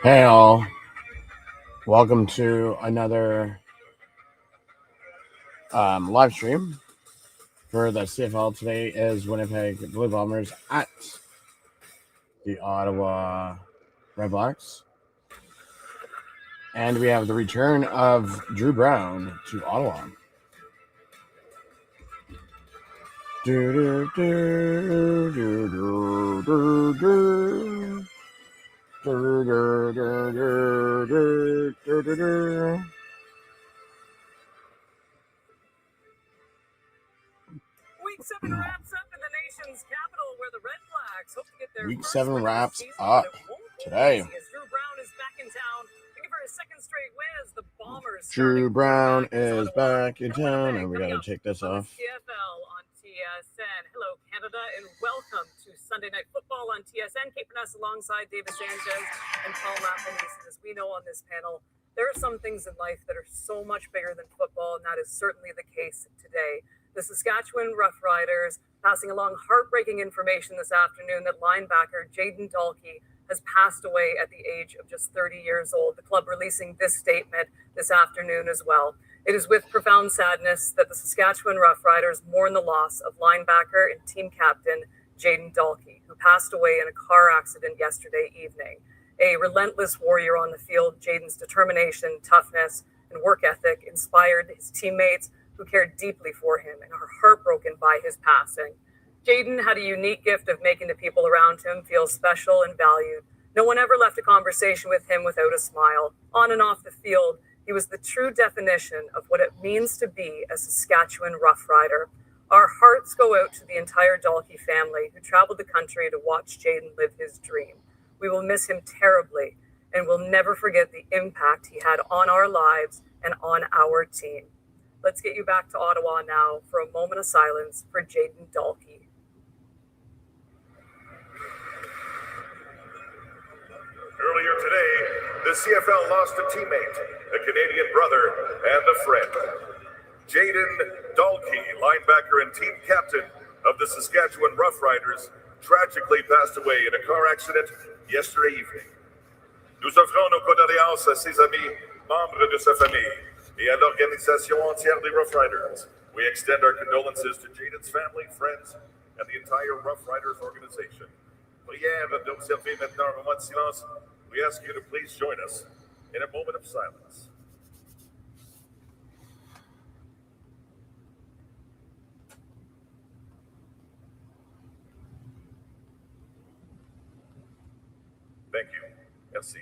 Hey all, welcome to another live stream for the CFL. Today is Winnipeg Blue Bombers at the Ottawa REDBLACKS. And we have the return of Drew Brown to Ottawa. Week 7 wraps up in the nation's capital, where the Red Blacks hope to get their Week first 7 win of the wraps season, up but it won't be today. easy as Drew Brown is back in town, looking for his second straight win as the Bombers. Drew Brown is back in town, and we got to take this off. CFL on TSN. Hello, Canada, and welcome to Sunday Night Football on TSN. Kate Burness alongside David Sanchez and Paul Lappin. As we know on this panel, there are some things in life that are so much bigger than football, and that is certainly the case today. The Saskatchewan Roughriders passing along heartbreaking information this afternoon that linebacker Jayden Dalkey has passed away at the age of just 30 years old. The club releasing this statement this afternoon as well. It is with profound sadness that the Saskatchewan Roughriders mourn the loss of linebacker and team captain Jayden Dalkey, who passed away in a car accident yesterday evening. A relentless warrior on the field, Jayden's determination, toughness, and work ethic inspired his teammates who cared deeply for him and are heartbroken by his passing. Jayden had a unique gift of making the people around him feel special and valued. No one ever left a conversation with him without a smile. On and off the field, he was the true definition of what it means to be a Saskatchewan Roughrider. Our hearts go out to the entire Dalkey family who traveled the country to watch Jayden live his dream. We will miss him terribly and will never forget the impact he had on our lives and on our team. Let's get you back to Ottawa now for a moment of silence for Jayden Dalkey. Earlier today, the CFL lost a teammate, a Canadian brother, and a friend. Jayden Dalkey, linebacker and team captain of the Saskatchewan Roughriders, tragically passed away in a car accident yesterday evening. Nous offrons nos condoléances à ses amis, membres de sa famille, et à l'organisation entière des Roughriders. We extend our condolences to Jayden's family, friends, and the entire Roughriders organization. Prière d'observer maintenant un moment de silence. We ask you to please join us in a moment of silence. Thank you. Merci.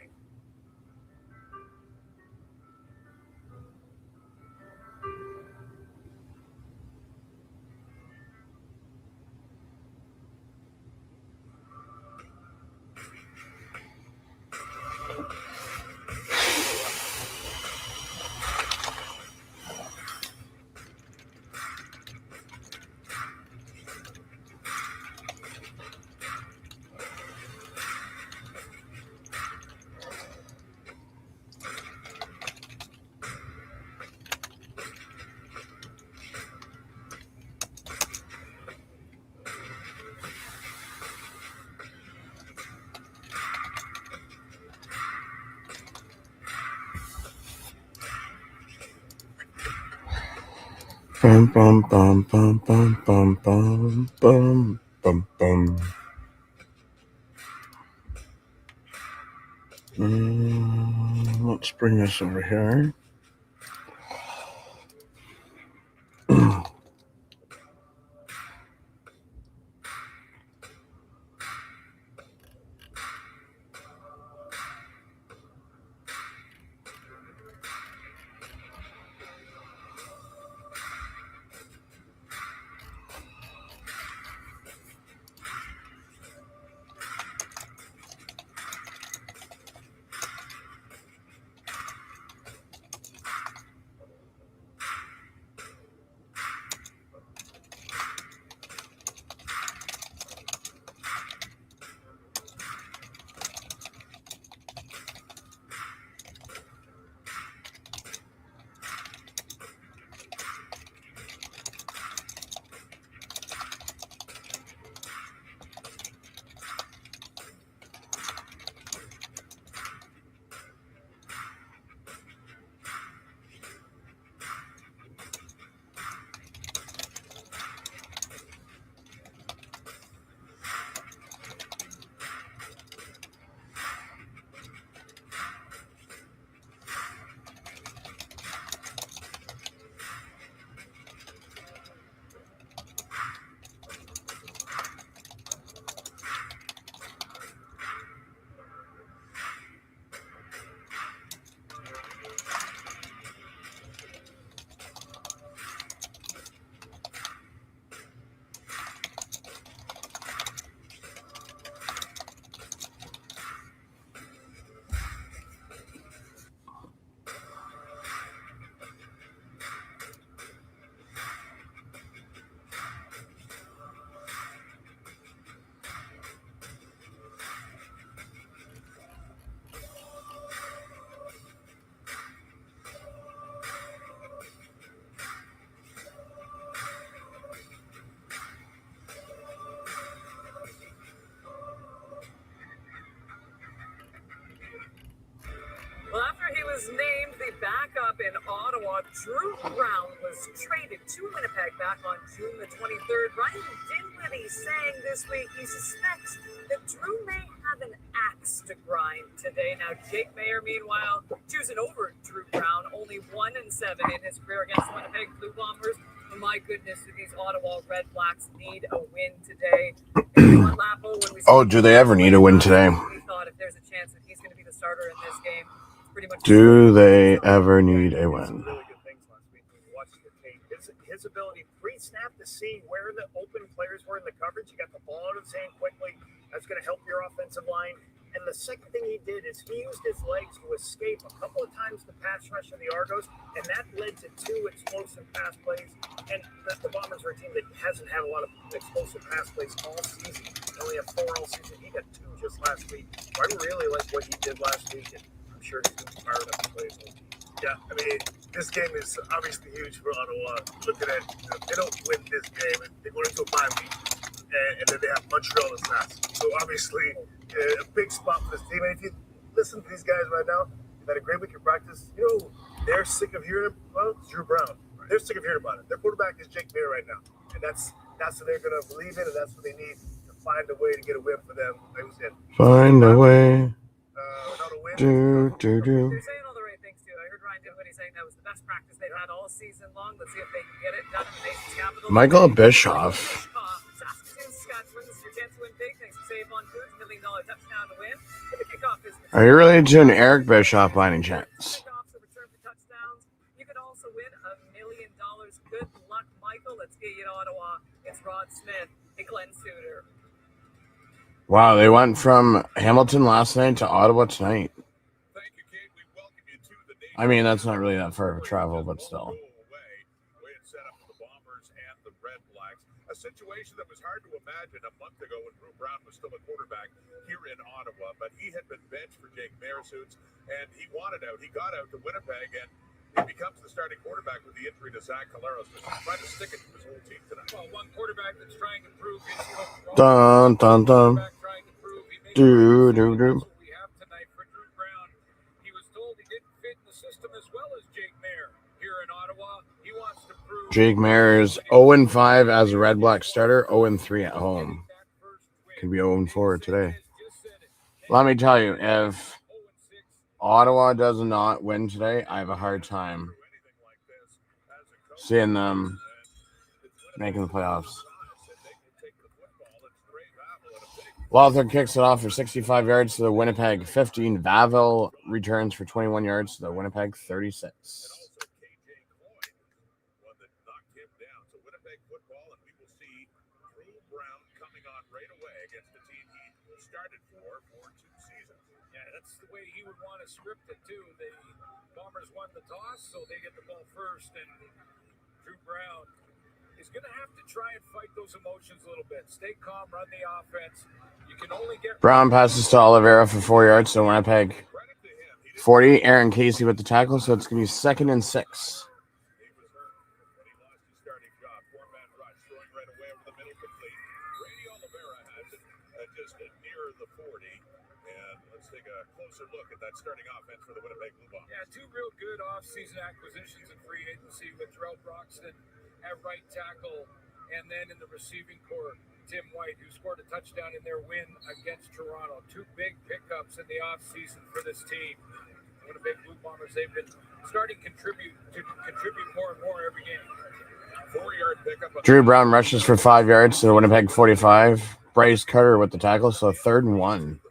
Bum bum bum bum bum bum bum bum bum bum. Let's bring this over here. Ottawa, Drew Brown was traded to Winnipeg back on June the 23rd. Ryan Dinwiddie saying this week he suspects that Drew may have an axe to grind today. Now, Jake Mayer, meanwhile, choosing over Drew Brown, only 1-7 in his career against the Winnipeg Blue Bombers. Oh, my goodness, do these Ottawa REDBLACKS need a win today? Do they ever need a win today? We thought if there's a chance that he's going to be the starter in this game. Do they ever need a win? Really good things last week when you watched the tape. His ability pre-snap to see where the open players were in the coverage. You got the ball out of his hand quickly. That's going to help your offensive line. And the second thing he did is he used his legs to escape a couple of times the pass rush of the Argos, and that led to 2 explosive pass plays. And the Bombers are a team that hasn't had a lot of explosive pass plays all season. They only have 4 all season. He got 2 just last week. I really like what he did last week, and I'm sure he's going to be fired up to play as well. Yeah, I mean, this game is obviously huge for Ottawa. Looking at, they don't win this game, and they go into a bye week, and then they have Montreal this last. So obviously, a big spot for this team. And if you listen to these guys right now, they've had a great week of practice. You know, they're sick of hearing about Drew Brown. They're sick of hearing about it. Their quarterback is Jake Mayer right now, and that's what they're going to believe in, and that's what they need to find a way to get a win for them. Like we said, Find a way. Without a win, Do. They're saying all the right things too. I heard Ryan Dinwiddie saying that was the best practice they've had all season long. Let's see if they can get it done in the nation's capital. Michael Bischoff. Saskatoon, Saskatchewan, your chance to win big. Thanks to Save on Foods, $1 million touchdown to win. The kickoff is Are you related to an Eric Bischoff by any chance? kickoffs and return for touchdowns. You could also win $1 million. Good luck, Michael. Let's get you to Ottawa. It's Rod Smith and Glenn Suter. Wow, they went from Hamilton last night to Ottawa tonight. Thank you, Kate. We welcome you to the I mean, that's not really that far of a travel, but still. Way it's set up for the Bombers and the REDBLACKS. A situation that was hard to imagine a month ago when Drew Brown was still a quarterback here in Ottawa, but he had been benched for Jake Mayer suits, and he wanted out. He got out to Winnipeg, and he becomes the starting quarterback with the injury to Zach Caleros, but he's trying to stick it to his whole team tonight. Well, one quarterback that's trying to prove his Dun, dun, dun. trying to prove he makes Do. That's what we have tonight for Drew Brown. He was told he didn't fit in the system as well as Jake Mayer here in Ottawa. He wants to prove Jake Mayer is 0-5 as a REDBLACK starter, 0-3 at home. Could be 0-4 today. Let me tell you, if Ottawa does not win today, I have a hard time seeing them making the playoffs. Walther kicks it off for 65 yards to the Winnipeg 15. Vavel returns for 21 yards to the Winnipeg 36. That's the way he would want to script it too. The Bombers won the toss, so they get the ball first, and Drew Brown is going to have to try and fight those emotions a little bit. Stay calm, run the offense. You can only get Brown passes to Oliveira for 4 yards to Winnipeg 40. Aaron Casey with the tackle, so it's going to be 2nd and 6. Look at that starting offense for the Winnipeg Blue Bombers. Yeah, 2 real good off-season acquisitions in free agency with Terrell Broxton at right tackle, and then in the receiving core, Tim White, who scored a touchdown in their win against Toronto. 2 big pickups in the off-season for this team. The Winnipeg Blue Bombers, they've been starting to contribute more and more every game. 4-yard pickup. Drew Brown rushes for 5 yards to the Winnipeg 45. Bryce Carter with the tackle, so 3rd and 1.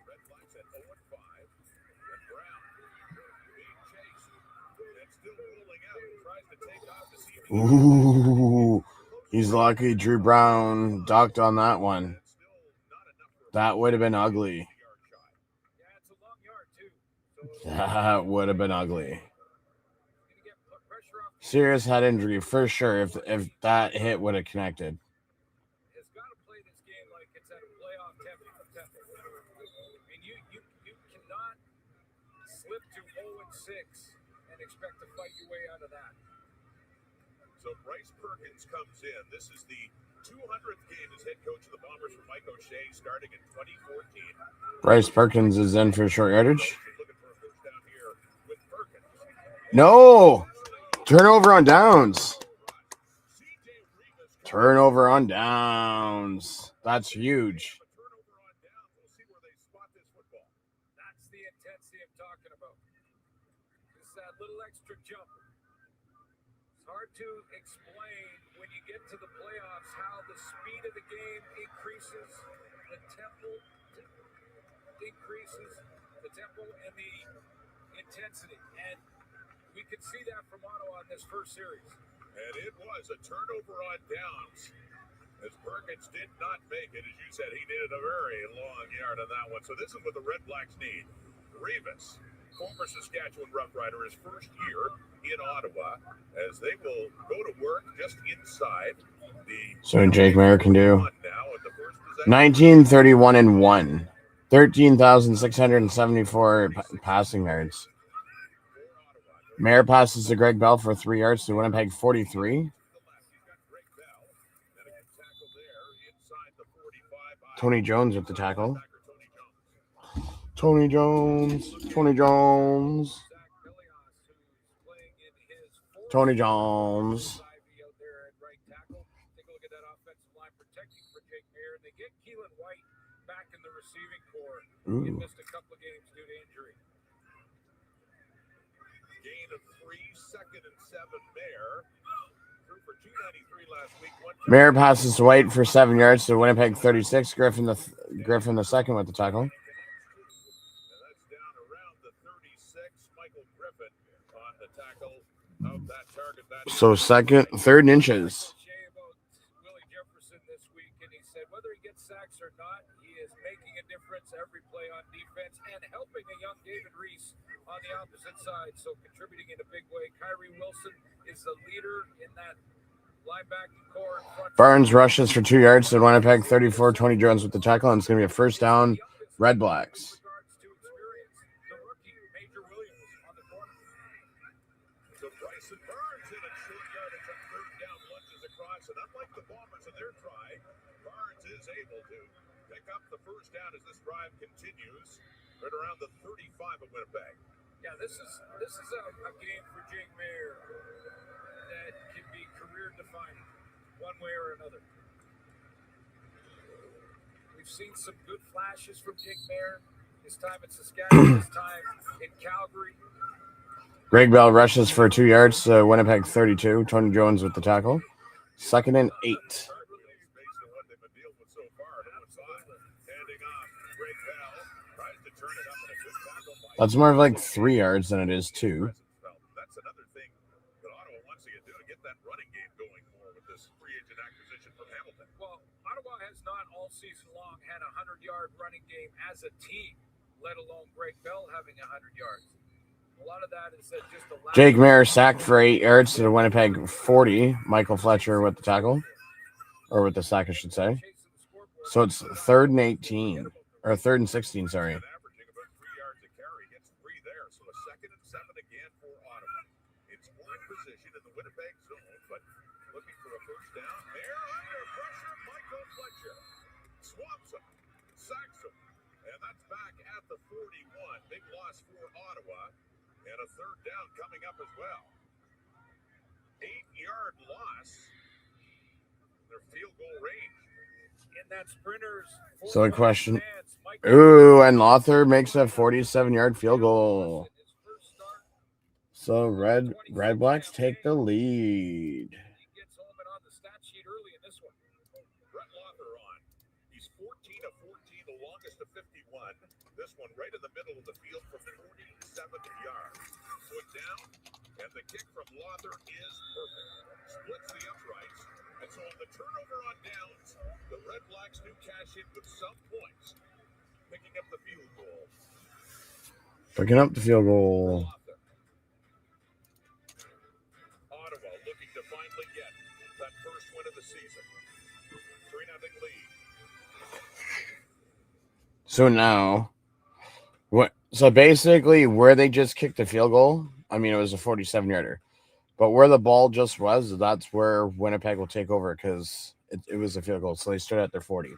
Ooh, he's lucky Drew Brown ducked on that one. That would have been ugly. That would have been ugly. Serious head injury for sure if that hit would have connected. Has got to play this game like it's at a playoff tempo. I mean, you cannot slip to 0-6 and expect to fight your way out of that. So Bryce Perkins comes in. This is the 200th game as head coach of the Bombers for Mike O'Shea, starting in 2014. Bryce Perkins is in for short yardage. No! Turnover on downs. Turnover on downs. That's huge. That's the intensity I'm talking about. Just that little extra jump. It's hard to explain when you get to the playoffs how the speed of the game increases, the tempo increases, and the intensity. And we could see that from Ottawa in this first series. And it was a turnover on downs, as Perkins did not make it. As you said, he needed a very long yard on that one. So this is what the Red Blacks need. Revis, former Saskatchewan Rough Rider, his first year in Ottawa, as they will go to work just inside the... So Jake Mayer can do 1931 and 1. 13,674 passing yards. Mayer passes to Greg Bell for 3 yards to Winnipeg 43. Tony Jones with the tackle. Tony Jones. Tony Jones. Tony Jones. Ooh. He missed a couple of games due to injury. Gain of 3, 2nd and 7, Mayer. Threw for 293 last week. Mayer passes to White for 7 yards to Winnipeg 36. Griffin the second with the tackle. And that's down around the 36. Michael Griffin on the tackle of that target. So third and inches. Willie Jefferson this week, and he said whether he gets sacks or not, he is making a difference every play on defense and helping a young David Reese on the opposite side, so contributing in a big way. Kyrie Wilson is the leader in that linebacking core in front. Barnes rushes for 2 yards to Winnipeg 34. Tony Jones with the tackle, and it's going to be a first down. Red Blacks. The rookie, Major Williams, on the corner. So Bryson Barnes in a short yardage on 3rd down, lunges across, and unlike the Bombers in their try, Barnes is able to pick up the first down as this drive continues right around the 35 of Winnipeg. Yeah, this is a game for Jake Mayer that can be career defining, one way or another. We've seen some good flashes from Jake Mayer. His time in Saskatchewan, his time in Calgary. Greg Bell rushes for 2 yards to Winnipeg 32. Tony Jones with the tackle. 2nd and 8. That's more of like 3 yards than it is 2. That's another thing that Ottawa wants to get that running game going more with this free agent acquisition from Hamilton. Well, Ottawa has not all season long had a 100-yard running game as a team, let alone Greg Bell having 100 yards. A lot of that is that just a Jake Mayer sacked for 8 yards to the Winnipeg 40. Michael Fletcher with the tackle. Or with the sack, I should say. So it's 3rd and 18. Or 3rd and 16, sorry. Averaging about 3 yards a carry, gets 3 there. So a 2nd and 7 again for Ottawa. It's one position in the Winnipeg zone, but looking for a first down. Mayer under pressure. Michael Fletcher swamps him, sacks him, and that's back at the 41. Big loss for Ottawa. And a 3rd down coming up as well. 8-yard loss. Their field goal range. in that sprinters. So the question. Ooh, and Lothar makes a 47-yard field goal. So Red Blacks take the lead. He gets home and on the stat sheet early in this one. Brett Lothar on. He's 14 of 14, the longest of 51. This one right in the middle of the field for 47 yards. Put down, and the kick from Lothar is perfect. Splits the uprights. And so on the turnover on downs, the Red Blacks do cash in with some points. Picking up the field goal. Picking up the field goal. Ottawa looking to finally get that first win of the season. 3-0 lead. So now, what? So basically, where they just kicked the field goal, I mean, it was a 47-yarder. But where the ball just was, that's where Winnipeg will take over because it was a field goal. So they stood at their 40.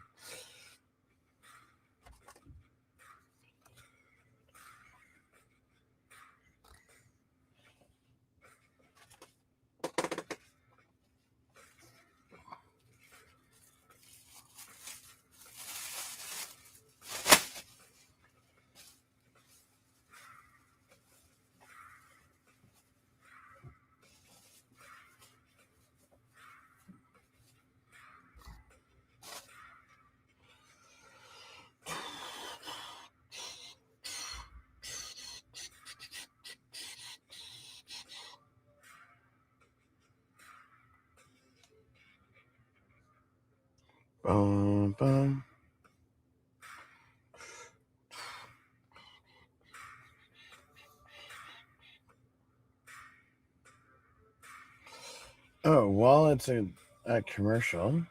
Bum. Oh, well, it's a commercial.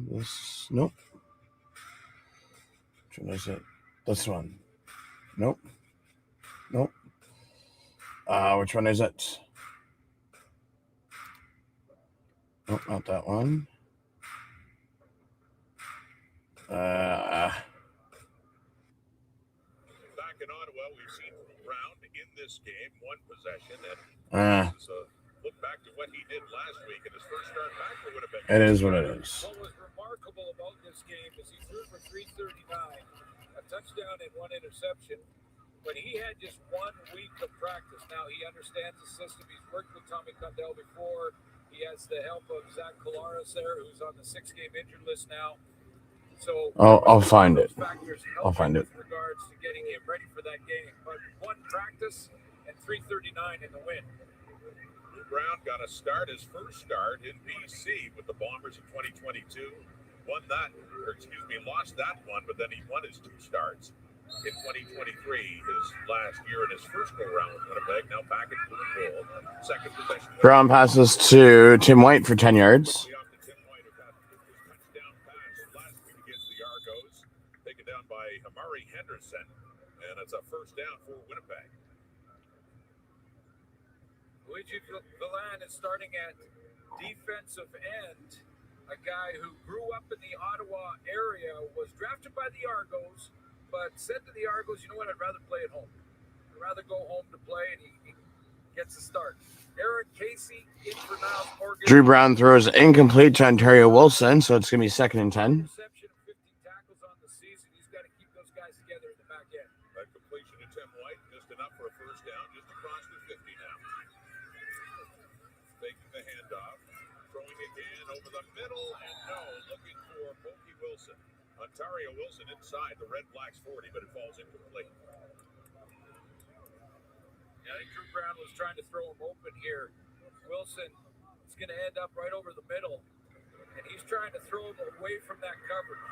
This, nope. Which one is it? This one. Nope. Nope. Which one is it? Nope, not that one. Back in Ottawa, we've seen Brown in this game, one possession, and look back to what he did last week in his first start back for Winnipeg. It is what it is. What was remarkable about this game is he threw for 339, a touchdown and one interception, but he had just 1 week of practice. Now, he understands the system. He's worked with Tommy Condell before. He has the help of Zach Kolaris there, who's on the 6-game injured list now. So I'll find it. I'll find it. With regards to getting him ready for that game, but 1 practice and 339 in the win. Brown got a start, his first start in BC with the Bombers in 2022. Lost that one, but then he won his 2 starts in 2023, his last year in his first go-round with Winnipeg. Now back in blue and gold. Second possession. Brown passes to Tim White for 10 yards. By Amari Henderson, and it's a first down for Winnipeg. Luigi Villan is starting at defensive end, a guy who grew up in the Ottawa area, was drafted by the Argos, but said to the Argos, you know what, I'd rather play at home. I'd rather go home to play, and he gets a start. Aaron Casey in for Niles Morgan. Drew Brown throws incomplete to Ontario Wilson, so it's going to be 2nd and 10. Ontario Wilson inside the Red Blacks 40, but it falls incomplete. Yeah, I think Drew Brown was trying to throw him open here. Wilson is going to end up right over the middle, and he's trying to throw him away from that coverage.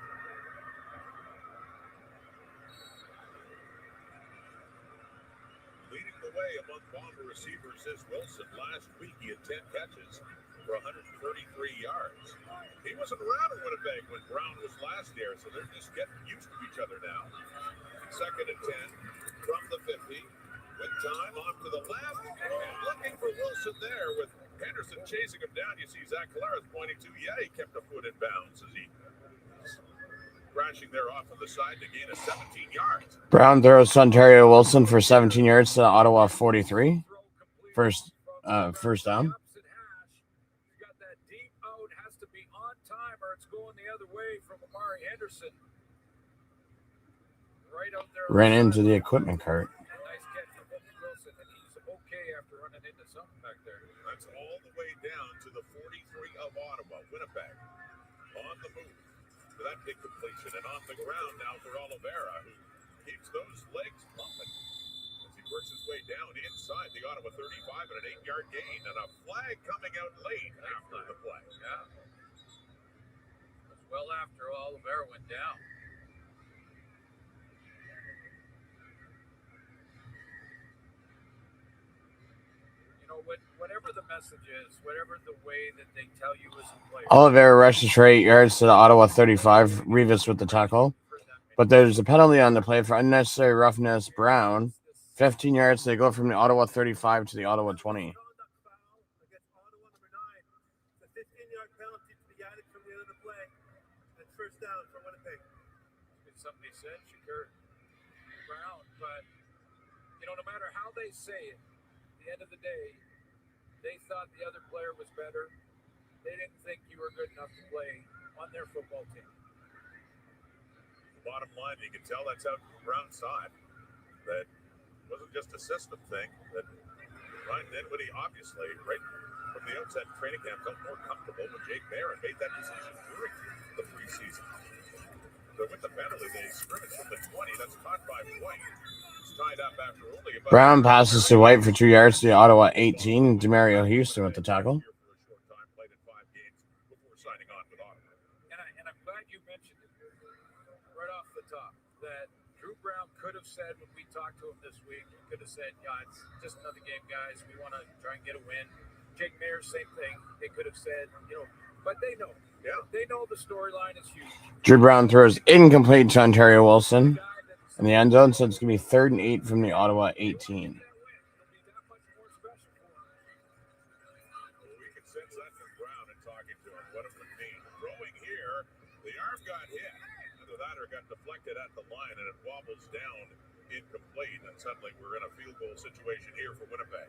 Leading the way among Bomber receivers is Wilson. Last week he had 10 catches for 133 yards. He wasn't around in Winnipeg when Brown was last year, so they're just getting used to each other now. 2nd and 10 from the 50. With time off to the left, and looking for Wilson there with Henderson chasing him down. You see Zach Kolaris pointing to, he kept a foot in bounds as he crashing there off on the side to gain a 17 yards. Brown throws to Ontario Wilson for 17 yards to Ottawa 43. First down. Henderson right out there. Ran into the equipment cart. Nice catch from Wilson, and he's okay after running into something back there. That's all the way down to the 43 of Ottawa. Winnipeg on the move for that big completion, and on the ground now for Oliveira, who keeps those legs pumping as he works his way down inside the Ottawa 35 and an 8-yard gain, and a flag coming out late after the play. Yeah. Well, after Oliveira went down. You know, whatever the message is, whatever the way that they tell you as a player. Oliveira rushes for 8 yards to the Ottawa 35. Revis with the tackle. But there's a penalty on the play for unnecessary roughness. Brown, 15 yards. They go from the Ottawa 35 to the Ottawa 20. First down for Winnipeg. Somebody said Shakur Brown, but no matter how they say it, at the end of the day, they thought the other player was better. They didn't think you were good enough to play on their football team. The bottom line, you can tell that's how Brown saw it. That wasn't just a system thing. That Ryan Dinwiddie, obviously, right from the outset training camp, felt more comfortable with Jake Barron, made that decision during the preseason. So with the penalty, they scrimmage from the 20. That's caught by White. It's tied up after only about Brown passes to White for 2 yards to the Ottawa 18. Demario Houston with the tackle. for a short time, played at 5 signing on with Ottawa. And I'm glad you mentioned it right off the top that Drew Brown could have said when we talked to him this week, he could have said, yeah, it's just another game, guys. We want to try and get a win. Jake Mayer, same thing. They could have said, but they know. Yeah. They know the storyline is huge. Drew Brown throws incomplete to Ontario Wilson in the end zone, so it's going to be 3rd and 8 from the Ottawa 18. We can sense that from Brown and talking to him. What it would mean. Throwing here, the arm got hit. Either that or got deflected at the line, and it wobbles down incomplete. And suddenly we're in a field goal situation here for Winnipeg.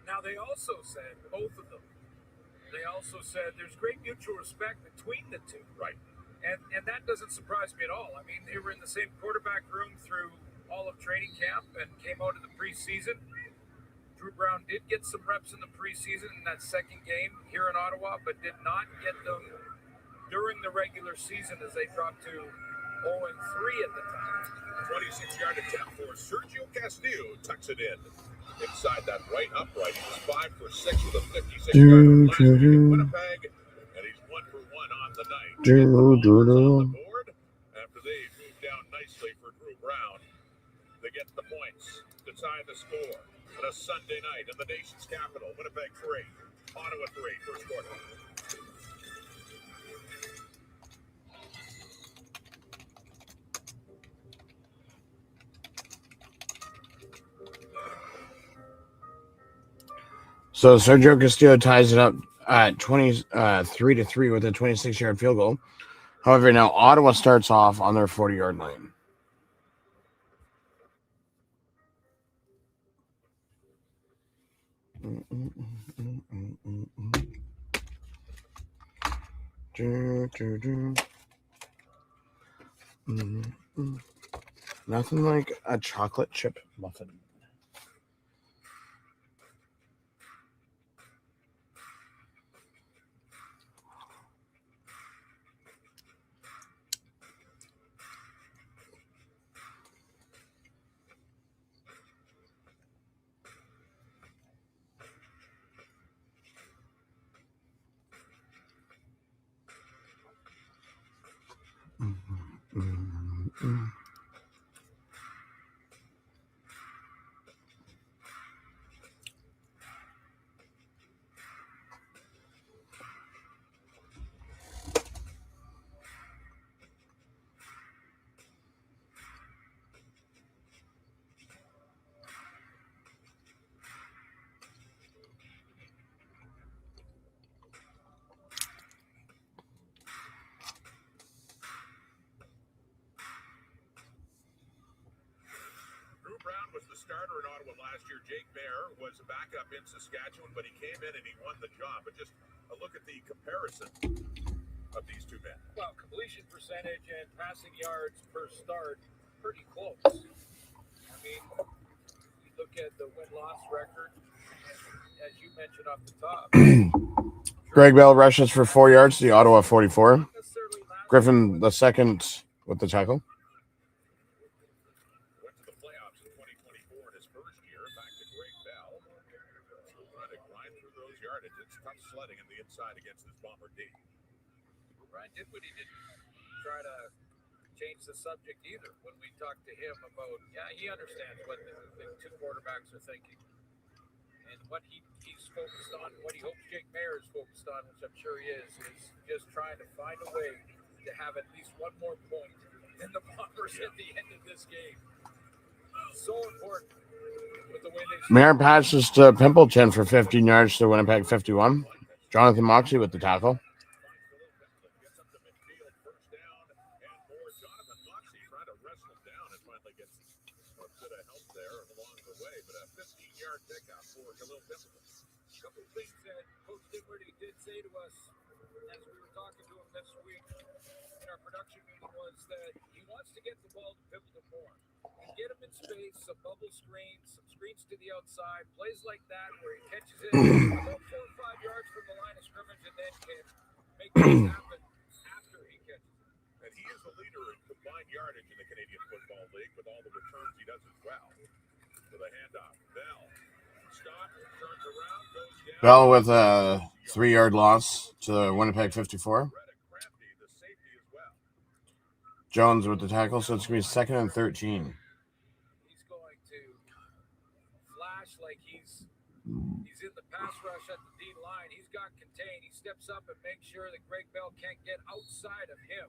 Now, they also said, both of them, they also said there's great mutual respect between the two. Right. And that doesn't surprise me at all. I mean, they were in the same quarterback room through all of training camp and came out of the preseason. Drew Brown did get some reps in the preseason in that second game here in Ottawa, but did not get them during the regular season as they dropped to 0-3 at the time. 26-yard attempt for Sergio Castillo. Tucks it in. Inside that right upright. He was 5 for 6 with a 56-yard last week in Winnipeg. And he's 1 for 1 on the night. On the board after they moved down nicely for Drew Brown. They get the points to tie the score. On a Sunday night in the nation's capital. Winnipeg 3, Ottawa 3, first quarter. So Sergio Castillo ties it up at 3-3 with a 26-yard field goal. However, now Ottawa starts off on their 40-yard line. Nothing like a chocolate chip muffin. Was the starter in Ottawa last year. Jake Mayer was a backup in Saskatchewan, but he came in and he won the job. But just a look at the comparison of these two men. Well, completion percentage and passing yards per start, pretty close. I mean, you look at the win-loss record, as you mentioned off the top. Greg Bell rushes for 4 yards to the Ottawa 44. Griffin the second with the tackle. Sledding in the inside against this Bomber D. Ryan Dinwiddie didn't try to change the subject either when we talked to him about, he understands what the two quarterbacks are thinking. And what he's focused on, what he hopes Jake Mayer is focused on, which I'm sure he is just trying to find a way to have at least one more point in the Bombers at the end of this game. So important with the way they... Mayer passes to Pimpleton for 15 yards to Winnipeg 51. Jonathan Moxley with the tackle. Couple things that Coach Dinwiddie did say to us as we were talking to him this week in our production meeting was that he wants to get the ball to Pimpleton more. And get him in space, some bubble screens, some screens to the outside, plays like that where he catches it about 4 or 5 yards from the line of scrimmage and then can make things happen after he catches it. And he is the leader in combined yardage in the Canadian Football League with all the returns he does as well. With a handoff, Bell stops, turns around, goes down. Bell with a 3-yard loss to the Winnipeg 54. Jones with the tackle, so it's going to be 2nd and 13. He's going to flash like he's in the pass rush at the D line. He's got contained. He steps up and makes sure that Greg Bell can't get outside of him.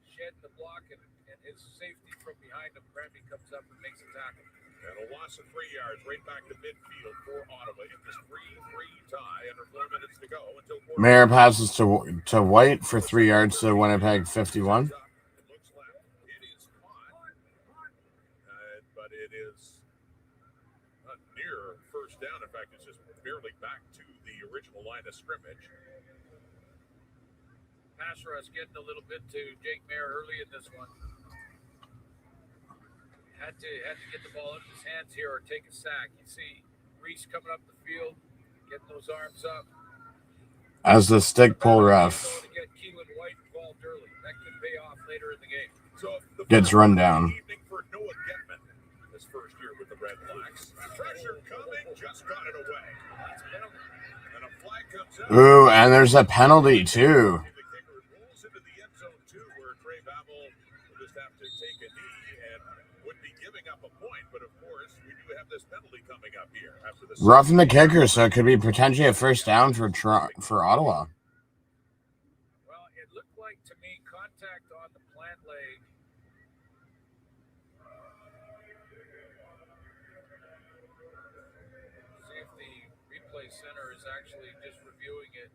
Shedding the block and his safety from behind him. Granby comes up and makes a tackle. And a loss of 3 yards right back to midfield for Ottawa in this 3-3 tie under 4 minutes to go until Mayer passes to White for 3 yards to Winnipeg 51. It looks left. It is caught, but it is not near first down. In fact, it's just barely back to the original line of scrimmage. Pass rush getting a little bit to Jake Mayer early in this one. Had to get the ball out of his hands here or take a sack. You see Reese coming up the field, getting those arms up. As the stick pull ref To get Keelan White involved early. That could pay off later in the game. So the gets run down. evening for Noah Getman, his first year with the Red Blacks. Pressure coming, just got it away. And a flag comes out. Ooh, and there's a penalty too. The kicker rolls into the end zone too, where Trey Babel will just have to take a knee and would be giving up a point. But of course, we do have this penalty coming up here after the Roughing the kicker, so it could be potentially a first down for Ottawa. Well, it looked like to me contact on the plant leg. See if the replay center is actually just reviewing it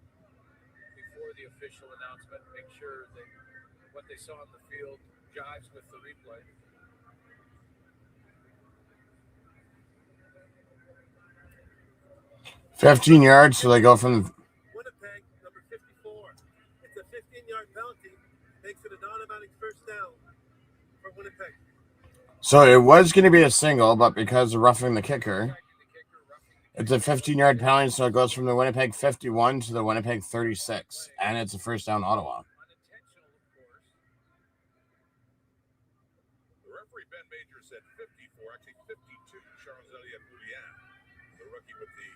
before the official announcement. Make sure that what they saw on the field jives with the replay. 15 yards, so they go from Winnipeg, number 54. It's a 15-yard penalty. Makes it an automatic first down for Winnipeg. So it was going to be a single, but because of roughing the kicker, it's a 15-yard penalty, so it goes from the Winnipeg 51 to the Winnipeg 36, and it's a first down Ottawa. Unintentional, of course. The referee Ben Major said 54, actually 52. Charles Elliott Boulian, the rookie with the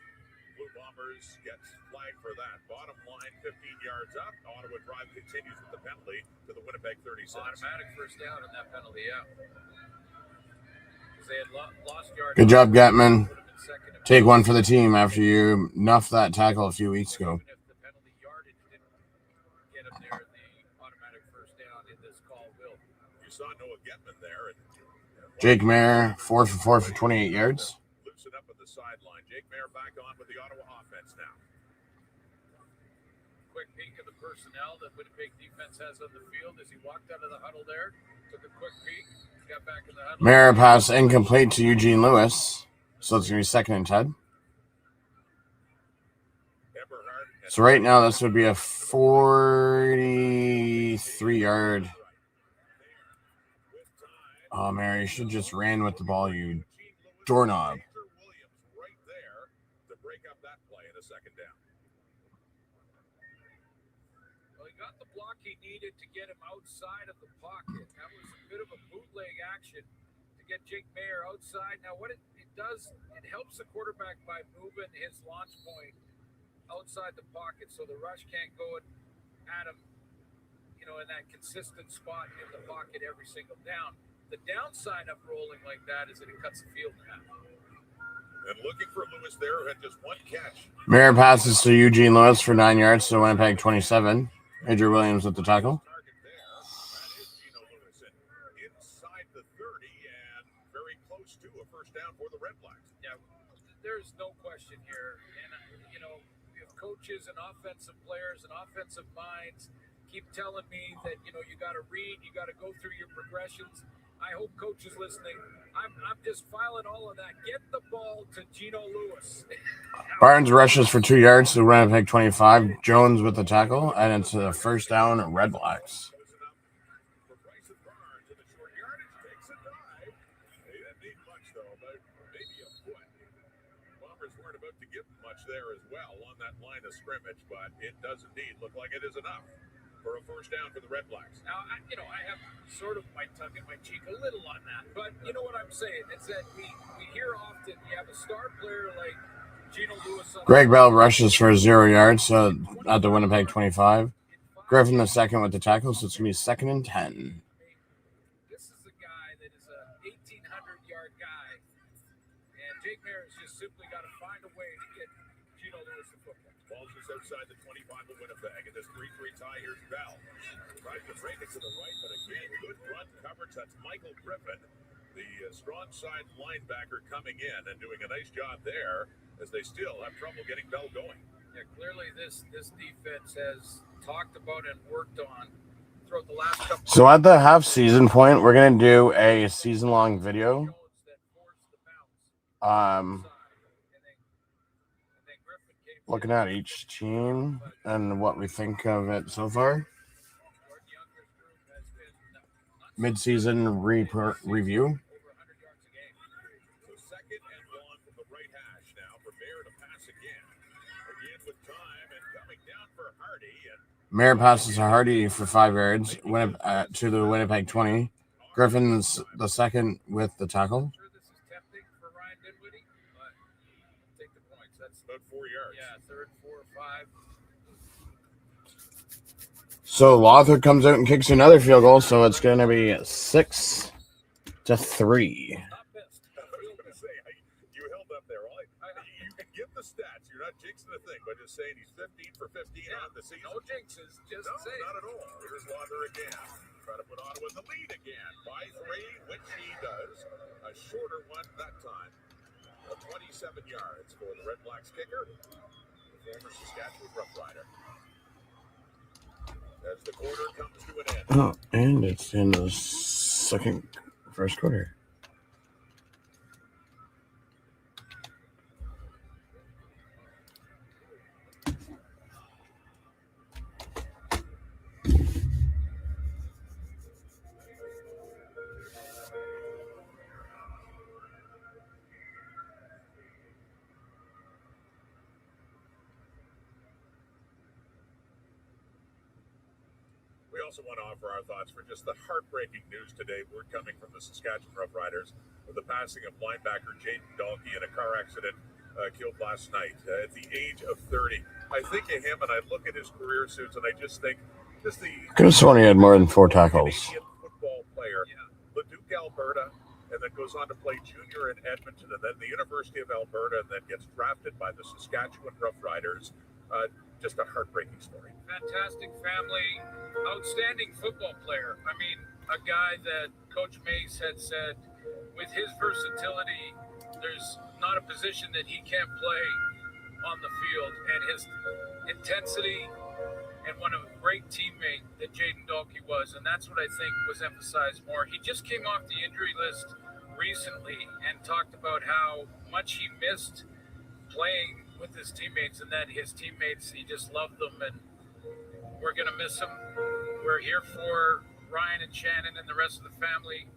Blue Bombers, gets flagged for that. Bottom line, 15 yards up. Ottawa drive continues with the penalty to the Winnipeg 36. Automatic first down on that penalty, yeah. Because they had lost yards. Good job, Getman. Take one for the team after you nuffed that tackle a few weeks ago. Even if the penalty yardage didn't get him there, the automatic first down in this call will. You saw Noah Getman there. And Jake Mayer, 4 for 4 for 28 yards. loosen up at the sideline. Jake Mayer back on with the Ottawa offense now. Quick peek of the personnel that Winnipeg defense has on the field as he walked out of the huddle there. Took a quick peek, got back in the huddle. Mayer pass incomplete to Eugene Lewis. So it's going to be 2nd and 10. So right now, this would be a 43-yard. Oh, Mary, you should just ran with the ball, you doorknob. Right there to break up that play in a second down. Well, he got the block he needed to get him outside of the pocket. That was a bit of a bootleg action to get Jake Mayer outside. Now, what it does, it helps the quarterback by moving his launch point outside the pocket so the rush can't go at him, in that consistent spot in the pocket every single down. The downside of rolling like that is that it cuts the field in half. And looking for Lewis there, who had just one catch. Mayer passes to Eugene Lewis for 9 yards to Winnipeg 27. Adrian Williams with the tackle. Target there. That is Gino Lewis. And inside the 30 and very close to a first down for the Red Blacks. Yeah, there's no question here. And, if coaches and offensive players and offensive minds keep telling me that, you got to read, you got to go through your progressions, I hope coaches listening, I'm just filing all of that. Get the ball to Gino Lewis. Barnes rushes for 2 yards to Winnipeg 25. Jones with the tackle, and it's a first down at Red Blacks. For Bryson Barnes in the short yardage takes a dive. He didn't need much though, but maybe a foot. Bombers weren't about to give much there as well on that line of scrimmage, but it does indeed look like it is enough for a first down for the Red Blacks. Now, I have sort of my tongue in my cheek a little on that, but you know what I'm saying? It's that we hear often you have a star player like Greg Bell rushes for 0 yards at the Winnipeg 25. Griffin the second with the tackle, so it's going to be 2nd and 10. This is a guy that is a 1,800-yard guy, and Jake Maris just simply got to find a way to get Gino Lewis the football. Ball's just outside the 25 of Winnipeg, and this 3-3 tie. Here's Bell. Tries to break it to the right, but again, good front coverage. That's Michael Griffin, the strong side linebacker, coming in and doing a nice job there, as they still have trouble getting Bell going. Yeah, clearly this defense has talked about and worked on throughout the last couple. So at the half season point, we're going to do a season-long video. Looking at each team and what we think of it so far. Mid-season review. So 2nd and 1 from the right hash now for Mayer to pass again. Again with time and coming down for Hardy. Mayer passes to Hardy for 5 yards to the Winnipeg 20. Griffin's the second with the tackle. I'm sure this is tempting for Ryan Dinwiddie, but take the points. That's about 4 yards. Yeah, 3rd, 4, 5. So Lothar comes out and kicks another field goal, so it's going to be 6-3. I was going to say, you held up there. You can give the stats. You're not jinxing the thing by just saying he's 15 for 15 on the season. No jinxes, just No, say. not at all. Here's Lothar again. Try to put Ottawa in the lead again by 3, which he does. A shorter one that time of 27 yards for the Red Blacks kicker, the former Saskatchewan Rough Rider. As the quarter comes to an end. Oh, and it's in the first quarter. We also want to offer our thoughts for just the heartbreaking news today. We're coming from the Saskatchewan Rough Riders with the passing of linebacker Jaden Dalkey in a car accident killed last night at the age of 30. I think of him and I look at his career suits and I just think, just the Could have sworn he had more than 4 tackles. Canadian football player, Leduc, Alberta, and then goes on to play junior in Edmonton and then the University of Alberta, and then gets drafted by the Saskatchewan Rough Riders. Just a heartbreaking story. Fantastic family, outstanding football player. I mean, a guy that Coach Mace had said, with his versatility, there's not a position that he can't play on the field. And his intensity and what a great teammate that Jaden Dalkey was. And that's what I think was emphasized more. He just came off the injury list recently and talked about how much he missed playing with his teammates, and that his teammates, he just loved them, and we're going to miss him. We're here for Ryan and Shannon and the rest of the family,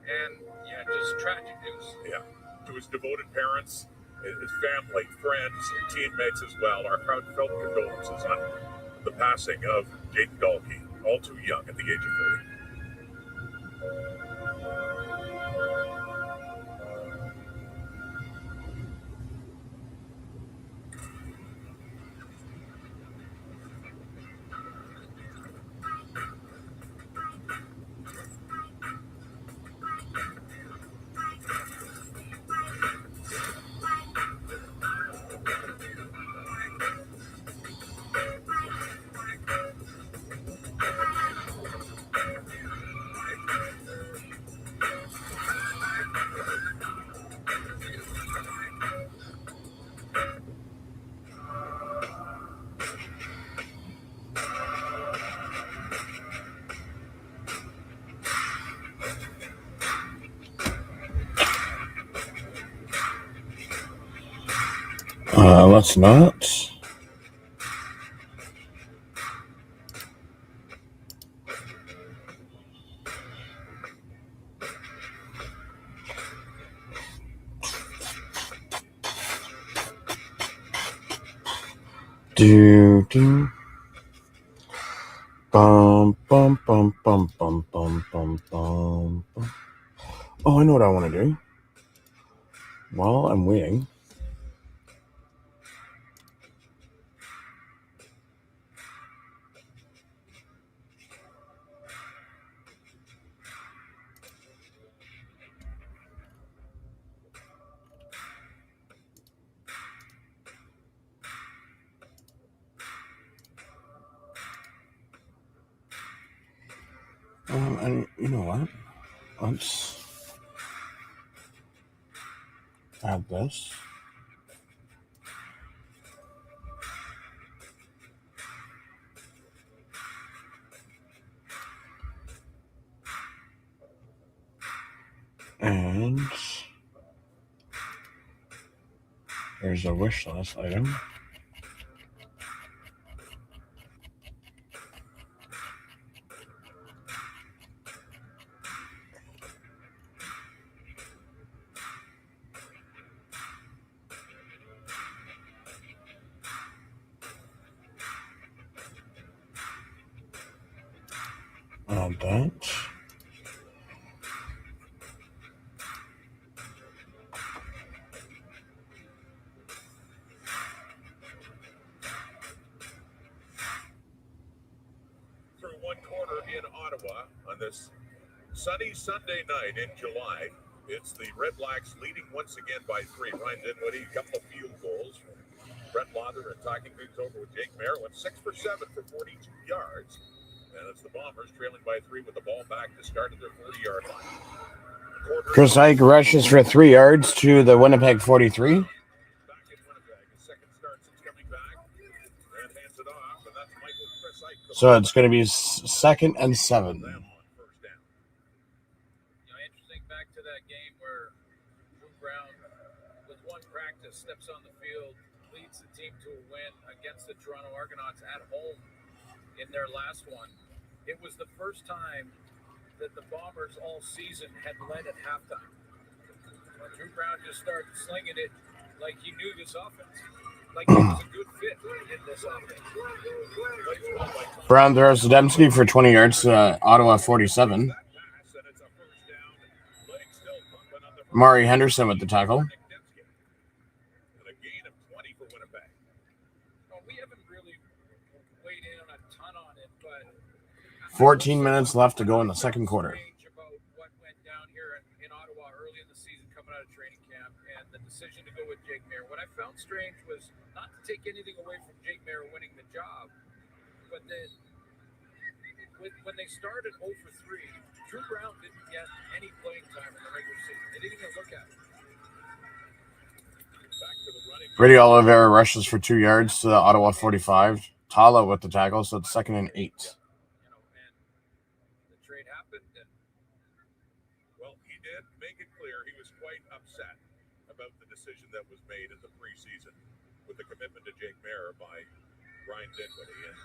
and yeah, just tragic news. Yeah, to his devoted parents, his family, friends, and teammates as well, our heartfelt condolences on the passing of Jaden Dalkey, all too young at the age of 30. Let's not. Do. Bum bum bum bum bum bum bum bum. Oh, I know what I want to do. While I'm waiting, And you know what? Let's add this. And there's a wish list item. Add that. Through one quarter in Ottawa on this sunny Sunday night in July. It's the REDBLACKS leading once again by 3. Ryan Dinwiddie, a couple of field goals. Brett Lauder and talking things over with Jake Merrill went 6 for 7 for 42 yards. And it's the Bombers trailing by 3 with the ball back to start at their 40-yard line. Chris Ike rushes for 3 yards to the Winnipeg 43. So it's going to be 2nd and 7. Interesting back to that game where Drew Brown, with one practice, steps on the field, leads the team to a win against the Toronto Argonauts at home in their last one. It was the first time that the Bombers all season had led at halftime. Drew Brown just started slinging it like he knew this offense. Like he was a good fit in this offense. Brown throws to Dempsey for 20 yards to Ottawa 47. Mari Henderson with the tackle. A gain of 20 for Winnipeg. We haven't really weighed in on a ton on it, but 14 minutes left to go in the second quarter. About what went down here in Ottawa early in the season coming out of training camp and the decision to go with Jake Mayer. What I found strange was not to take anything away from Jake Mayer winning the job, but then when they started 0 for 3, Drew Brown didn't get any playing time in the regular season. They didn't even look at it. Back to the running. Brady Oliveira rushes for 2 yards to the Ottawa 45. Tala with the tackle, so it's 2nd and 8. And the trade happened, and Well, he did make it clear he was quite upset about the decision that was made in the preseason with the commitment to Jake Mayer by Ryan Dinwiddie. And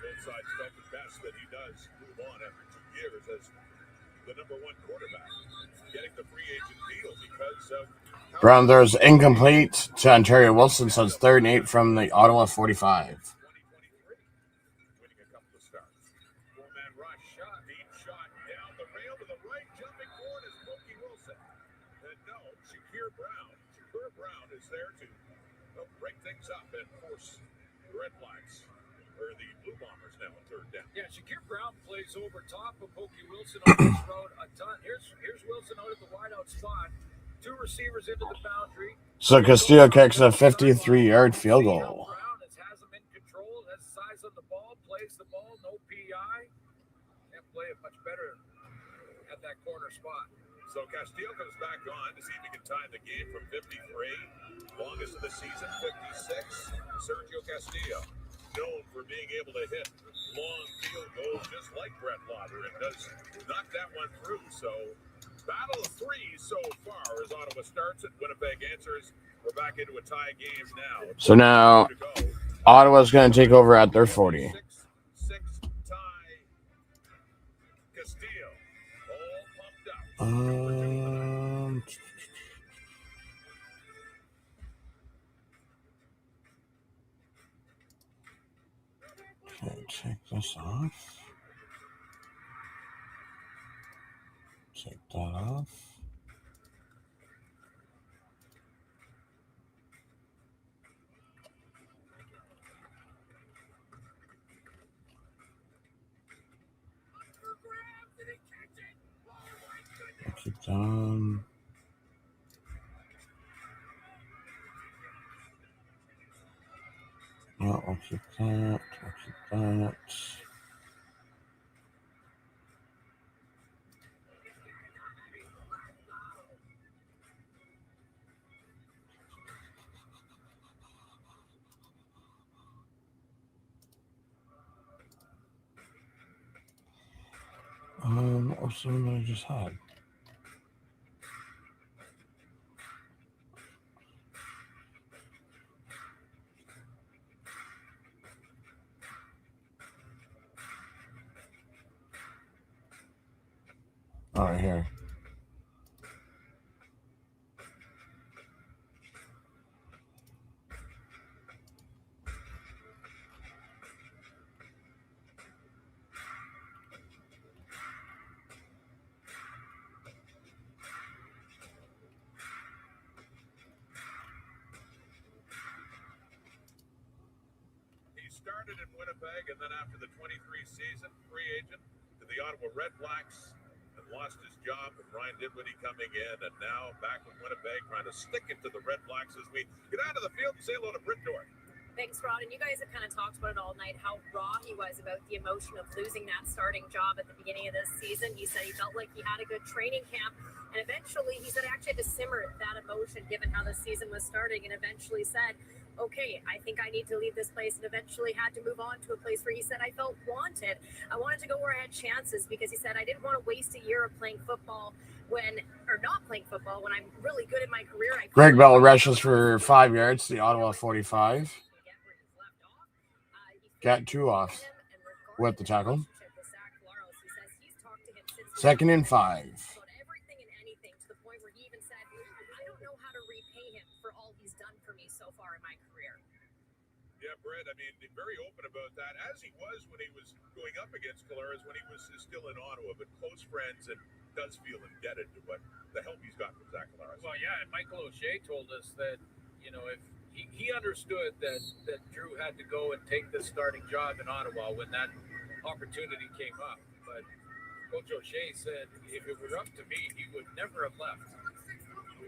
both sides felt it best that he does move on after 2 years as the #1 quarterback, getting the free agent deal because of Brown throws incomplete to Ontario Wilson, so it's 3rd and 8 from the Ottawa 45. 2023, winning a couple of starts. 4-man rush, deep shot down the rail to the right, jumping forward is Pokey Wilson. And no, Shakir Brown is there to help break things up and force the REDBLACKS, or the Blue Bombers now on 3rd down. yeah, Shakir Brown plays over top of Pokey Wilson on this road a ton. Here's Wilson out at the wideout spot. 2 receivers into the boundary. So Castillo kicks a 53-yard field goal. Brown has him in control, has size on the ball, plays the ball, no PI. Can't play it much better at that corner spot. So Castillo comes back on to see if he can tie the game from 53. Longest of the season, 56. Sergio Castillo, known for being able to hit long field goals just like Brett Lauder, and does knock that one through. So battle of 3 so far as Ottawa starts and Winnipeg answers. We're back into a tie game now. So now Ottawa's going to take over at their 40. 6-6 tie. Castillo all pumped up. Okay, take this off. Take that off. Keep that on. No, I'll keep that. I'll keep that. What was the one that I just had? Oh, right here. He started in Winnipeg and then after the 23 season, free agent to the Ottawa REDBLACKS and lost his job with Ryan Dinwiddie coming in, and now back with Winnipeg trying to stick it to the REDBLACKS as we get out of the field and say hello to Britt Dorey. Thanks, Rod. And you guys have kind of talked about it all night, how raw he was about the emotion of losing that starting job at the beginning of this season. He said he felt like he had a good training camp. And eventually, he said actually had to simmer that emotion given how the season was starting, and eventually said, okay, I think I need to leave this place, and eventually had to move on to a place where he said, I felt wanted. I wanted to go where I had chances, because he said, I didn't want to waste a year of playing football when I'm really good in my career. Greg Bell rushes for 5 yards to the Ottawa 45. Got 2 off with the tackle. 2nd and 5. Everything and anything, to the point where he even said, I don't know how to repay him for all he's done for me so far in my career. Yeah, Brett, I mean, very open about that, as he was when he was going up against Collaros when he was still in Ottawa, but close friends and does feel indebted to what the help he's got from Zach Collaros. Well, yeah, and Michael O'Shea told us that, you know, if he understood that Drew had to go and take this starting job in Ottawa when that opportunity came up. But Coach O'Shea said if it were up to me, he would never have left.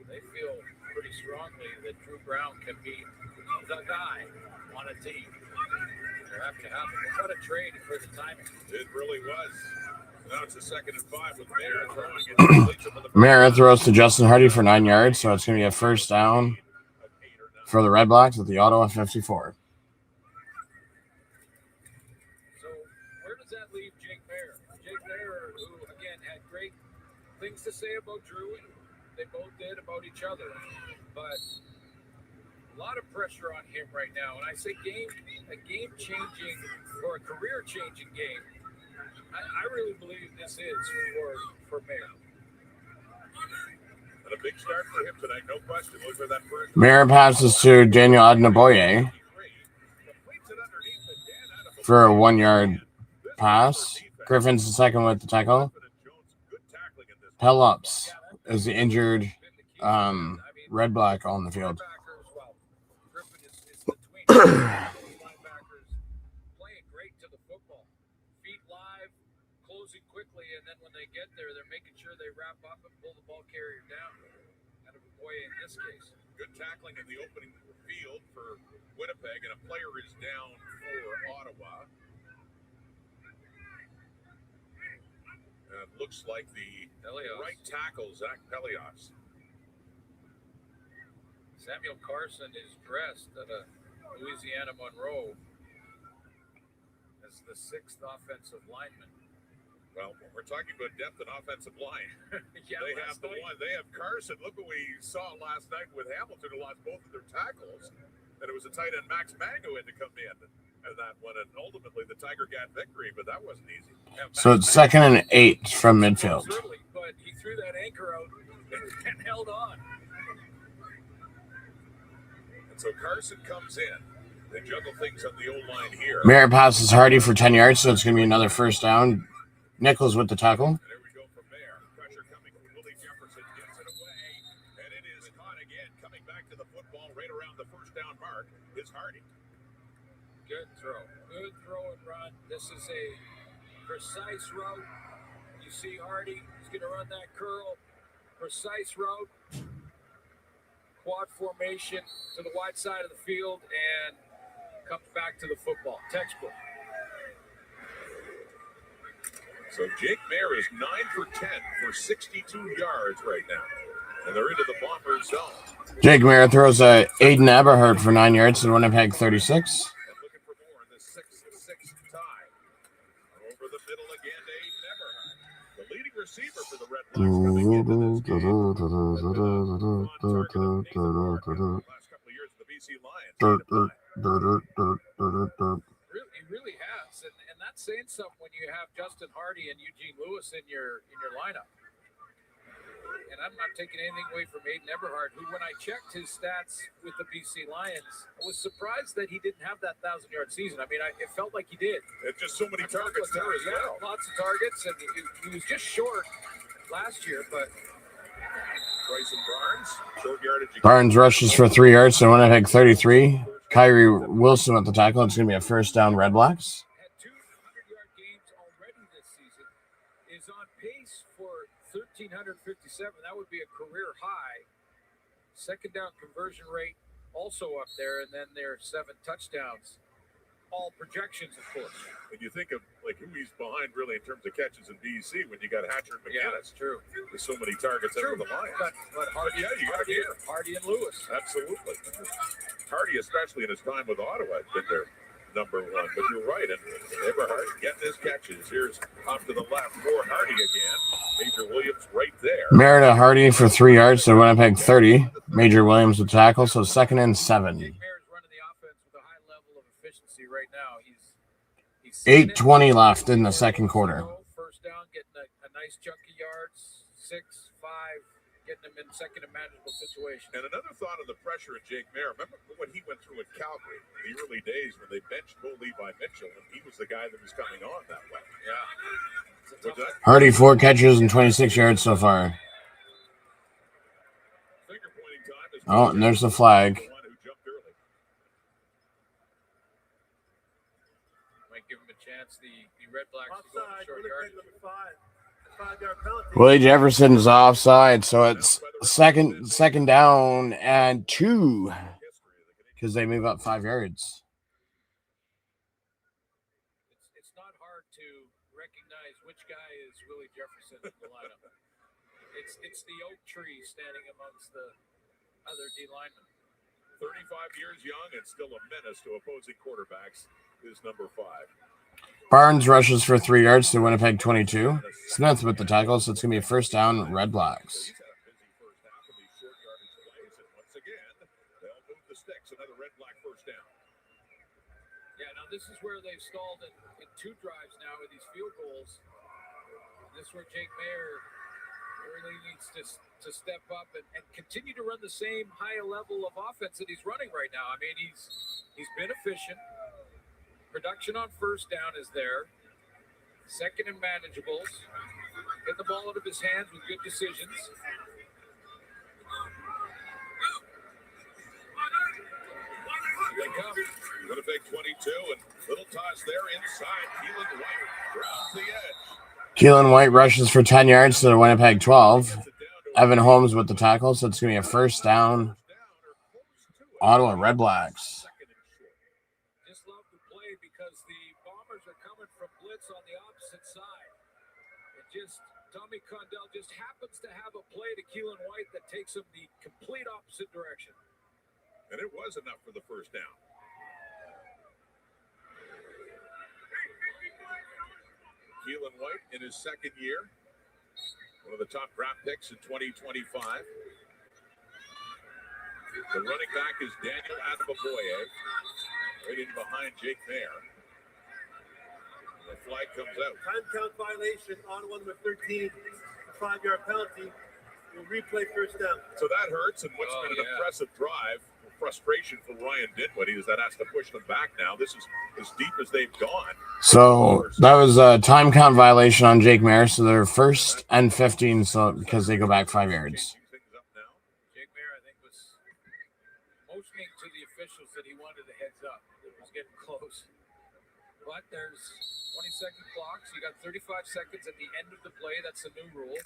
They feel pretty strongly that Drew Brown can be the guy on a team. They have to happen. What a trade for the timing. It really was. Now it's a 2nd and 5 with Mayer throwing it. Mayer throws to Justin Hardy for 9 yards, so it's going to be a first down for the REDBLACKS at the Ottawa 54. So where does that leave Jake Mayer? Jake Mayer, who, again, had great things to say about Drew, and they both did about each other. But a lot of pressure on him right now. And I say a game-changing or a career-changing game. I really believe this is for Mayer. And a big start for him tonight, no question. Look for that first. Mayer passes to Daniel Adnaboye for a 1-yard pass. Griffin's the second with the tackle. Pellups is the injured REDBLACK on the field. Playing great to the football. Feet live, closing quickly, and then when they get there, they're making sure they wrap up and pull the ball carrier down. Kind of a boy in this case. Good tackling in the opening field for Winnipeg, and a player is down for Ottawa. It looks like the right tackle, Zach Pelios. Samuel Carson is dressed at a Louisiana Monroe as the 6th offensive lineman. Well, we're talking about depth and offensive line. Yeah, they have the one. They have Carson. Look what we saw last night with Hamilton, who lost both of their tackles. And it was a tight end, Max Mango, in to come in and that one. And ultimately, the Tiger got victory, but that wasn't easy. So it's 2nd and 8 from midfield. Certainly, but he threw that anchor out and held on. And so Carson comes in. They juggle things on the O-line here. Mayer passes Hardy for 10 yards, so it's going to be another first down. Nichols with the tackle. And there we go from there. Pressure coming from Willie Jefferson. Gets it away. And it is caught again. Coming back to the football right around the first down mark is Hardy. Good throw. Good throw and run. This is a precise route. You see Hardy. He's going to run that curl. Precise route. Quad formation to the wide side of the field and comes back to the football. Textbook. So Jake Mayer is 9 for 10 for 62 yards right now. And they're into the Bombers zone. Jake Mayer throws a Aiden Eberhardt for 9 yards to Winnipeg 36. And looking for more in the 6-6 tie. Over the middle again to Aiden Eberhardt. The leading receiver for the Red Blacks coming into this game. Last couple of years of the BC Lions. Really has, and that's saying something when you have Justin Hardy and Eugene Lewis in your lineup. And I'm not taking anything away from Aiden Eberhard, who, when I checked his stats with the BC Lions, I was surprised that he didn't have that 1,000-yard season. I mean, it felt like he did. It's just so many targets there as well. Lots of targets, and he was just short last year, but Bryson Barnes, short yardage. Barnes rushes for 3 yards, so Winnipeg 33. Kyrie Wilson at the tackle. It's going to be a first down, Red Blacks. had 2 100-yard games already this season, is on pace for 1,357. That would be a career high. Second down conversion rate also up there, and then their 7 touchdowns. All projections, of course. When you think of like who he's behind really in terms of catches in BC, when you got Hatcher and McGinnis, Yeah, that's true. with so many targets over the Lions. But Hardy, yeah, you got to hear. Hardy and Lewis. Absolutely. Hardy, especially in his time with Ottawa, has been their number one. But you're right, and Eberhard getting his catches. Here's off to the left for Hardy again. Major Williams right there. Merida Hardy for 3 yards, so Winnipeg 30. Major Williams with tackle, so 2nd and 7. Jake Mayer is running the offense with a high level of efficiency right now. He's 8:20 left in the second quarter. First down, getting a nice chunk of yards. 6, 5, getting them in second and manageable situation. And another thought on the pressure of Jake Mayer. Remember what he went through at Calgary, the early days when they benched Bo Levi Mitchell, and he was the guy that was coming on that way. Yeah. Hardy 4 catches and 26 yards so far. Finger pointing time is Oh, and there's the flag. the one who jumped early. Might give him a chance. The Red Blacks to go Offside, short Winnipeg yardage. number 5. 5-yard penalty. Willie Jefferson's offside, so it's second down and 2 because they move up 5 yards. It's not hard to recognize which guy is Willie Jefferson in the lineup. It's the oak tree standing amongst the other D linemen. 35 years young and still a menace to opposing quarterbacks is number 5. Barnes rushes for 3 yards to Winnipeg 22. Smith with the tackle, so it's going to be a first down, Red Blacks. He's had a busy first half of these short yardage plays, and once again, they'll move the sticks. Another Red Black first down. Yeah, now this is where they've stalled in 2 drives now with these field goals. This is where Jake Mayer really needs to step up and continue to run the same high level of offense that he's running right now. I mean, he's been efficient. Production on first down is there. Second and manageables. Get the ball out of his hands with good decisions. They come. Winnipeg 22, and little toss there inside. Keelan White rounds the edge. Keelan White rushes for 10 yards to the Winnipeg 12. Evan Holmes with the tackle, so it's going to be a first down, Ottawa Red Blacks. Just love to play because the Bombers are coming from blitz on the opposite side. Tommy Condell just happens to have a play to Keelan White that takes him the complete opposite direction. And it was enough for the first down. Keelan White in his second year. One of the top draft picks in 2025. The running back is Daniel Adebaboye, right in behind Jake Mayer. The flag comes out. Time count violation on one with 13. 5-yard penalty. We'll replay first down. So that hurts, and what's been an impressive drive. Frustration for Ryan Dinwiddie is that has to push them back now. This is as deep as they've gone. So that was a time count violation on Jake Mayer, so they're 1st and 15, so because they go back 5 yards. Jake Mayer, I think, was motioning to the officials that he wanted a heads up. It was getting close. But there's 20-second clock, so you got 35 seconds at the end of the play. That's the new rule.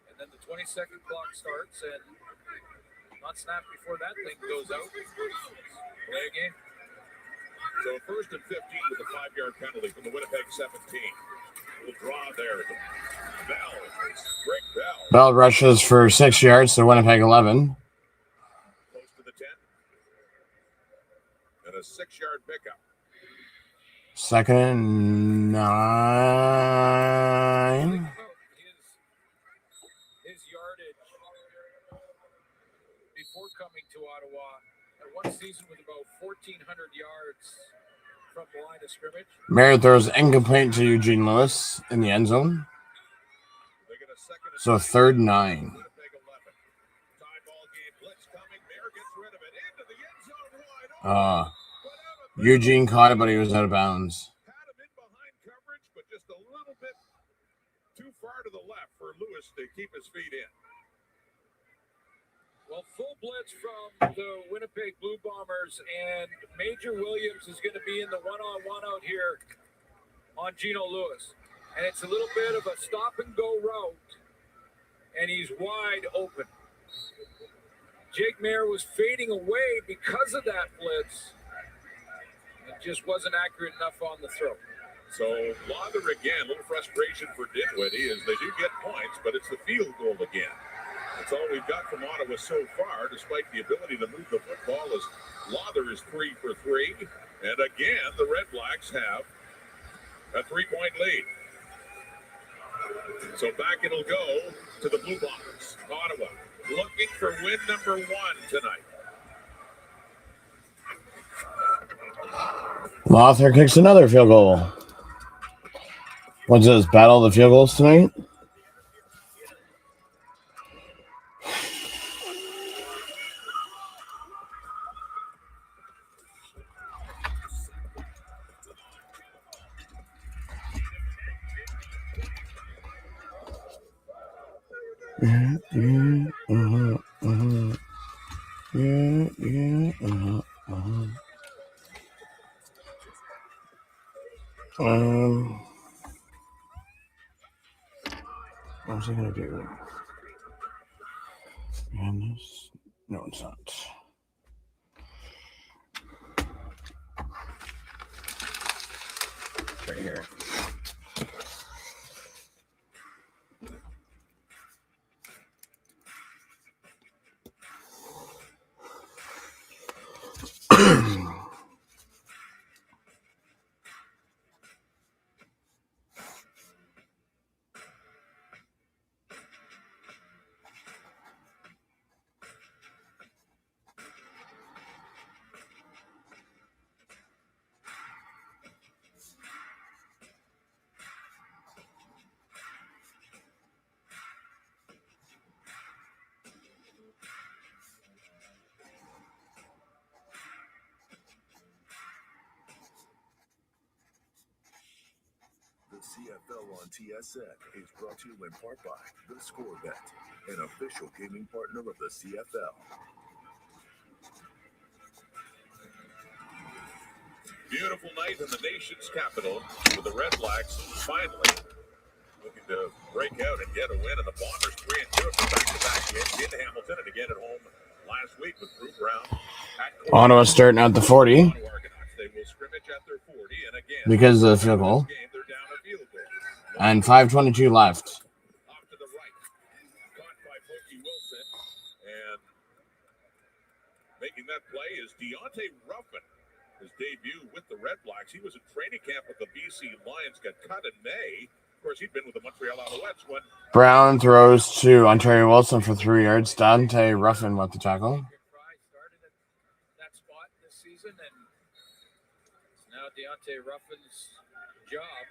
And then the 20-second clock starts, and not snap before that thing goes out. Play again. So 1st and 15 with a 5-yard penalty from the Winnipeg 17. Little draw there. Bell. Greg Bell. Bell rushes for 6 yards to Winnipeg 11. Close to the 10. And a 6-yard pickup. 2nd and 9. one season with about 1,400 yards from the line of scrimmage. Merritt throws incomplete to Eugene Lewis in the end zone. They get a second and So 3rd and 9. Winnipeg 11. Tie ball game, blitz coming. Mayer gets rid of it into the end zone wide open. Eugene caught it, but he was out of bounds. Had him in behind coverage, but just a little bit too far to the left for Lewis to keep his feet in. Well, full blitz from the Winnipeg Blue Bombers, and Major Williams is going to be in the one-on-one out here on Geno Lewis. And it's a little bit of a stop-and-go route, and he's wide open. Jake Mayer was fading away because of that blitz. It just wasn't accurate enough on the throw. So, Lother again, a little frustration for Dinwiddie as they do get points, but it's the field goal again. That's all we've got from Ottawa so far, despite the ability to move the football, as Lother is 3 for 3. And again, the Red Blacks have a 3-point lead. So back it'll go to the Blue Bombers. Ottawa looking for win number 1 tonight. Lothar kicks another field goal. What's this, battle of the field goals tonight? What was I gonna do? And this? No, it's not. Right here. CFL on TSN is brought to you in part by The Score Bet, an official gaming partner of the CFL. Beautiful night in the nation's capital with the Red Blacks finally looking to break out and get a win. And the Bombers 3-2 after back-to-back games in Hamilton and again at home last week with Drew Brown. Ottawa starting at the 40 They will scrimmage at their 40, and again, because of the field goal. they're down a field goal. And 5:22 left. Off to the right. Caught by Pokey Wilson. And making that play is Deontay Ruffin. His debut with the Red Blacks. He was at training camp with the BC Lions, got cut in May. Of course, he'd been with the Montreal Alouettes when Brown throws to Ontario Wilson for 3 yards. Dante Ruffin with the tackle. Started at that spot this season, and it's now Deontay Ruffin's job.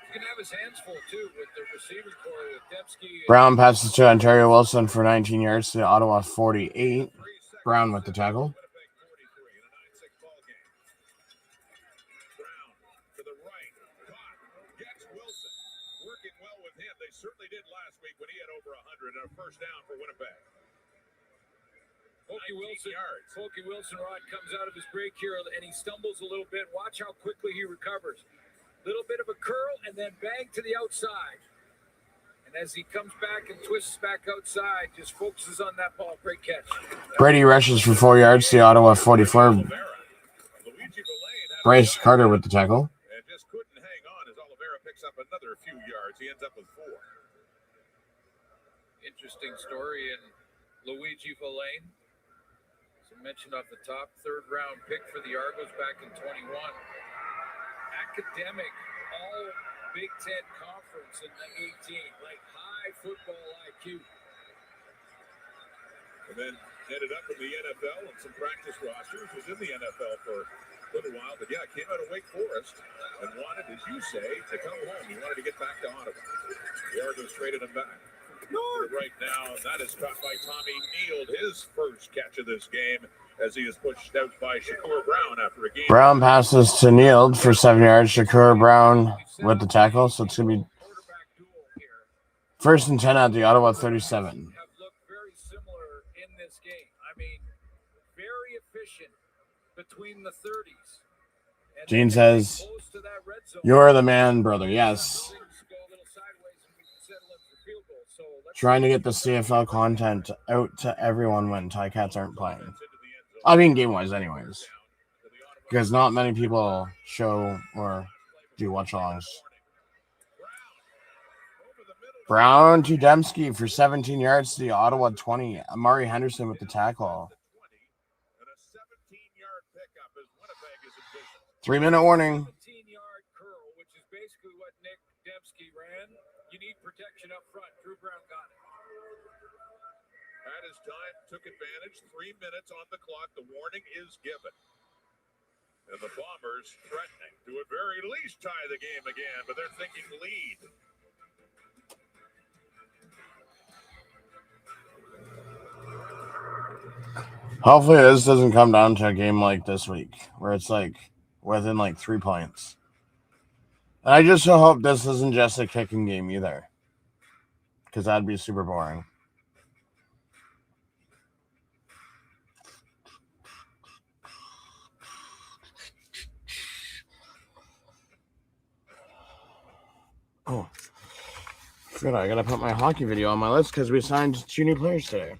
He's going to have his hands full, too, with the receiving core with Dembski. Brown passes to Ontario Wilson for 19 yards to Ottawa 48. Brown with the tackle. Certainly did last week when he had over 100 and a first down for Winnipeg. Pokey Wilson Rod comes out of his break here and he stumbles a little bit. Watch how quickly he recovers. Little bit of a curl and then bang to the outside. And as he comes back and twists back outside, just focuses on that ball. Great catch. Brady rushes for 4 yards to Ottawa 44. Bryce Carter with the tackle. And just couldn't hang on as Oliveira picks up another few yards. He ends up with 4. Interesting story in Luigi Villain. As I mentioned off the top, 3rd round pick for the Argos back in 21. Academic, all Big Ten conference in the 18, like high football IQ. and then ended up in the NFL on some practice rosters. Was in the NFL for a little while, but yeah, came out of Wake Forest and wanted, as you say, to come home. He wanted to get back to Ottawa. The Argos traded him back. Right now, that is caught by Tommy Neild, his first catch of this game, as he is pushed out by Shakur Brown after a game. Brown passes to Neild for 7 yards. Shakur Brown with the tackle, so it's going to be first and 10 at the Ottawa 37. Have looked very similar in this game. I mean, very efficient between the 30s. And Gene says, "You're the man, brother." Yes. Trying to get the CFL content out to everyone when Ticats aren't playing. I mean, game-wise anyways. Because not many people show or do watch-alongs. Brown to Dembski for 17 yards to the Ottawa 20. Amari Henderson with the tackle. 3-minute warning. 17-yard curl, which is basically what Nick Dembski ran. You need protection up front. Drew Brown got it. At his time, took advantage. 3 minutes on the clock. The warning is given. And the Bombers threatening to at very least tie the game again, but they're thinking lead. Hopefully this doesn't come down to a game like this week, where it's like within like 3 points. And I just hope this isn't just a kicking game either, because that'd be super boring. Oh, good. I gotta put my hockey video on my list because we signed 2 new players today.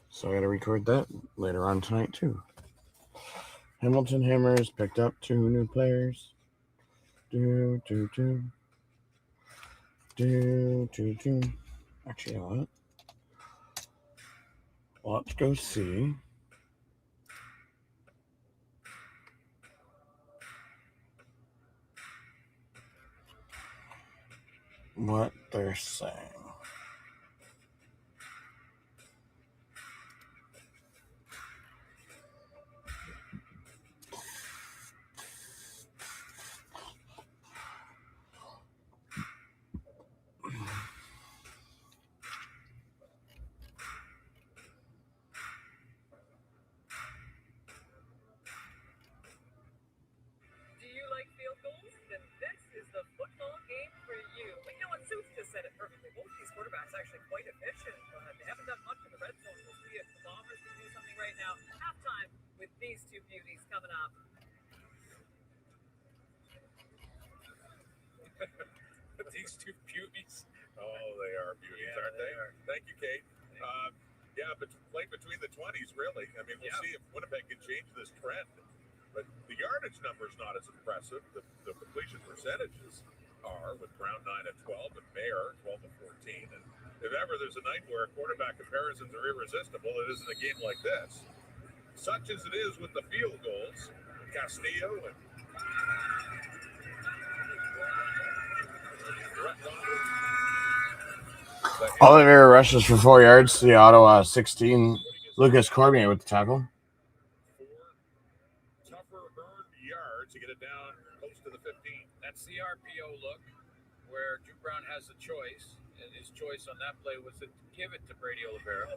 So I gotta record that later on tonight too. Hamilton Hammers picked up 2 new players. Actually, you know what? Let's go see what they're saying. Do you like field goals? Then this is the football game for you. But you know what? Suits just said it perfectly. Both these quarterbacks actually quite efficient. They haven't done much in the red zone. We'll see if the Bombers can do something right now. Halftime with these 2 beauties coming up. These 2 beauties. Oh, they are beauties, aren't they? Thank you, Kate. Yeah, but playing between the 20s, really. I mean, we'll see if Winnipeg can change this trend. But the yardage number is not as impressive. The completion percentages are, with Brown 9 at 12 and Mayer 12 to 14. And if ever there's a night where quarterback comparisons are irresistible, it is in a game like this. Such as it is with the field goals, Castillo and Oliver rushes for 4 yards to the Ottawa 16. Lucas Cormier with the tackle. 4 tougher earned yards to get it down close to the 15. That's the RPO look, where Drew Brown has the choice, and his choice on that play was to give it to Brady Oliveira.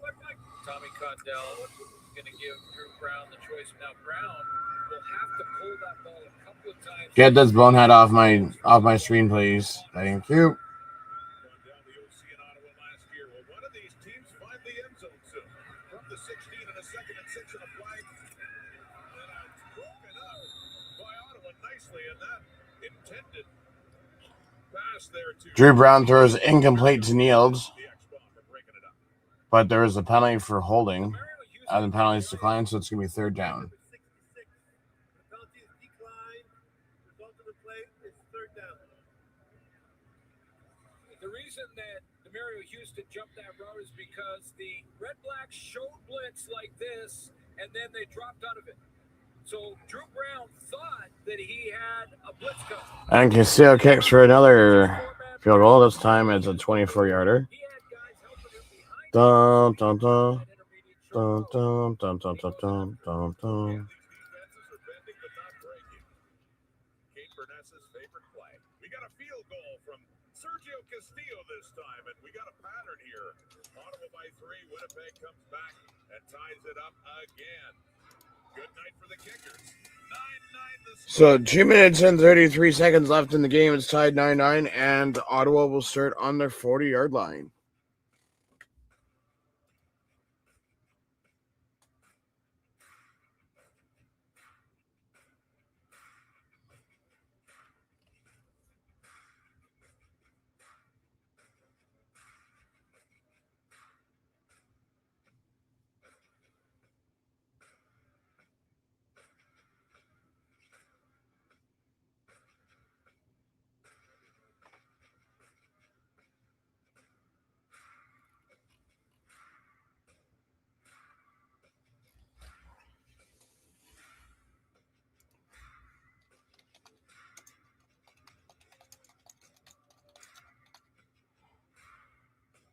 Tommy Condell is going to give Drew Brown the choice. Now Brown will have to pull that ball a couple of times. Get this bonehead off my screen, please. Thank you. Gone down the OC in Ottawa last year. Will one of these teams find the end zone soon? From the 16 and a second and 6 and a flag. And broken up by Ottawa nicely, and that intended pass there to Drew Brown throws incomplete to Neild, but there was a penalty for holding, and the penalties declined, so it's going to be 3rd down. The reason that Demario Houston jumped that route is because the Red Blacks showed blitz like this, and then they dropped out of it. So Drew Brown thought that he had a blitz coming. And Castillo kicks for another field goal. This time it's a 24-yarder. He had guys helping him behind Dum, dum, dum. that intermediate short Dum, route. dum, dum, dum, dum, dum, dum. Defenses are bending but not breaking. Kate Burness's favorite play. We got a field goal from Sergio Castillo this time, and we got a pattern here. Ottawa by 3. Winnipeg comes back and ties it up again. Good night for the kickers. 9-9 the So 2 minutes and 33 seconds left in the game. It's tied 9-9, and Ottawa will start on their 40-yard line.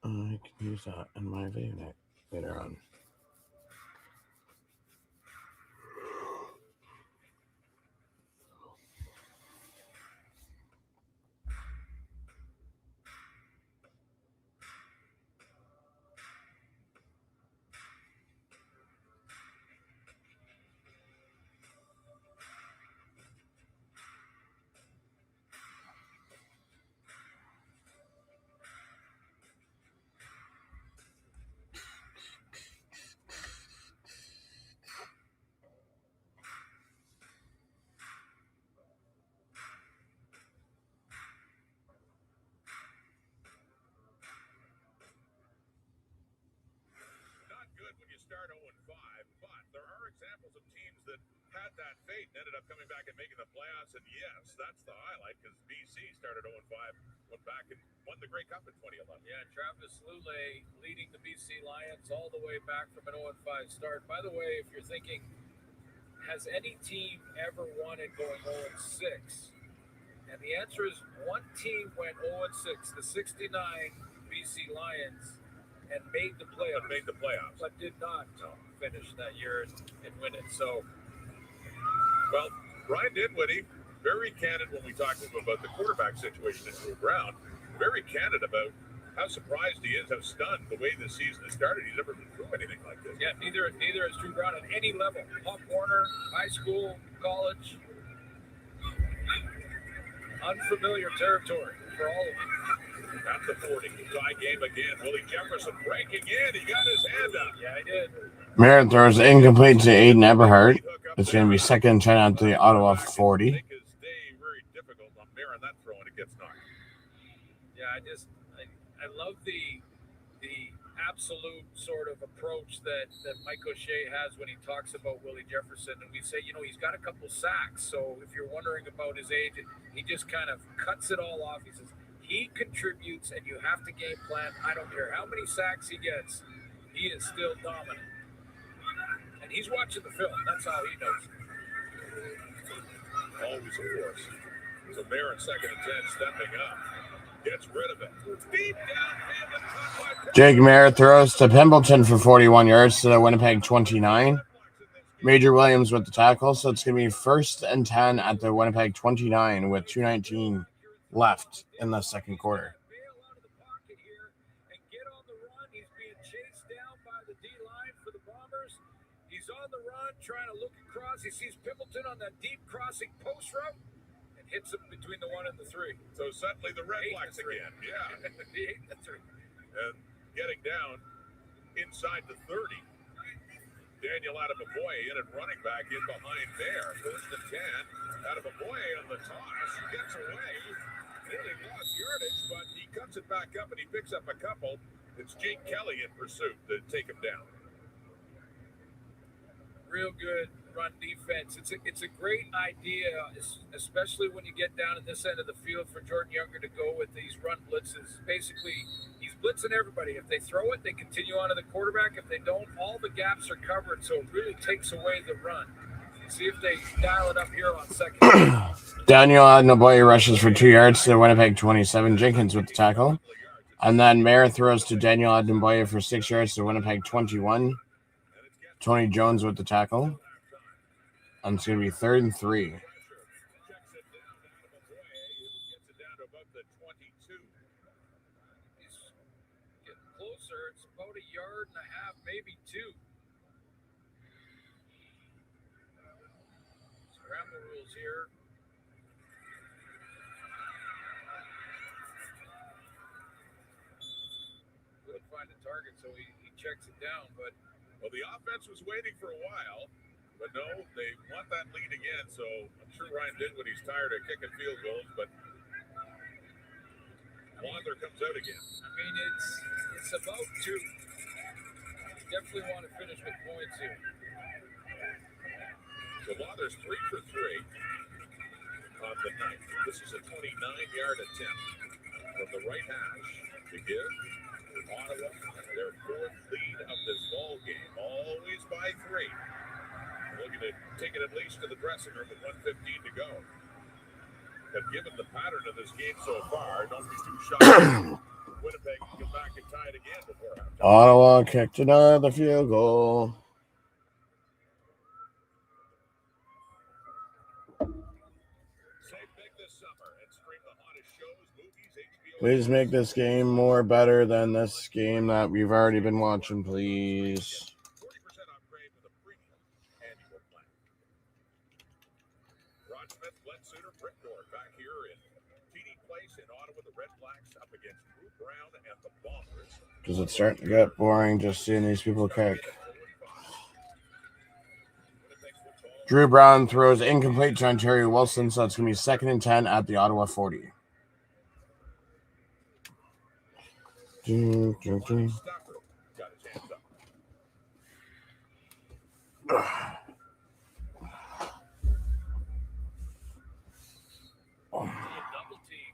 I can use that in my video later on. Not good when you start 0-5, but there are examples of teams that had that fate and ended up coming back and making the playoffs. And yes, that's the highlight because BC started 0-5, went back and won the Grey Cup in 2011. Yeah, Travis Lulay leading the BC Lions all the way back from an 0-5 start. By the way, if you're thinking, has any team ever won it going 0-6? And the answer is one team went 0-6, the 69 BC Lions, and made the playoffs. But did not finish that year and win it. So, Well, Brian Dinwiddie, very candid when we talked to him about the quarterback situation in Drew Brown. Very candid about how surprised he is, how stunned the way the season has started. He's never been through anything like this. yeah, neither is Drew Brown at any level. Pop Warner, high school, college. Unfamiliar territory for all of them. At the 40, tie game again. Willie Jefferson breaking in. He got his hand up. Yeah, he did. Merritt throws incomplete to Aiden Eberhardt. It's going to be second and 10 at the Ottawa 40. Make his day very difficult on Marin that throw and it gets knocked. Yeah, I love the absolute sort of approach that Mike O'Shea has when he talks about Willie Jefferson. And we say, he's got a couple sacks. So if you're wondering about his age, he just kind of cuts it all off. He says, he contributes and you have to game plan. I don't care how many sacks he gets. He is still dominant. And he's watching the film. That's how he knows. Always a force. So Marin second and 10 stepping up. Gets rid of it. Deep down. Jake Merritt throws to Pimbleton for 41 yards to the Winnipeg 29. Major Williams with the tackle, so it's going to be first and 10 at the Winnipeg 29 with 2:19 left in the second quarter. Bail out of the pocket here and get on the run. He's being chased down by the D-line for the Bombers. He's on the run, trying to look across. He sees Pimbleton on that deep crossing post route and hits him between the 1 and the 3. So suddenly the Red Blacks again. Yeah. The 8 and the 3. And getting down inside the 30. Daniel Adamaboye in and running back in behind there. First and 10. Adamaboye on the toss. He gets away. Nearly lost yardage, but he cuts it back up and he picks up a couple. It's Jake Kelly in pursuit to take him down. Real good run defense. It's a great idea, especially when you get down at this end of the field for Jordan Younger to go with these run blitzes. Basically, he's blitzing everybody. If they throw it, they continue on to the quarterback. If they don't, all the gaps are covered, so it really takes away the run. See if they dial it up here on second. Daniel Adnaboye rushes for 2 yards to the Winnipeg 27. Jenkins with the tackle. And then Mayer throws to Daniel Adnaboye for 6 yards to Winnipeg 21. Tony Jones with the tackle. And it's going to be 3rd and 3. He's getting closer. It's about a yard and a half, maybe 2. Scramble rules here. Couldn't find a target, so he checks it down. But Well, the offense was waiting for a while, but no, they want that lead again. So I'm sure Ryan Dinwiddie he's tired of kicking field goals, but Wander comes out again. I mean, it's about 2. You definitely want to finish with points here. So Wander's 3 for 3 on the night. This is a 29-yard attempt from the right hash to give Ottawa their 4th lead of this ball game, always by 3. Looking to take it at least to the dressing room with 1:15 to go. But given the pattern of this game so far, don't be too shocked. Winnipeg can come back and tie it again before halftime. Ottawa kicked another field goal. Save big this summer and stream the hottest shows, movies, HBO. Please make this game more better than this game that we've already been watching, please. 40% upgrade with a premium annual plan. Ron Smith, Glenn Suter, Brick Door back here in TD Place in Ottawa. The Red Blacks up against Drew Brown and the Bombers. Because it's starting to get boring just seeing these people kick. Drew Brown throws incomplete to Ontario Wilson, so it's going to be 2nd and 10 at the Ottawa 40. Got his hands up. Double team.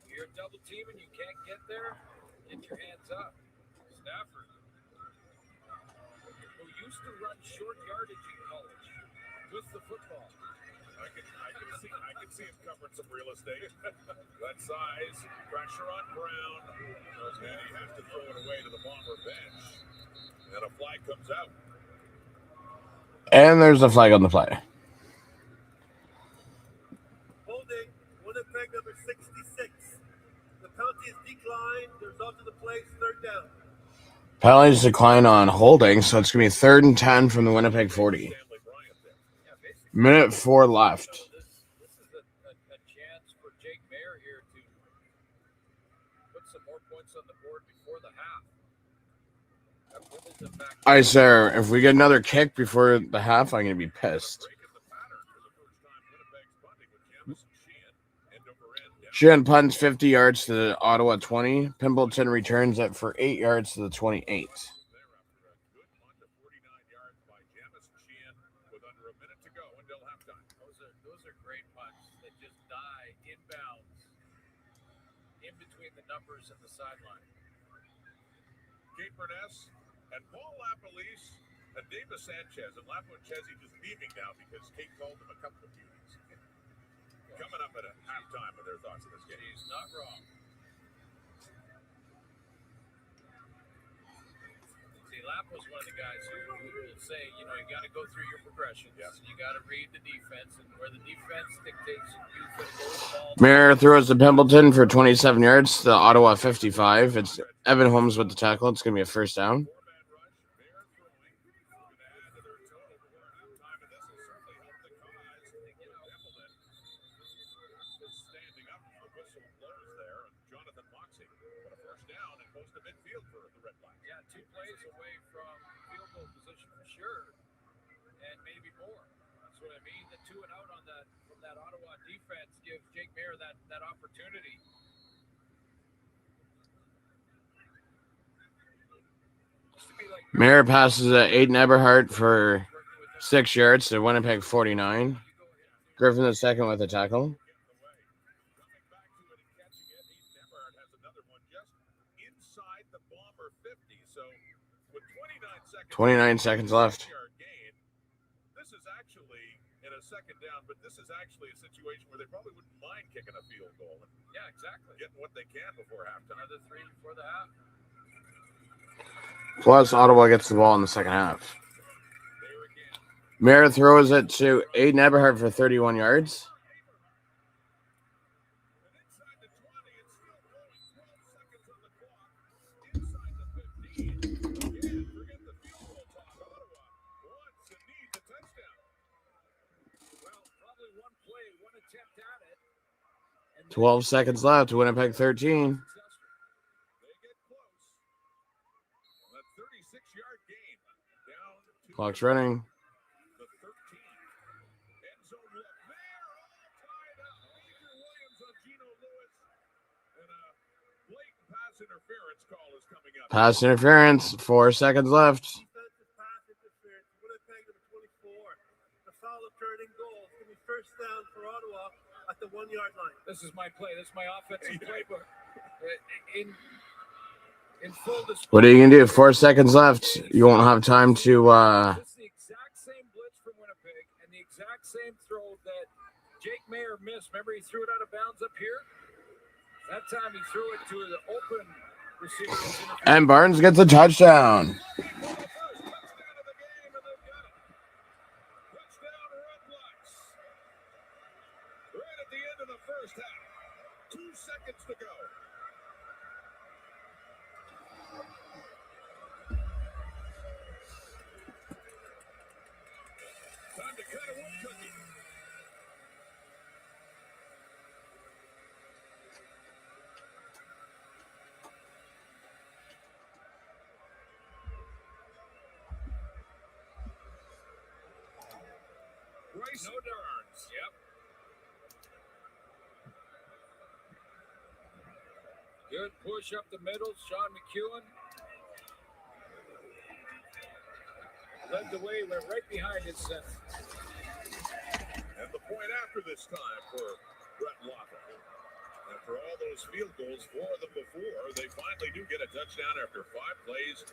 You're double team and you can't get there. Get your hands up. Stafford, who used to run short yardage in college with the football. I can see him covering some real estate. That size, pressure on Brown, and he has to throw it away to the Bomber bench. And a flag comes out. And there's a flag on the play. Holding Winnipeg number 66. The penalty is declined. The result of the play is 3rd down. Penalties decline on holding, so it's going to be 3rd and 10 from the Winnipeg 40. Stanley Bryant there. Minute 4 left. So this is a chance for Jake Mayer here to put some more points on the board before the half. That pulled them back. All right, sir. If we get another kick before the half, I'm going to be pissed. Breaking the pattern for the first time. Winnipeg's punting with Jamison Sheehan. End over end. Down Sheehan punts 50 yards to the Ottawa 20. Pimpleton returns it for 8 yards to the 28. there after a good punt of 49 yards by Jamison Sheehan with under a minute to go until halftime. Those are great punts that just die inbounds in between the numbers and the sideline. Kate Burness and Paul Lapalisse and Davis Sanchez. And Lapalisse just beaming now because Kate called him a couple of beauties. Coming up at a halftime with their thoughts of this game. He's not wrong. See, Lap was one of the guys who will say, you got to go through your progressions. Yeah. You got to read the defense, and where the defense dictates you can go the ball. Mayer throws to Pimpleton for 27 yards to the Ottawa 55. It's Evan Holmes with the tackle. It's going to be a 1st down. Four-man rush, Bear throwing. Going to add to their total before halftime, and this will certainly help the cause. Templeton is standing up. The whistle blows there, and Jonathan Moxie. But a 1st down and close to midfield for the Red Blacks. Yeah, 2 plays away from field goal position for sure, and maybe more. That's what I mean. The 2 and out on that from that Ottawa defense gives Jake Mayer that opportunity. Mayer passes to Aiden Eberhardt for 6 yards to Winnipeg 49. Griffin the second with a tackle. 29 seconds left. This is actually in a second down, but this is actually a situation where they probably wouldn't mind kicking a field goal. Yeah, exactly. Getting what they can before halftime. Another 3 before the half. Plus, Ottawa gets the ball in the second half. Mayer throws it to Aiden Eberhardt for 31 yards. Probably one play, one attempt at it. 12 seconds left. Winnipeg 13. They get close. A 36-yard gain. Down to Clock's running. the 13. End zone look. They're all tied up. Major Williams on Geno Lewis. And a blatant pass interference call is coming up. Pass interference. 4 seconds left. Defensive pass interference. Winnipeg number 24. The foul occurred in goal. It's going to be first down for Ottawa at the 1 yard line. This is my play. This is my offensive playbook. In full display. What are you going to do? 4 seconds left. You won't have time to... This is the exact same blitz from Winnipeg and the exact same throw that Jake Mayer missed. Remember, he threw it out of bounds up here? That time he threw it to the open receiver. And Barnes gets a touchdown. Right at the end of the first half. 2 seconds to go. Time to cut a wood cookie. Bryce no darns. Yep. Good push up the middle. Sean McEwen led the way, went right behind his center. And the point after this time for Brett Locke. After all those field goals, 4 of them before, they finally do get a touchdown after 5 plays,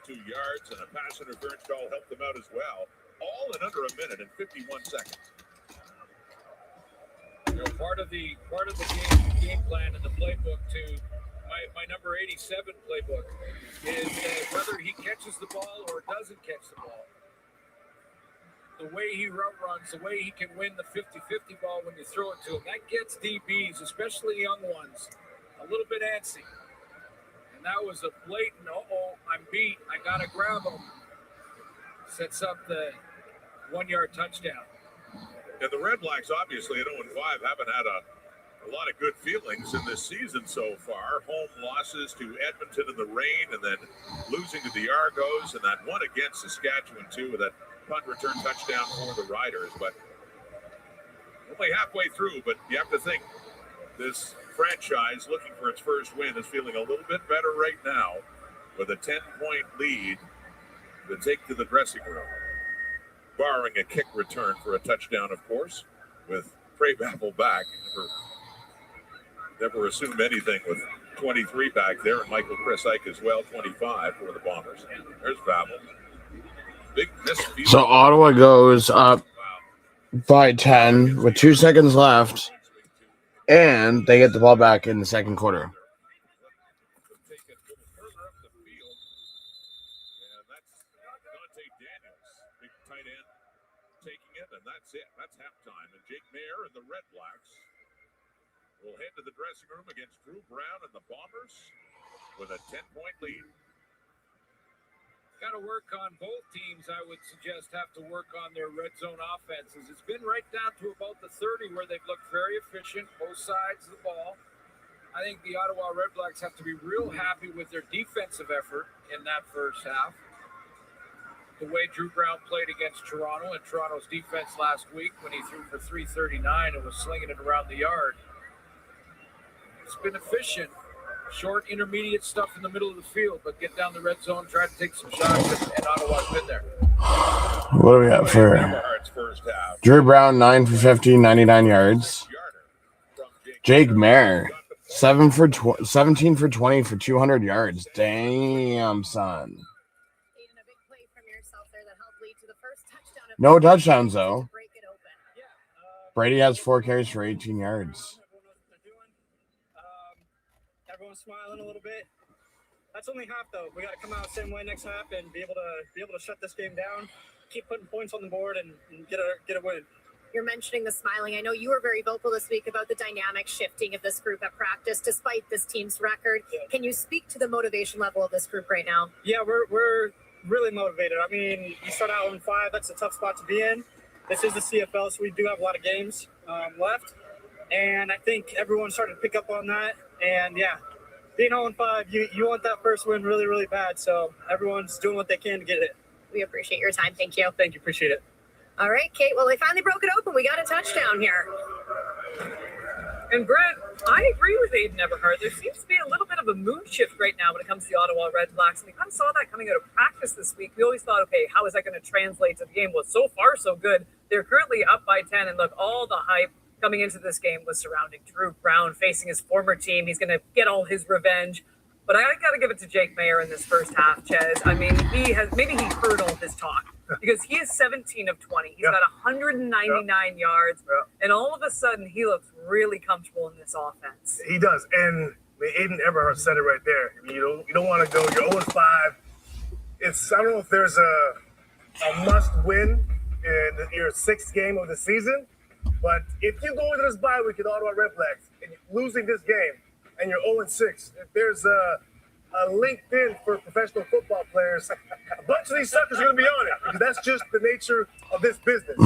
82 yards, and a pass interference call helped them out as well. All in under a minute and 51 seconds. You know, part of the game plan and the playbook to my number 87 playbook is whether he catches the ball or doesn't catch the ball. The way he route runs, the way he can win the 50-50 ball when you throw it to him, that gets DBs, especially young ones, a little bit antsy. And that was a blatant, I'm beat, I got to grab him. Sets up the 1 yard touchdown. And the Red Blacks, obviously, at 0-5, haven't had a lot of good feelings in this season so far. Home losses to Edmonton in the rain, and then losing to the Argos, and that one against Saskatchewan, too, with that punt return touchdown for the Riders. But only halfway through, but you have to think this franchise, looking for its first win, is feeling a little bit better right now with a 10-point lead to take to the dressing room. Barring a kick return for a touchdown, of course, with Trey Babel back. Never assume anything with 23 back there, and Michael Chris Ike as well, 25 for the Bombers. There's Babel. Big misfield. So Ottawa goes up by 10 with 2 seconds left, and they get the ball back in the second quarter. That's halftime. And Jake Mayer and the Red Blacks will head to the dressing room against Drew Brown and the Bombers with a 10-point lead. Got to work on both teams, I would suggest, have to work on their red zone offenses. It's been right down to about the 30 where they've looked very efficient, both sides of the ball. I think the Ottawa REDBLACKS have to be real happy with their defensive effort in that first half. The way Drew Brown played against Toronto and Toronto's defense last week when he threw for 339 and was slinging it around the yard. It's been efficient. short, intermediate stuff in the middle of the field, but get down the red zone, try to take some shots, and Ottawa's been there. What do we got for Drew Brown? 9 for 50, 99 yards. Jake Mayer, 17 for 20 for 200 yards. Damn, son. No touchdowns, though. Brady has 4 carries for 18 yards. Everyone's smiling a little bit. That's only half, though. We got to come out the same way next half and be able to shut this game down, keep putting points on the board, and get a win. You're mentioning the smiling. I know you were very vocal this week about the dynamic shifting of this group at practice, despite this team's record. Yeah. Can you speak to the motivation level of this group right now? Yeah, we're really motivated. I mean, you start out 0-5. That's a tough spot to be in. This is the CFL, so we do have a lot of games left. And I think everyone started to pick up on that. And, yeah, being 0-5, you want that first win really, really bad. So everyone's doing what they can to get it. We appreciate your time. Thank you. Thank you. Appreciate it. All right, Kate. Well, they finally broke it open. We got a touchdown here. And Brett, I agree with Aiden Everhart. There seems to be a little bit of a mood shift right now when it comes to the Ottawa REDBLACKS. And we kind of saw that coming out of practice this week. We always thought, okay, how is that going to translate to the game? Well, so far, so good. They're currently up by 10. And look, all the hype coming into this game was surrounding Drew Brown facing his former team. He's going to get all his revenge. But I got to give it to Jake Mayer in this first half, Ches. I mean, maybe he heard all this talk because he is 17 of 20. He's got 199 yards. And all of a sudden, he looks really comfortable in this offense. He does. And Aiden Everhart said it right there. You don't want to go, you're 0-5. I don't know if there's a must win in your 6th game of the season. But if you go into this bye week at Ottawa REDBLACKS and you're losing this game and you're 0-6, if there's a LinkedIn for professional football players, a bunch of these suckers are going to be on it because that's just the nature of this business.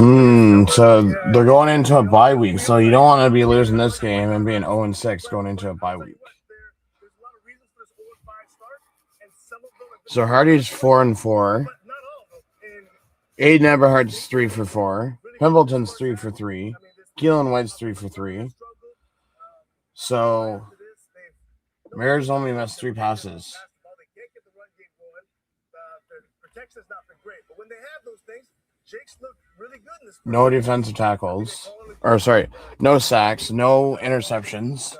So they're going into a bye week, so you don't want to be losing this game and being 0-6 going into a bye week. So Hardy's 4-4. Aiden Everhart's 3 for 4. Pimbleton's 3 for 3. Keelan White's 3 for 3. So Mayer's only missed 3 passes. No defensive tackles. No sacks, no interceptions,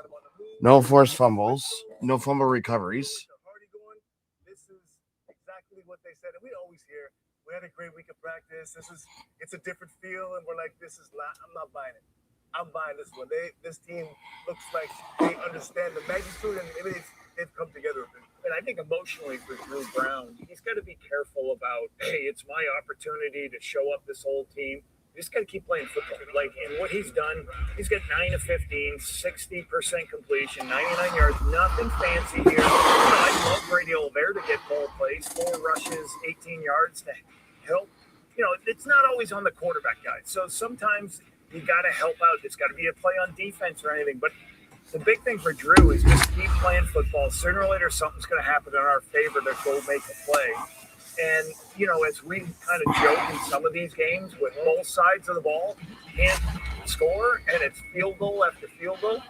no forced fumbles, no fumble recoveries. This is exactly what they said, and we always hear. We had a great week of practice. It's a different feel, and we're like, I'm not buying it. I'm buying this one. This team looks like they understand the magnitude, and maybe they've come together a bit. And I think emotionally for Drew Brown, he's got to be careful about, hey, it's my opportunity to show up this whole team. You just got to keep playing football. And what he's done, he's got 9 of 15, 60% completion, 99 yards, nothing fancy here. I love Brady Oliver to get ball plays, 4 rushes, 18 yards to help. It's not always on the quarterback, guys. So sometimes you got to help out. It's got to be a play on defense or anything. But the big thing for Drew is just keep playing football. Sooner or later, something's going to happen in our favor that go make a play. And, as we kind of joke in some of these games with both sides of the ball, can't score, and it's field goal after field goal.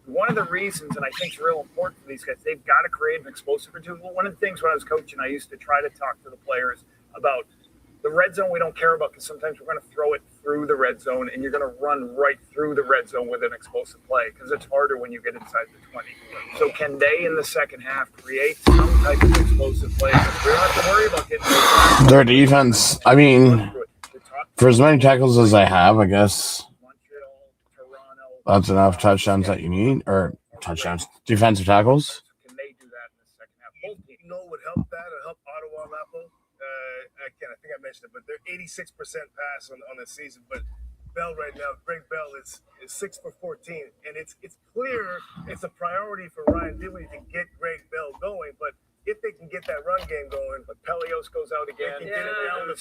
One of the reasons, and I think it's real important for these guys, they've got to create an explosive return. One of the things when I was coaching, I used to try to talk to the players about the red zone we don't care about because sometimes we're going to throw it through the red zone and you're going to run right through the red zone with an explosive play because it's harder when you get inside the 20. So can they, in the second half, create some type of explosive play? We don't have to worry about getting their defense. I mean, for as many tackles as I have, I guess that's enough touchdowns that you need, or touchdowns, defensive tackles. Can they do that in the second half? Both teams. Would help that or help Ottawa Lapo. I think I mentioned it, but they're 86% pass on the season. But Bell right now, Greg Bell is 6 for 14, and it's clear it's a priority for Ryan Dibbley to get Greg Bell going. But if they can get that run game going, but Pelios goes out again. And they even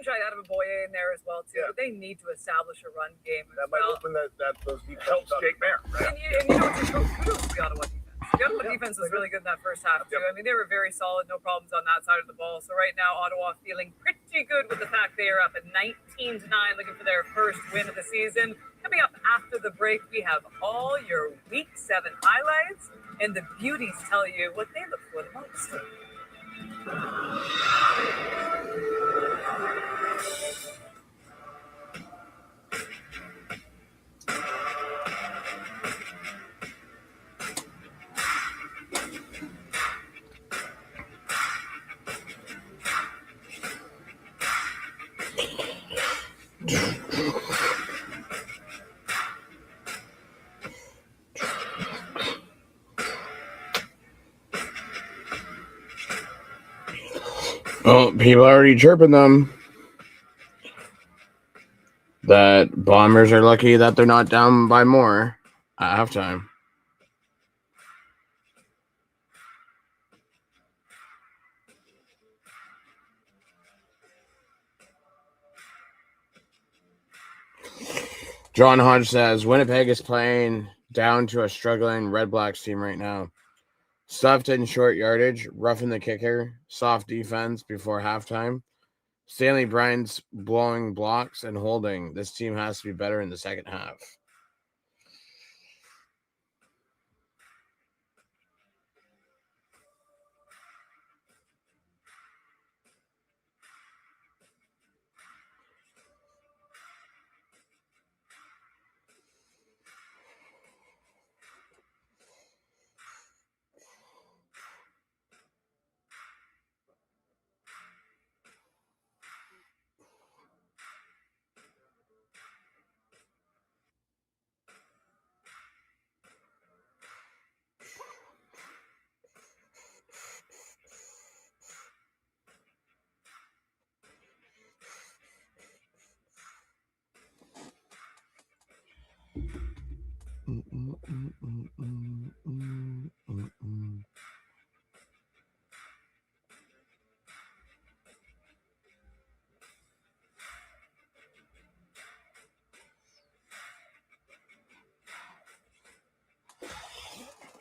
tried Adam Boye in there as well too. But they need to establish a run game. That might open those defense helps Jake Mayer. Right? And you know what? Kudos to the Ottawa defense. The Ottawa defense was really good in that first half too. I mean, they were very solid, no problems on that side of the ball. So right now, Ottawa feeling pretty good with the fact they are up at 19-9, looking for their first win of the season. Coming up after the break, we have all your Week 7 highlights, and the beauties tell you what they look for the most. Oh, people are already chirping them. That Bombers are lucky that they're not down by more at halftime. John Hodge says Winnipeg is playing down to a struggling Red Blacks team right now. Stuffed in short yardage, roughing the kicker, soft defense before halftime. Stanley Bryant's blowing blocks and holding. This team has to be better in the second half.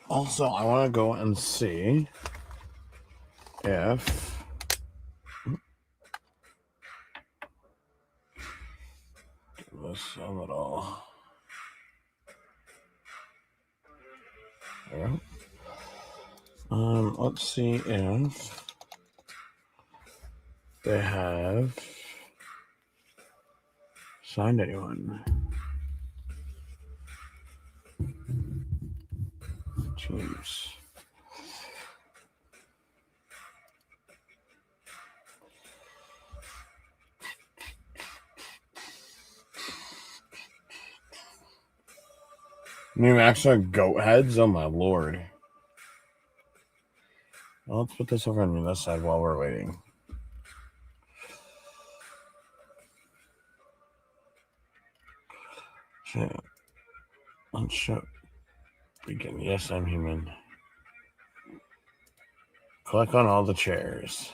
Also, I want to go and see if this a little. There. Let's see if they have signed anyone. Teams. New Mexico goat heads? Oh my lord. Well, let's put this over on this side while we're waiting. So, let's show. Begin. Yes, I'm human. Click on all the chairs.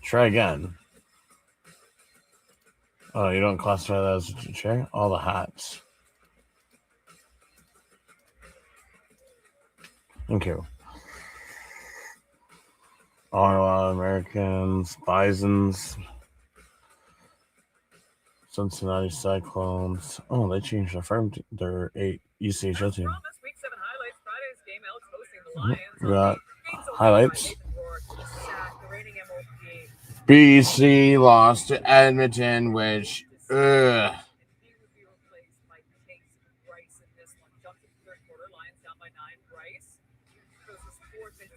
Try again. Oh, you don't classify that as a chair? All the hats. Thank you. Ottawa Americans, Bisons, Cincinnati Cyclones. Oh, they changed their 8 ECHL team. We got highlights. BC lost to Edmonton, which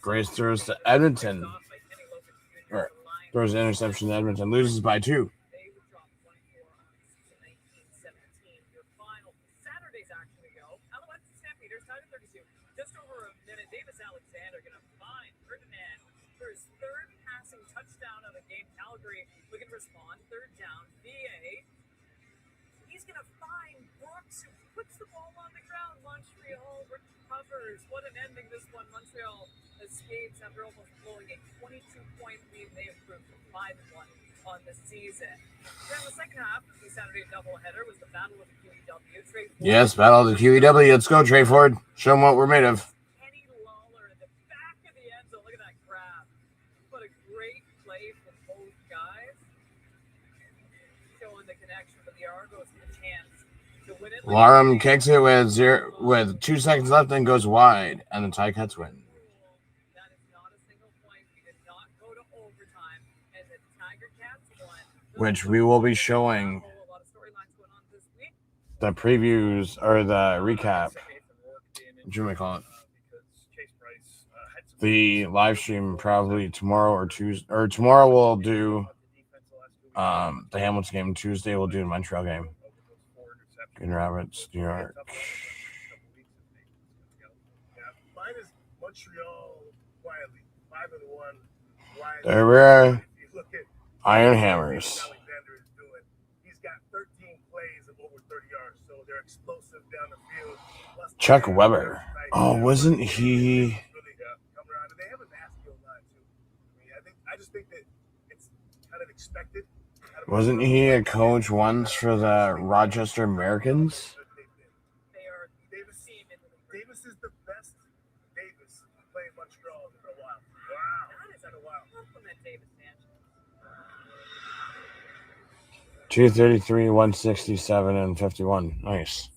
Grace throws to Edmonton. Or throws an interception to Edmonton. Loses by 2. Looking to respond. 3rd down. VA. He's going to find Brooks, who puts the ball on the ground. Montreal recovers. What an ending this one. Montreal escapes after almost blowing a 22-point lead. They improved to 5-1 on the season. Then the second half of the Saturday doubleheader was the Battle of the QEW. Yes, Battle of the QEW. Let's go, Trey Ford. Show them what we're made of. Kenny Lawler in the back of the end zone. Look at that grab. What a great play from both guys. Showing the connection action for the Argos with a chance to win it. Larum kicks it with 2 seconds left and goes wide, and the Ticats win. That is not a single point. We did not go to overtime, and the Tiger Cats won. Which we will be showing A lot of storylines going on this week. the previews or the recap. What you may call it. The live stream probably tomorrow or Tuesday. Or tomorrow we'll do the Hamilton game. Tuesday we'll do the Montreal game. Green Rabbits, New York. Mine is Montreal quietly, 5-1. There we are. If you look at Iron Hammers. Alexander is doing, he's got 13 plays of over 30 yards, so they're explosive down the field. Plus Chuck Weber. Oh, wasn't he? They have a nasty line too. I just think that it's kind of expected. Wasn't he a coach once for the Rochester Americans? Davis is the best Davis playing Montreal for a while. Wow. That is a while. Compliment Davis Sanchez. 233, 167, and 51. Nice.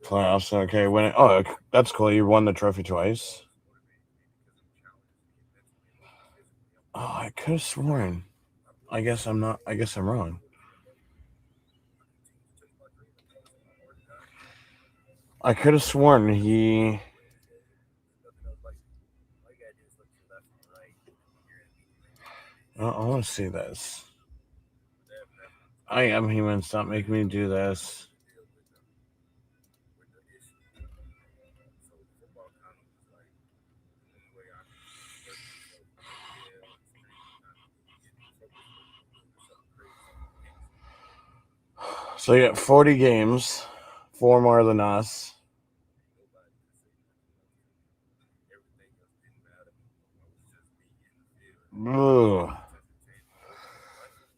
Playoffs. Okay, winning. Oh, that's cool. You won the trophy twice. Oh, I could have sworn. I guess I'm not. I guess I'm wrong. I could have sworn he. I want to see this. I am human. Stop making me do this. So you got 40 games, 4 more than us. Ooh.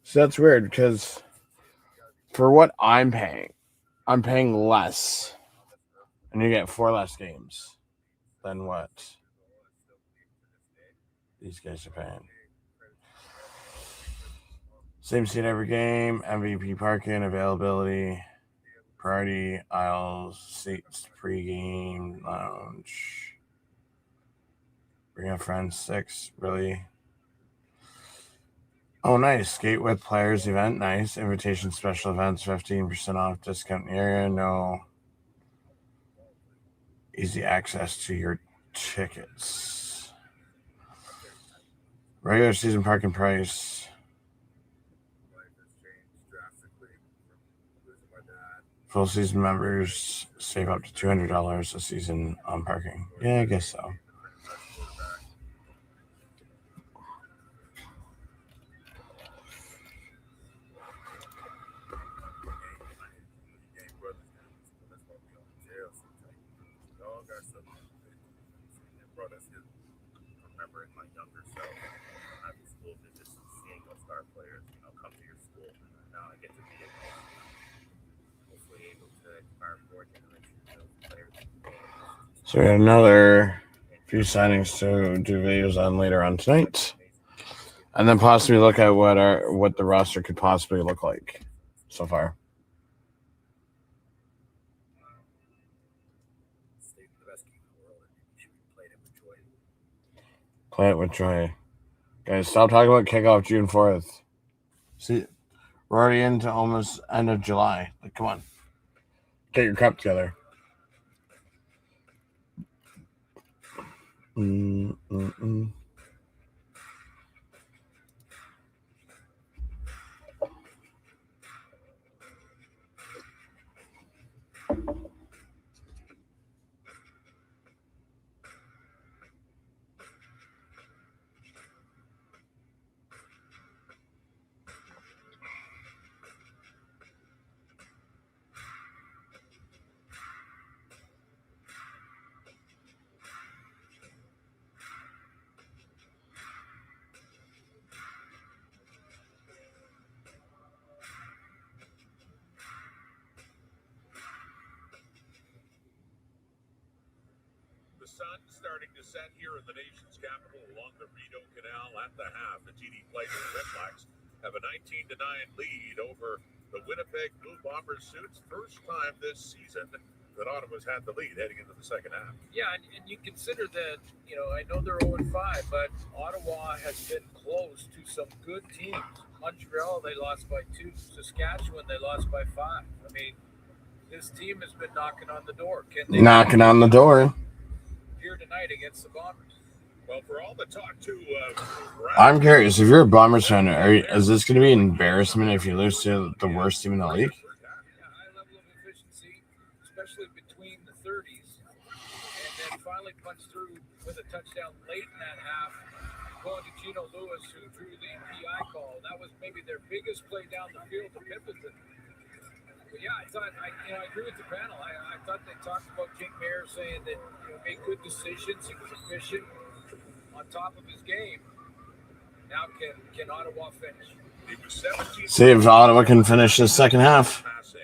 So that's weird because for what I'm paying less, and you get 4 less games than what these guys are paying. Same seat every game, MVP parking, availability, priority, aisles, seats, pregame, lounge. Bring a friend, 6, really. Oh, nice. Skate with players event, nice. Invitation special events, 15% off, discount area, no. Easy access to your tickets. Regular season parking price. Full season members save up to $200 a season on parking. Yeah, I guess so. So we have another few signings to do videos on later on tonight, and then possibly look at what the roster could possibly look like so far. Play it with joy. Guys, stop talking about kickoff June 4th. See, we're already into almost end of July. Like, come on. Get your crap together. The sun starting to set here in the nation's capital along the Rideau Canal at the half. The TD Players REDBLACKS have a 19-9 lead over the Winnipeg Blue Bombers suits. First time this season that Ottawa's had the lead heading into the second half. Yeah, and you consider that, I know they're 0-5, but Ottawa has been close to some good teams. Montreal, they lost by 2. Saskatchewan, they lost by 5. I mean, this team has been knocking on the door. Can they knocking on the door here tonight against the Bombers? Well, for all the talk too, I'm curious, if you're a Bombers fan, is this going to be an embarrassment if you lose to the worst team in the league? Yeah, high level of efficiency, especially between the 30s, and then finally punched through with a touchdown late in that half, going to Gino Lewis, who drew the PI call. That was maybe their biggest play down the field to Pimpleton. But yeah, I agree with the panel. I thought they talked about Jake Mayer saying that made good decisions. He was efficient, on top of his game. Now can Ottawa finish? He was 17. See if Ottawa can finish the second half. Passing.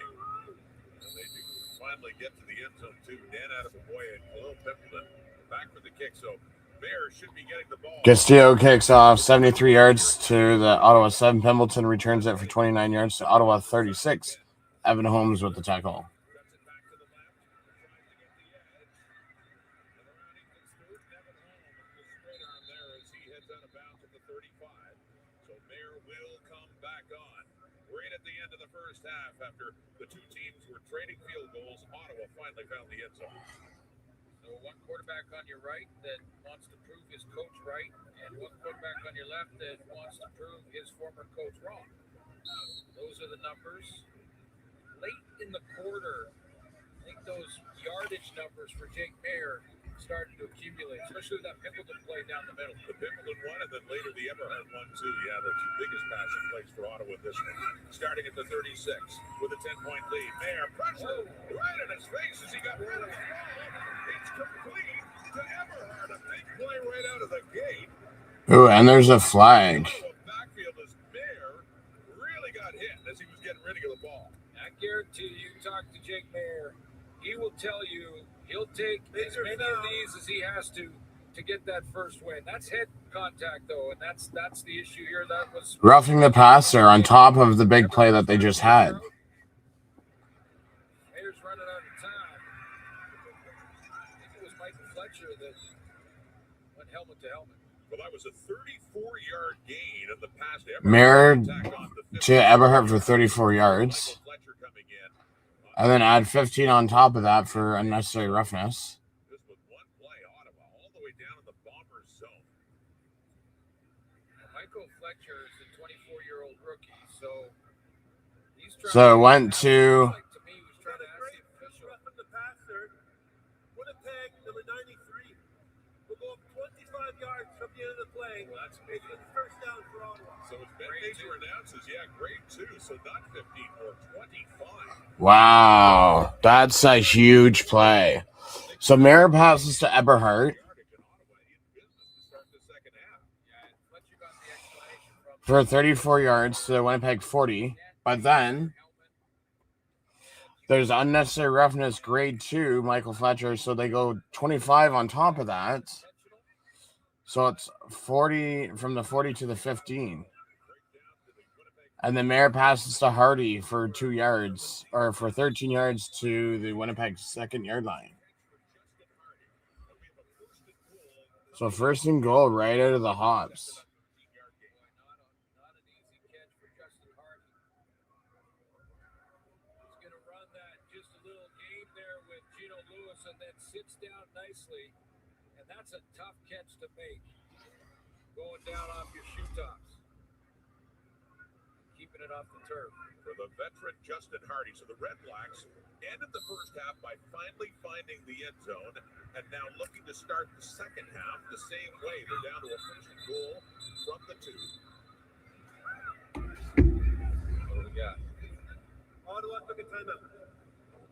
And they do finally get to the end zone too. Dan Attaboy and Khalil Pimpleton back for the kick. So Mayer should be getting the ball. Castillo kicks off 73 yards to the Ottawa 7. Pimpleton returns it for 29 yards to Ottawa 36. Evan Holmes with the tackle. After the two teams were trading field goals, Ottawa finally found the end zone. So one quarterback on your right that wants to prove his coach right, and one quarterback on your left that wants to prove his former coach wrong. Those are the numbers. Late in the quarter, I think those yardage numbers for Jake Mayer started to accumulate, especially with that Pimpleton play down the middle. The Pimpleton one, and then later the Eberhard one too. Yeah, the two biggest passing plays for Ottawa this one. Starting at the 36 with a 10-point lead. Mayer pressure right in his face as he got rid of the ball. It's complete to Eberhard. A big play right out of the gate. Ooh, and there's a flag. Backfield as Mayer really got hit as he was getting rid of the ball. I guarantee you, talk to Jake Mayer, he will tell you he'll take as many of these as he has to get that first win. That's head contact, though, and that's the issue here. That was roughing the passer on top of the big play that they just had. Mayer's running out of time. I think it was Michael Fletcher that went helmet to helmet. Well, that was a 34-yard gain in the pass to Mayer to Eberhard for 34 yards. And then add 15 on top of that for unnecessary roughness. This was one play, Ottawa, all the way down in the Bombers zone. Michael Fletcher is a 24-year-old rookie, so he's trying So it went to the passer. Winnipeg, number 93, will go up 25 yards from the end of the play. Well, that's big. First down for Ottawa. So it's been major announces, grade 2, so not 15 or 25. wow, that's a huge play. So Mayer passes to Eberhard for 34 yards to the Winnipeg 40, but then there's unnecessary roughness grade 2, Michael Fletcher, so they go 25 on top of that. So it's 40 from the 40 to the 15. And then Mayer passes to Hardy for 2 yards, or for 13 yards to the Winnipeg second yard line. So first and goal right out of the hops. He's going to run that just a little game there with Gino Lewis and then sits down nicely. And that's a tough catch to make, going down off your shoe tops. Keeping it off the turf. For the veteran Justin Hardy. So the REDBLACKS ended the first half by finally finding the end zone and now looking to start the second half the same way. They're down to a first and goal from the 2. What do we got? Ottawa took a timeout.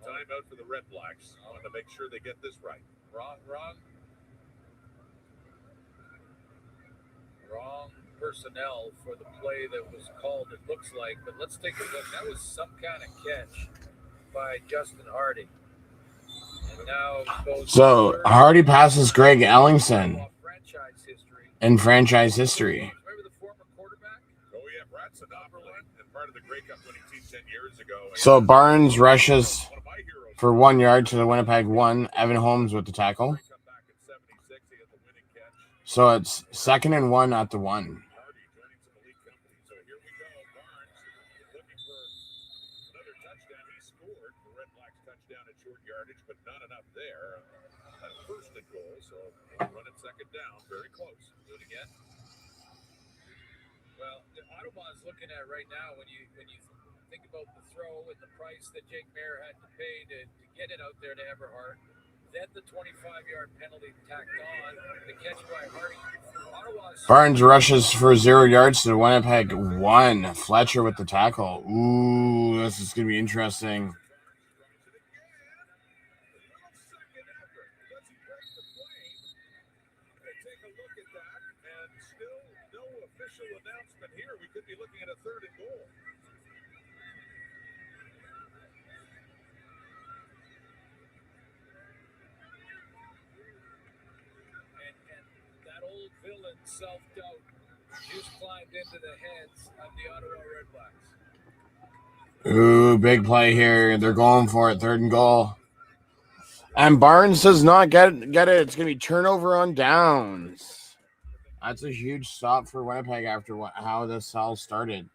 Timeout for the REDBLACKS. I want to make sure they get this right. Wrong personnel for the play that was called, it looks like. But let's take a look. That was some kind of catch by Justin Hardy. And now goes So Hardy passes Greg Ellingson franchise history. in franchise history. Remember the former quarterback? Oh, yeah, Brad That's an Oberlin and part of the Grey Cup winning team 10 years ago. So Barnes rushes for 1 yard to the Winnipeg 1. Evan Holmes with the tackle. So it's 2nd and 1 at the 1. So here we go. Barnes looking for another touchdown. He scored the Red Blacks touchdown at short yardage, but not enough there. At first and goal, so run it 2nd down. Very close. Do it again. Well, Ottawa's looking at right now when you think about the throw and the price that Jake Mayer had to pay to get it out there to Everhart, then the 25-yard penalty tacked on, the catch by Hardy. Barnes rushes for 0 yards to the Winnipeg 1. Fletcher with the tackle. Ooh, this is going to be interesting. Announcement here, we could be looking at a 3rd and goal. And that old villain self-doubt just climbed into the heads of the Ottawa REDBLACKS. Ooh, big play here. They're going for it. 3rd and goal. And Barnes does not get it. It's going to be turnover on downs. That's a huge stop for Winnipeg after how this all started. And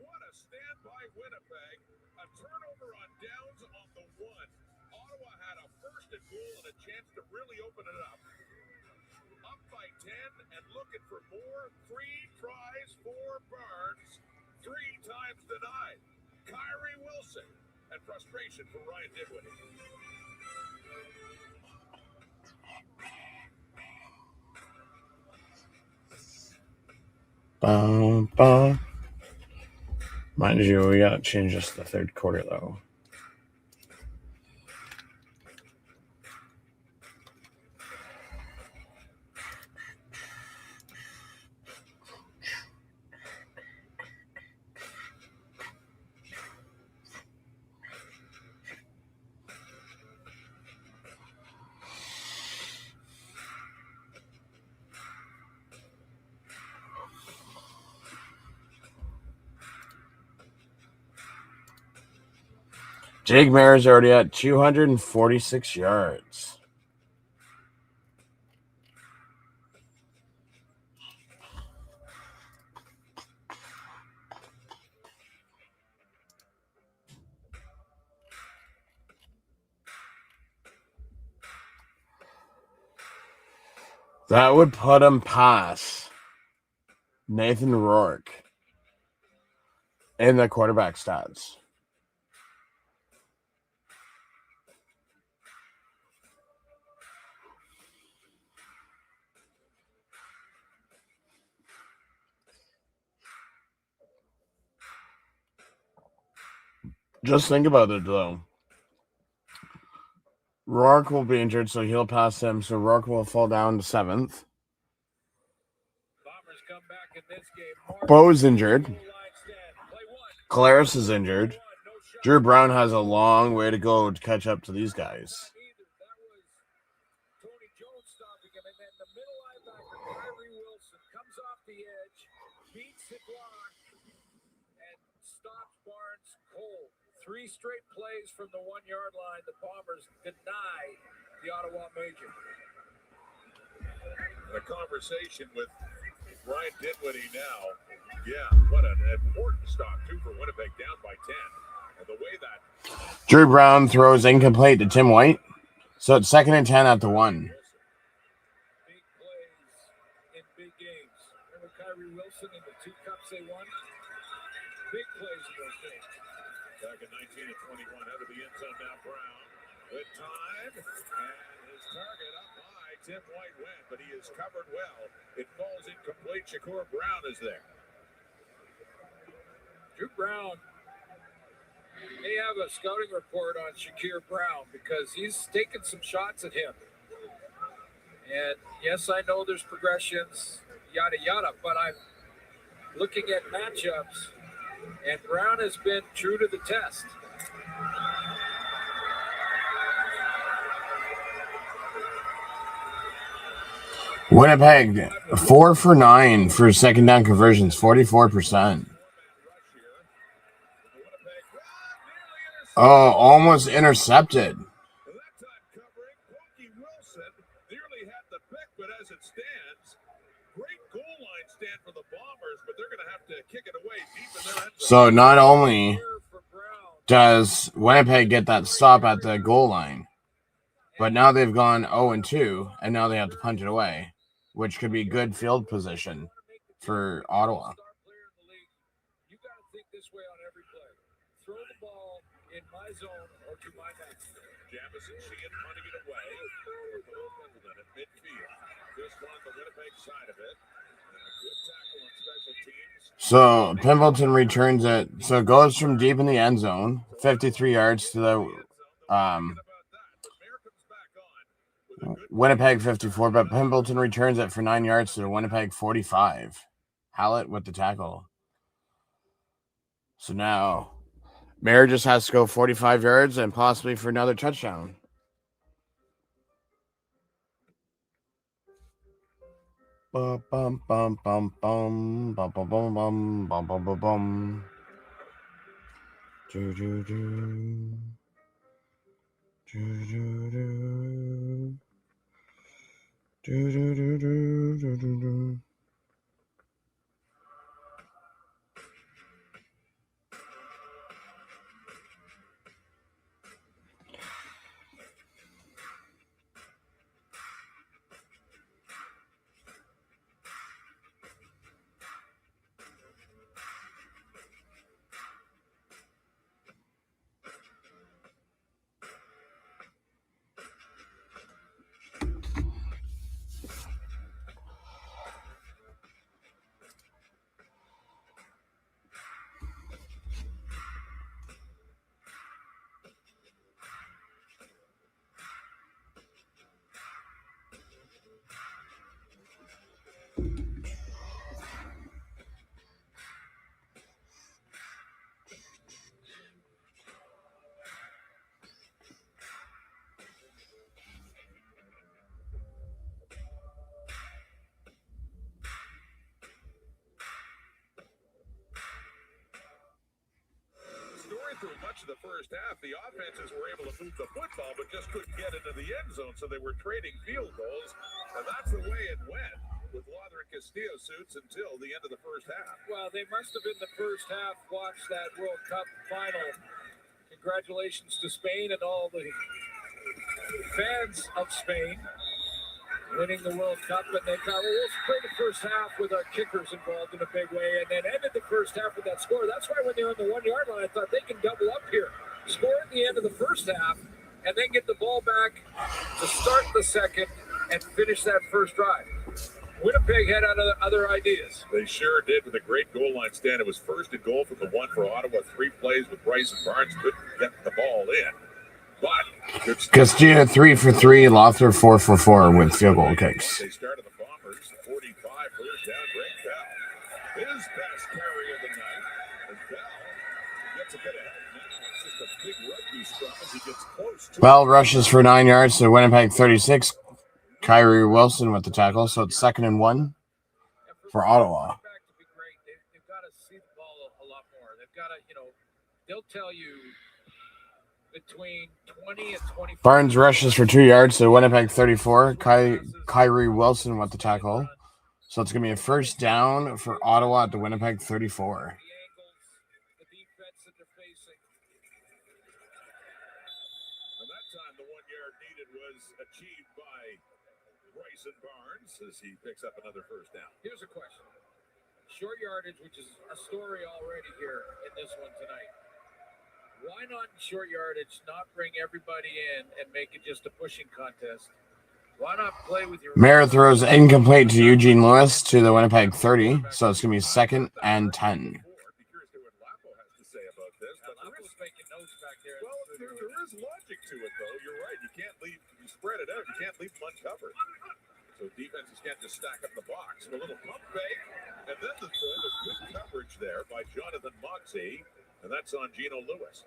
what a stand by Winnipeg. A turnover on downs on the 1. Ottawa had a 1st and goal and a chance to really open it up. Up by 10 and looking for more. 3 tries for Barnes. 3 times denied. Kyrie Wilson, and frustration for Ryan Dinwiddie. Mind you, we got to change this to the 3rd quarter, though. Jake Mayer's already at 246 yards. That would put him past Nathan Rourke in the quarterback stats. Just think about it, though. Rourke will be injured, so he'll pass him. So Rourke will fall down to 7th. Bombers come back in this game. Bo's injured. Claris is injured. Drew Brown has a long way to go to catch up to these guys. Tony Jones stopping him, and then the middle linebacker, Kyrie Wilson, comes off the edge, beats the block, and stops Barnes cold. 3 straight plays from the 1-yard line. The Bombers deny the Ottawa Major. A conversation with Ryan Dinwiddie now. Yeah, what an important stop, too, for Winnipeg down by 10. And the way that Drew Brown throws incomplete to Tim White. So it's 2nd and 10 at the 1. Big plays in big games. Remember Kyrie Wilson in the 2 cups they won? Big plays in those games. back in 19 and 21 out of the end zone now. Brown with time, and his target up high. Tim White went, but he is covered well. It falls incomplete. Shakur Brown is there. Drew Brown may have a scouting report on Shakur Brown because he's taken some shots at him. And yes, I know there's progressions, yada, yada, but I'm looking at matchups, and Brown has been true to the test. Winnipeg, 4 for 9 for second down conversions, 44%. Oh, almost intercepted. Nearly had the pick, but as it stands, great goal line stand for the Bombers, but they're going to have to kick it away deep in their end zone. So not only does Winnipeg get that stop at the goal line, but now they've gone 0-2, and now they have to punt it away, which could be good field position for Ottawa. You got to think this way on every play. Throw the ball in my zone or to my back. Jamison Sheehan punting it away. Pendleton at midfield. Just on the Winnipeg side of it. And a good tackle on special teams. So Pendleton returns it. So it goes from deep in the end zone, 53 yards to the Winnipeg 54, but Pendleton returns it for 9 yards to the Winnipeg 45. Hallett with the tackle. So now Mayer just has to go 45 yards and possibly for another touchdown. Bum bum bum bum bum bum bum bum bum bum bum bum bum. Do do do. Do do do. Do do do do do do do. Through much of the first half, the offenses were able to move the football, but just couldn't get into the end zone, so they were trading field goals, and that's the way it went with Lothar and Castillo suits until the end of the first half. Well, they must have been the first half. Watch that World Cup final. Congratulations to Spain and all the fans of Spain winning the World Cup, and they thought, well, we'll play the first half with our kickers involved in a big way, and then ended the first half with that score. That's why when they were on the 1 yard line, I thought they can double up here, score at the end of the first half, and then get the ball back to start the second and finish that first drive. Winnipeg had other ideas. They sure did with a great goal line stand. It was first and goal from the one for Ottawa. 3 plays with Bryce and Barnes couldn't get the ball in. But Castillo 3 for 3, Lothar 4 for 4 with field goal kicks. They started the Bombers 45 first down. Greg Bell, his best carry of the night. And Bell gets a bit of help. It's just a big rugby scrum as he gets close to Bell rushes for 9 yards to Winnipeg 36. Kyrie Wilson with the tackle, so it's 2nd and 1 for Ottawa. They've got to see the ball a lot more. They've got to, they'll tell you between 20 and 25. Barnes rushes for 2 yards to Winnipeg 34. Kyrie Wilson with the tackle. So it's going to be a first down for Ottawa at the Winnipeg 34. The defense that they're facing. And that time the 1 yard needed was achieved by Bryson Barnes as he picks up another first down. Here's a question. Short yardage, which is a story already here in this one tonight. Why not in short yardage not bring everybody in and make it just a pushing contest? Why not play with your... Mayer throws incomplete to Eugene Lewis to the Winnipeg 30, so it's going to be 2nd and 10. Well, there is logic to it, though. You're right. You spread it out. You can't leave one covered. So defenses can't just stack up the box. A little pump fake, and then the throw with good coverage there by Jonathan Moxey, and that's on Geno Lewis.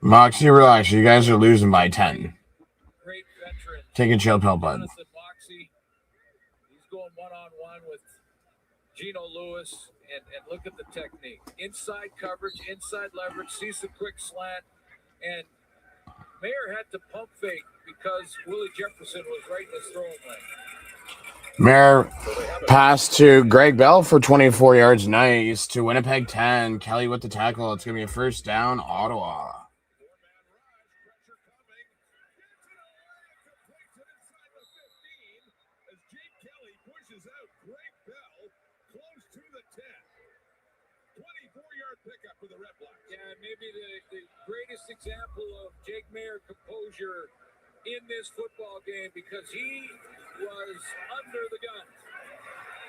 Moxie, relax. You guys are losing by 10. Great veteran. Take a chill pill, bud. Jonathan Moxey going one-on-one with Gino Lewis, and look at the technique. Inside coverage, inside leverage, sees the quick slant, and Mayer had to pump fake because Willie Jefferson was right in his throwing lane. Mayer pass to Greg Bell for 24 yards. Nice. To Winnipeg 10. Kelly with the tackle. It's going to be a first down, Ottawa. Maybe the greatest example of Jake Mayer composure in this football game, because he was under the gun.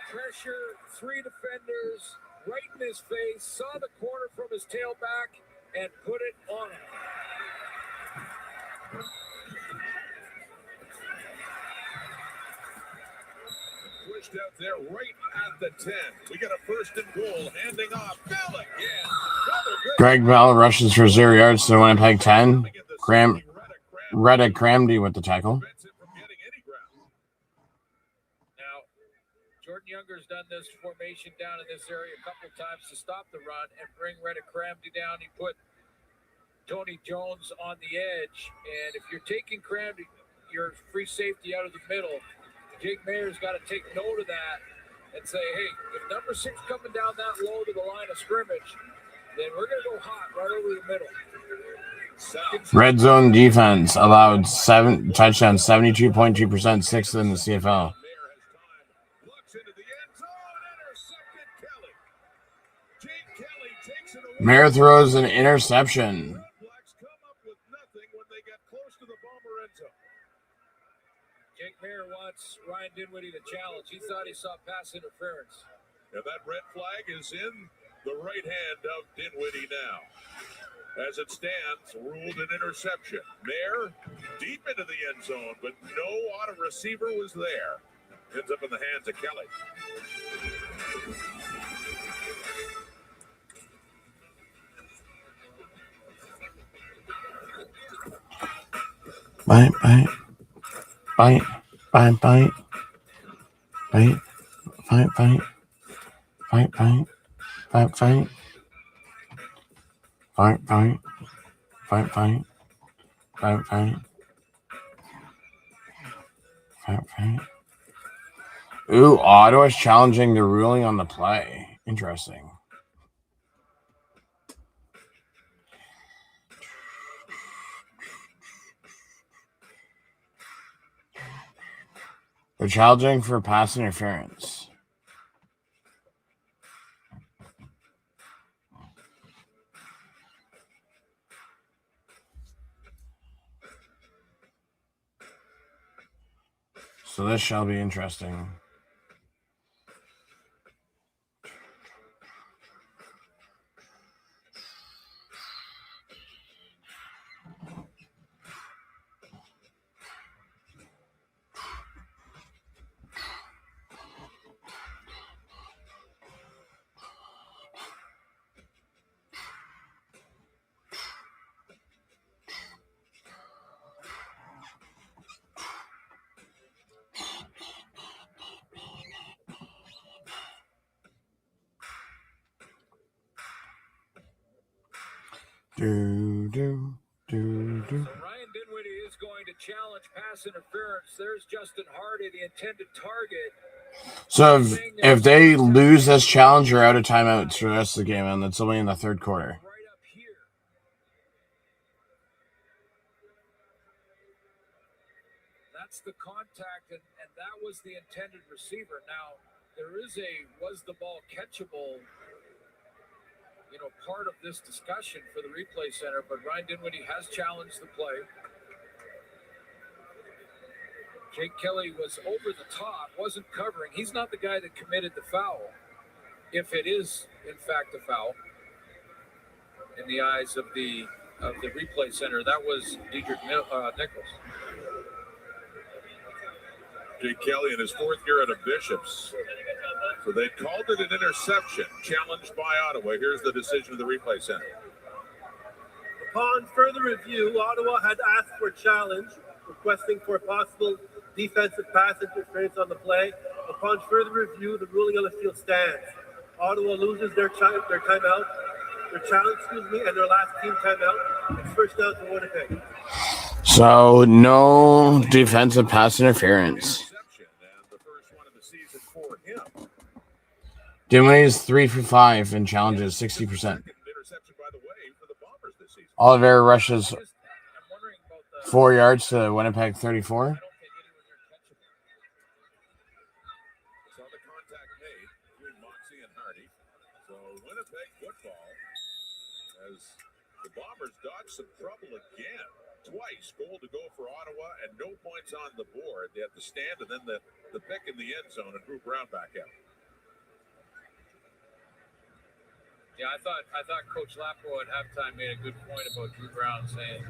Pressure, 3 defenders, right in his face, saw the corner from his tailback, and put it on him. Pushed out there right at the 10. We got a first and goal, handing off. Bell again. Greg Bell rushes for 0 yards to Winnipeg 10. Reddick Cramdy with the tackle. Now, Jordan Younger's done this formation down in this area a couple times to stop the run and bring Reddick Cramdy down. He put Tony Jones on the edge, and if you're taking Cramdy, your free safety out of the middle, Jake Mayer's got to take note of that and say, hey, if number 6 coming down that low to the line of scrimmage, then we're going to go hot right over the middle. Red zone defense allowed 7 touchdowns, 72.2%, 6th in the CFL. Mayer throws an interception. Jake Mayer wants Ryan Dinwiddie to challenge. He thought he saw pass interference. Now that red flag is in the right hand of Dinwiddie now. As it stands, ruled an interception. Mayer deep into the end zone, but no auto receiver was there. Ends up in the hands of Kelly. Bite. Fight. Ooh, Ottawa's challenging the ruling on the play. Interesting. They're challenging for pass interference. So this shall be interesting. So Ryan Dinwiddie is going to challenge pass interference. There's Justin Hardy, the intended target. So if they lose this challenge, you're out of timeouts for the rest of the game, and it's only in the third quarter. Right up here. That's the contact, and that was the intended receiver. Now, there is was the ball catchable, part of this discussion for the replay center, but Ryan Dinwiddie has challenged the play. Jake Kelly was over the top, wasn't covering. He's not the guy that committed the foul, if it is, in fact, a foul in the eyes of the replay center. That was Diedrich Nichols. Jake Kelly in his 4th year at a Bishops. So they called it an interception, challenged by Ottawa. Here's the decision of the replay center. Upon further review, Ottawa had asked for a challenge, requesting for possible defensive pass interference on the play. Upon further review, the ruling on the field stands. Ottawa loses their timeout, their challenge, and their last team timeout. It's first down to Winnipeg. So no defensive pass interference. Dinwiddie's 3 for 5 and challenges 60%. Oliveira rushes 4 yards to Winnipeg 34. The Bombers dodged some trouble again. Twice, goal to go for Ottawa and no points on the board. They had the stand and then the pick in the end zone and Drew Brown back out. Yeah, I thought Coach Lapo at halftime made a good point about Drew Brown saying,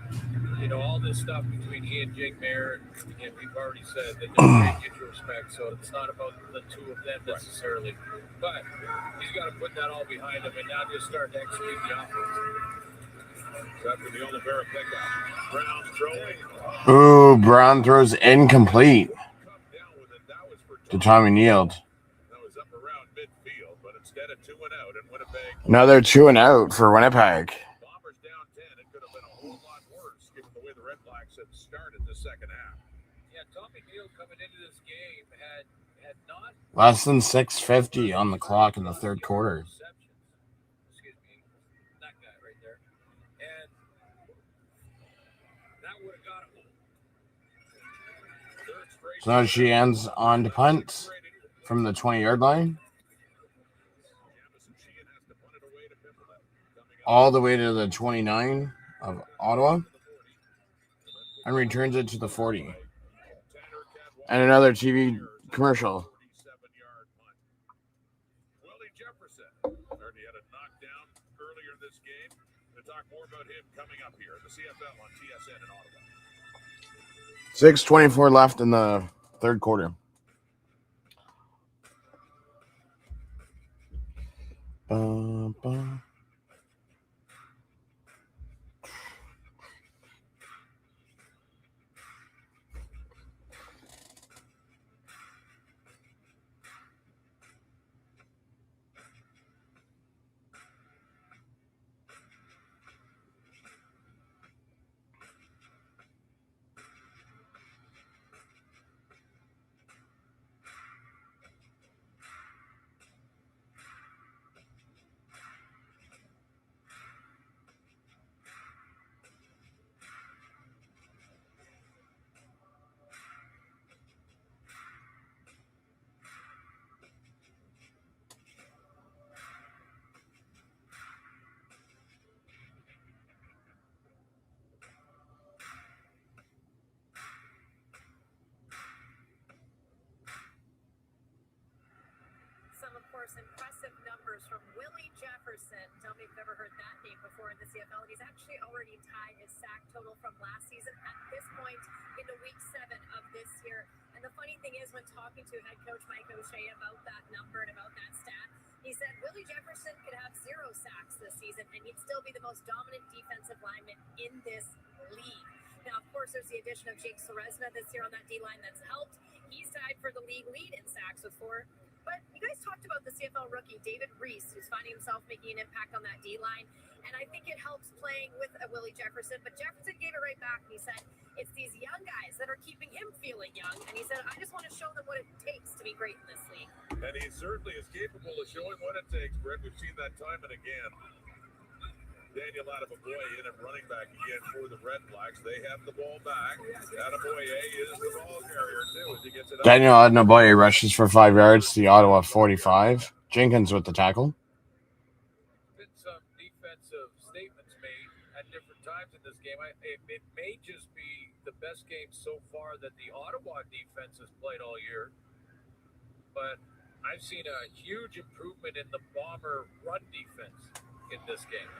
you know, all this stuff between he and Jake Mayer, and we've already said that there's great mutual respect, so it's not about the two of them necessarily. But he's got to put that all behind him and now just start to execute the offense. So after the Oliveira pickup, Brown throwing. Ooh, Brown throws incomplete to Tommy Neild. That was up around midfield, but instead of 2 and out in Winnipeg. Another 2 and out for Winnipeg. Bombers down 10. It could have been a whole lot worse given the way the Red Blacks had started the second half. Yeah, Tommy Neild coming into this game had not Less than 6:50 on the clock in the third quarter. Excuse me, that guy right there, and that would have got him. So now she ends on to punt from the 20-yard line. All the way to the 29 of Ottawa. And returns it to the 40. And another TV commercial. Willie Jefferson already had a knockdown earlier this game. We'll talk more about him coming up here. The CFL on TSN in Ottawa. 6:24 left in the third quarter. Impressive numbers from Willie Jefferson. Tell me if you've ever heard that name before in the CFL. He's actually already tied his sack total from last season at this point into week 7 of this year. And the funny thing is, when talking to head coach Mike O'Shea about that number and about that stat, he said Willie Jefferson could have 0 sacks this season and he'd still be the most dominant defensive lineman in this league. Now, of course, there's the addition of Jake Ceresna this year on that D-line that's helped. He's tied for the league lead in sacks with 4. But you guys talked about the CFL rookie, David Reese, who's finding himself making an impact on that D-line. And I think it helps playing with a Willie Jefferson. But Jefferson gave it right back. And he said, it's these young guys that are keeping him feeling young. And he said, I just want to show them what it takes to be great in this league. And he certainly is capable of showing what it takes, Brett. We've seen that time and again. Daniel Attaboy in at running back again for the Red Blacks. They have the ball back. Attaboy is the ball carrier, too, as he gets it up. Daniel Attaboy rushes for 5 yards to the Ottawa 45. Jenkins with the tackle. Been some defensive statements made at different times in this game. It may just be the best game so far that the Ottawa defense has played all year. But I've seen a huge improvement in the Bomber run defense in this game.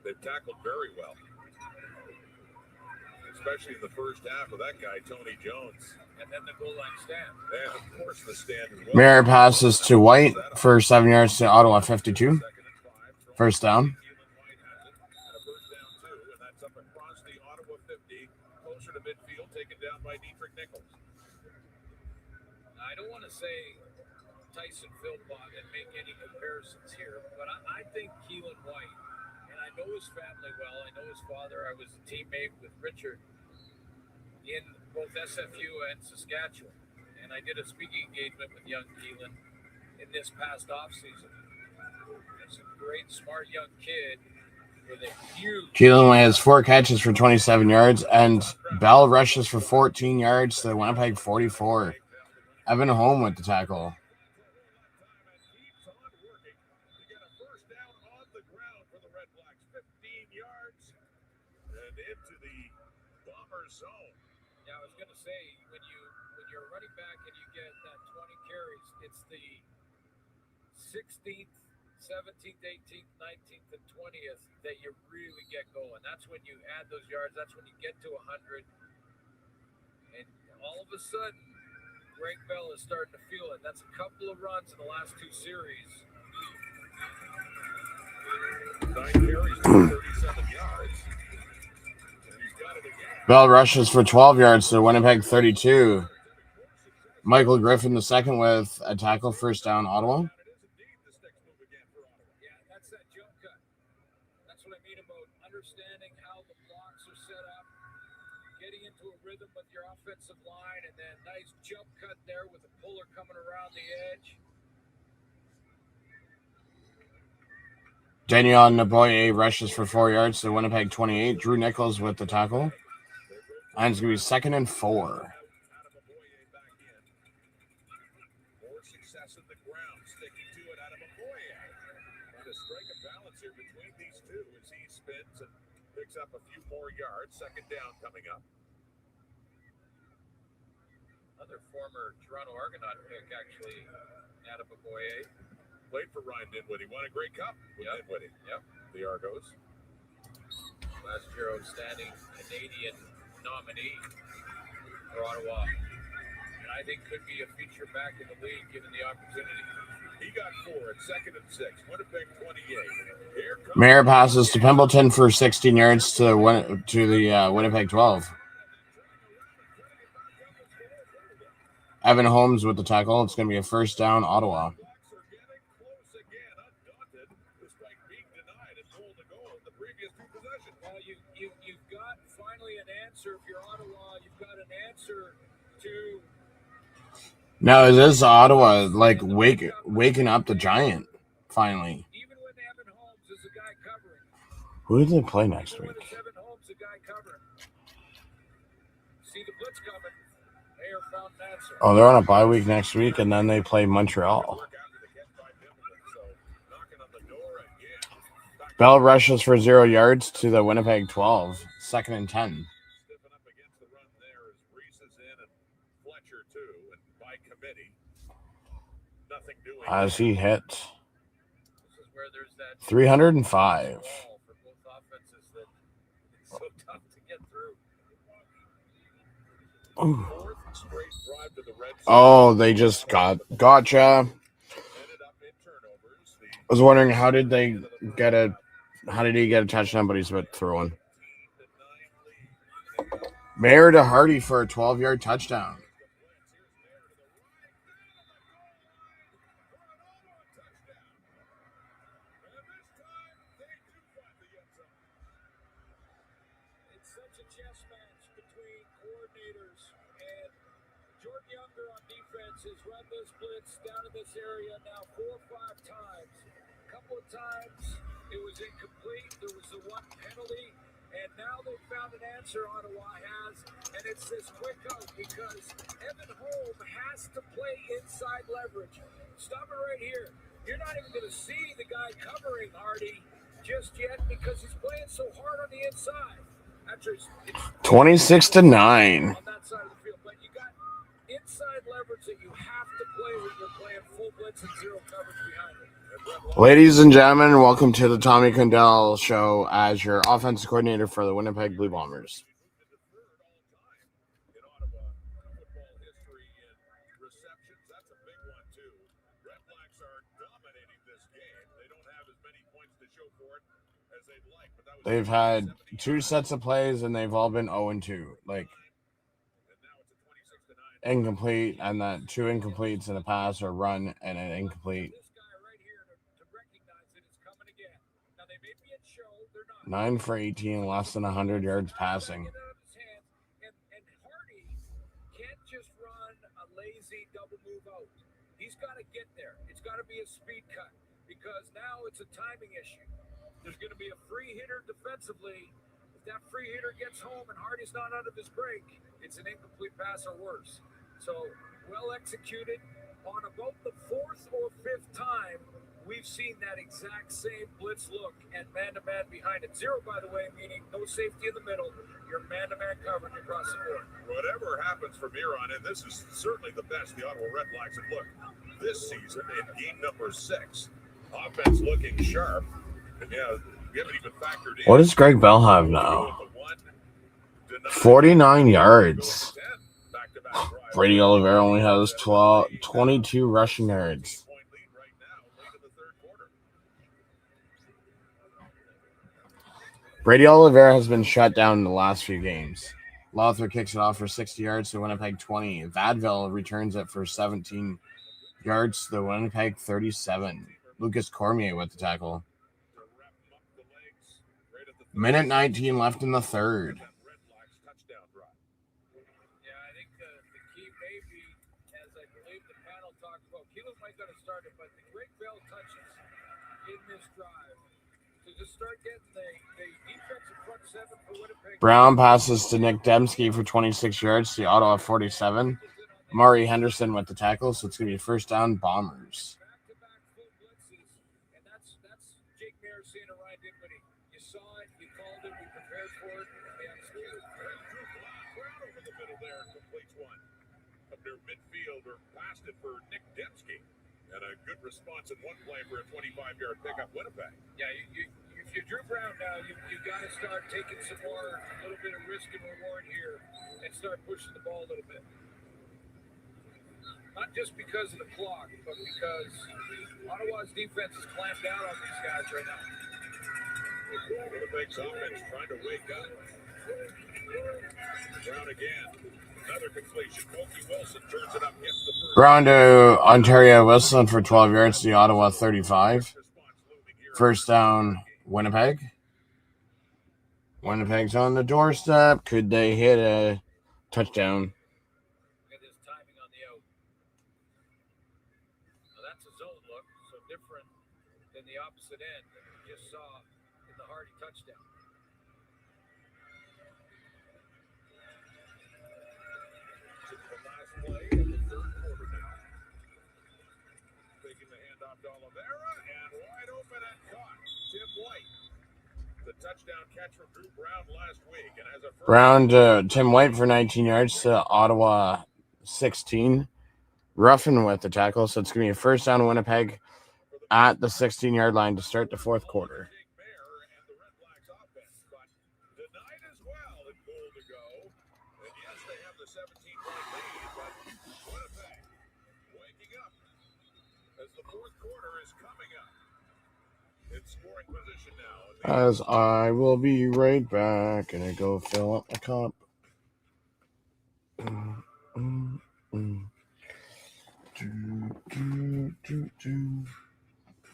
They've tackled very well, especially in the first half with that guy, Tony Jones. And then the goal line stand. And, of course, the stand as well. Mayer passes to White for 7 yards to Ottawa 52. First down. And a first down, too, and that's up across the Ottawa 50, closer to midfield, taken down by Dietrich Nichols. I don't want to say Tyson Philpott and make any comparisons here, but I think Keelan White, and I know his family well. I know his father. I was a teammate with Richard in both SFU and Saskatchewan, and I did a speaking engagement with young Keelan in this past offseason. He's a great, smart young kid with a huge... Keelan has 4 catches for 27 yards, and Bell rushes for 14 yards to Winnipeg 44. Evan Holm with the tackle. Zone. Yeah, I was going to say, when you're a running back and you get that 20 carries, it's the 16th, 17th, 18th, 19th, and 20th that you really get going. That's when you add those yards. That's when you get to 100. And all of a sudden, Greg Bell is starting to feel it. That's a couple of runs in the last 2 series. 9 carries for 37 yards. Bell rushes for 12 yards to Winnipeg 32. Michael Griffin the second with a tackle, first down, Ottawa. Yeah, that's that jump cut. That's what I mean about understanding how the blocks are set up, getting into a rhythm with your offensive line, and then nice jump cut there with the puller coming around the edge. Daniel Naboye rushes for 4 yards to Winnipeg 28. Drew Nichols with the tackle. And it's going to be 2nd and 4. More success at the ground, sticking to it out of Okoye. Trying to strike a balance here between these two as he spins and picks up a few more yards. 2nd down coming up. Another former Toronto Argonaut pick, actually, out of Okoye. Played for Ryan Dinwiddie. Won a Grey Cup with Dinwiddie. Yep. The Argos. Last year, outstanding Canadian nominee for Ottawa, and I think could be a feature back in the league given the opportunity. He got 4 at 2nd and 6. Winnipeg 28. Here comes Mayer passes to Pimbleton for 16 yards to the Winnipeg 12. Evan Holmes with the tackle. It's going to be a first down, Ottawa. You've got finally an answer. If you're Ottawa, you've got an answer to... Now, is this Ottawa, like, waking up the Giant, finally? Even when Evan Holmes is the guy covering. Who do they play next week? Evan Holmes, the guy covering. See the blitz coming. Mayer found an answer. Oh, they're on a bye week next week, and then they play Montreal. Bell rushes for 0 yards to the Winnipeg 12. 2nd and 10. Stiffen up against the run there as Reese is in and Fletcher too, and by committee. Nothing doing. As he hit This is where there's that 305. ball for both offenses that it's so tough to get through. Ooh. 4th straight drive to the red zone. Oh, they just gotcha. Ended up in turnovers. I was wondering how did he get a touchdown, but he's about throwing. Mayer to Hardy for a 12-yard touchdown. It's such a chess match between coordinators, and Jordan Younger on defense has run this blitz down in this area now 4 or 5 times. A couple of times it was incomplete. There was the 1 penalty, and now they've found an answer Ottawa has, and it's this quick out because Evan Holm has to play inside leverage. Stop it right here. You're not even going to see the guy covering Hardy just yet because he's playing so hard on the inside. Actually, it's 26-9. on that side of the field, but you got inside leverage that you have to play when you're playing full blitz and 0 coverage behind it. Ladies and gentlemen, welcome to the Tommy Condell Show as your offensive coordinator for the Winnipeg Blue Bombers. In Ottawa football history in receptions, that's a big one too. REDBLACKS are dominating this game. They don't have as many points to show for it as they'd like. But that was They've had 2 sets of plays, and they've all been 0-2. Like, and now it's a 26-9 incomplete, and that 2 incompletes and a pass or run and an incomplete. 9 for 18, less than 100 yards passing. And Hardy can't just run a lazy double move out. He's got to get there. It's got to be a speed cut because now it's a timing issue. There's going to be a free hitter defensively. If that free hitter gets home and Hardy's not out of his break, it's an incomplete pass or worse. So well executed. On about the 4th or 5th time, we've seen that exact same blitz look and man-to-man behind it. 0, by the way, meaning no safety in the middle. You're man-to-man coverage across the board. Whatever happens from here on in, this is certainly the best the Ottawa REDBLACKS have looked this season in game number 6. Offense looking sharp. And yeah, we haven't even factored in. What does Greg Bell have now? 49 yards. Brady Oliveira only has 22 rushing yards. Brady Oliveira has been shut down in the last few games. Lothar kicks it off for 60 yards to Winnipeg 20. Vadville returns it for 17 yards to the Winnipeg 37. Lucas Cormier with the tackle. Minute 19 left in the third. Brown passes to Nick Dembski for 26 yards to the Ottawa 47. Murray Henderson with the tackle, so it's going to be first down, Bombers. Midfielder passed it for Nick Dembski. And a good response in one play for a 25-yard pickup, Winnipeg. Yeah, if you're Drew Brown now, you got to start taking some more, a little bit of risk and reward here and start pushing the ball a little bit. Not just because of the clock, but because Ottawa's defense is clamped down on these guys right now. Winnipeg's offense trying to wake up. Brown again. Another completion. Kofi Wilson turns it up, gets the first. Brown to Ontario Wilson for 12 yards to the Ottawa 35. First down, Winnipeg. Winnipeg's on the doorstep. Could they hit a touchdown? Look at his timing on the out. Now that's a zone look, so different than the opposite end that we just saw in the Hardy touchdown. Play in the third quarter now. Taking the handoff to Oliveira and wide open and caught. Tim White. The touchdown catch from Drew Brown last week. And as a Brown to Tim White for 19 yards to Ottawa 16. Ruffin with the tackle, so it's going to be a first down Winnipeg at the 16-yard line to start the fourth quarter. As I will be right back, and I go fill up my cup.